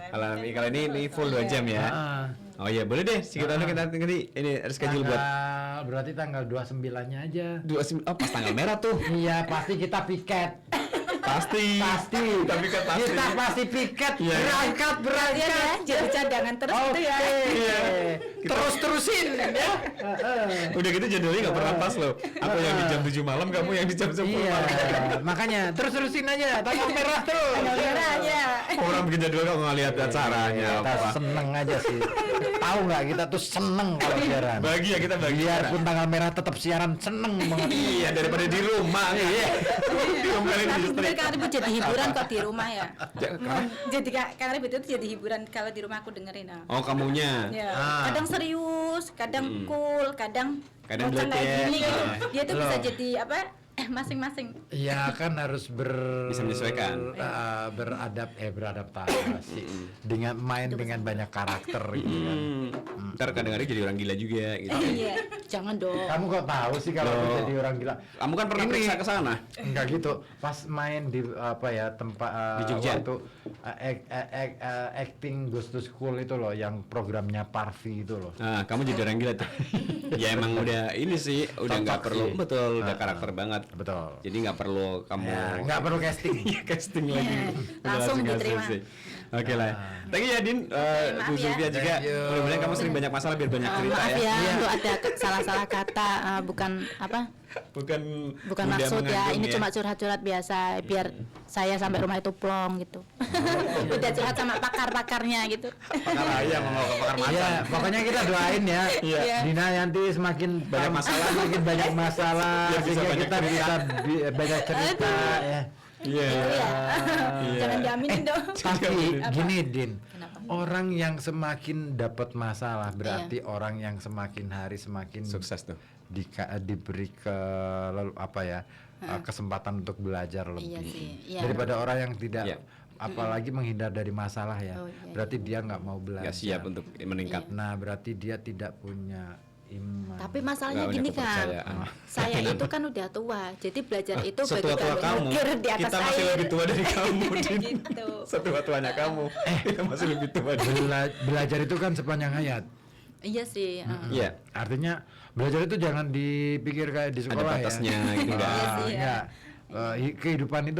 Kalau ini full 2 jam ya. Heeh. Oh iya, boleh deh. Sigit Londo kita nanti ini reschedule buat Berarti tanggal 29-nya aja. pas tanggal merah tuh. Iya, pasti kita piket. Pasti. Pasti. Tapi kan pasti. Kita pasti piket. Iya. Berangkat, Kalian ya, jadi cadangan terus Oke. gitu ya. Iya. Terus-terusin ya. Udah gitu jadwalnya nggak pernah pas loh. Aku yang di jam 7 malam, kamu yang di jam 10 Iya, malam. makanya terus-terusin aja. Tanggal merah terus. Tanggal merah aja. Orang bikin jadwal kok nggak lihat acaranya Kita apa. seneng aja sih. Tahu nggak kita tuh seneng kalau siaran. Bahagia kita bahagia. Biarpun tanggal merah tetap siaran seneng banget. Iya, daripada di rumah. Iya. Di rumah kali Tapi listrik. bener Kang Ribut jadi hiburan kok di rumah ya. Kenapa? Jadi Kang Ribut itu jadi hiburan kalau di rumah aku dengerin. Oh, kamunya. Ya. Ah. Kadang serius, kadang cool, kadang Kadang bocah kayak blecek. gini gitu. Ah. Dia tuh bisa Loh. jadi apa? Masing-masing. Iya kan harus Bisa menyesuaikan. beradaptasi dengan main dengan banyak karakter gitu kan. Ntar kadang-kadang jadi orang gila juga gitu. Iya, jangan dong. Kamu kok tahu sih kalau aku Loh. jadi orang gila? Kamu kan pernah Ini- periksa ke sana. Enggak gitu. Pas main di apa ya tempat Di Jogja? waktu acting Goes to School itu loh yang programnya Parvi itu loh. Nah, kamu jadi orang gila tuh. Ya emang udah ini sih, udah nggak Cocok perlu sih. betul, udah karakter banget. Betul. Jadi nggak perlu kamu Ya, nggak perlu casting. Iya, casting lagi. Udah Langsung ngasih. diterima. Oke lah. Thank you ya Din. maaf Bu ya. Zulfia juga. Thank you. Mudah-mudahan kamu sering banyak masalah biar banyak cerita Maaf ya. ya Iya. untuk ada salah-salah kata, bukan apa? Bukan Bukan Bunda maksud ya, mengandung ini cuma curhat-curhat biasa biar saya sampai rumah itu plong gitu. Udah curhat sama pakar-pakarnya gitu. Pakar ayam mau ke pakar macan. Iya, pokoknya kita doain ya. Iya. Dina nanti semakin Banyak masalah. semakin banyak masalah Biar bisa sehingga banyak kita bisa banyak cerita ya. Iya. Gitu ya. Iya. Jangan diaminin dong. Tapi gini Din, Kenapa? orang yang semakin dapat masalah berarti orang yang semakin hari semakin Sukses tuh. diberi kesempatan untuk belajar lebih Iya sih, iya. daripada orang yang tidak Iya. apalagi menghindar dari masalah ya. Oh, iya, Berarti dia nggak mau belajar. Nggak siap untuk meningkat. Nah, berarti dia tidak punya iman. Tapi masalahnya Nggak punya gini kan, kepercayaan. saya itu kan udah tua, jadi belajar itu bagi Setua-tua kami kamu, mikir di atas kita masih air. lebih tua dari kamu, Din. Gitu. Setua-tuanya kamu, kita masih lebih tua. Din. Belajar itu kan sepanjang hayat. Iya sih. Iya. Artinya belajar itu jangan dipikir kayak di sekolah batasnya ya. gitu, enggak. Iya sih, ya. Enggak. Kehidupan itu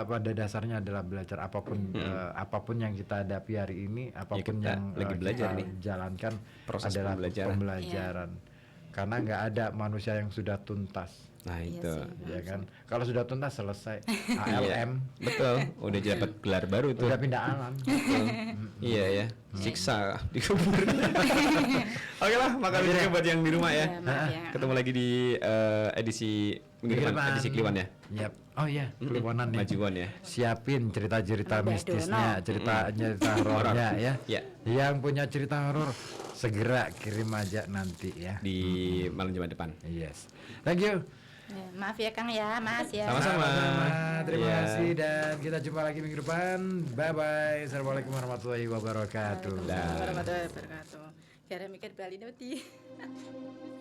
pada dasarnya adalah belajar apapun yang kita hadapi hari ini, apapun kita yang lagi belajar kita nih. jalankan Proses adalah pembelajaran. pembelajaran. Karena nggak ada manusia yang sudah tuntas. Nah Iya itu. sih. Ya kan. Kalau sudah tuntas selesai. Iya, ALM betul. Udah dapat gelar baru tuh. udah pindah alam. Betul. Iya ya. Siksa dikubur. Oke lah, makasih juga buat yang di rumah ya. Ya, maaf ya. Ketemu lagi di edisi minggu Minggu depan, depan. edisi Kliwon ya. Yap. Oh iya, Kliwonan nih. Majuan ya. Siapin cerita-cerita Mbak mistisnya, cerita horornya ya. Ya. Yang punya cerita horor segera kirim aja nanti ya. Di malam Jumat depan. Yes. Thank you. Ya, maaf ya Kang ya, Mas ya. Sama-sama. Terima Iya. kasih dan kita jumpa lagi minggu depan. Bye bye. Assalamualaikum warahmatullahi wabarakatuh. Waalaikumsalam warahmatullahi wabarakatuh. Gara mikir Bali nanti.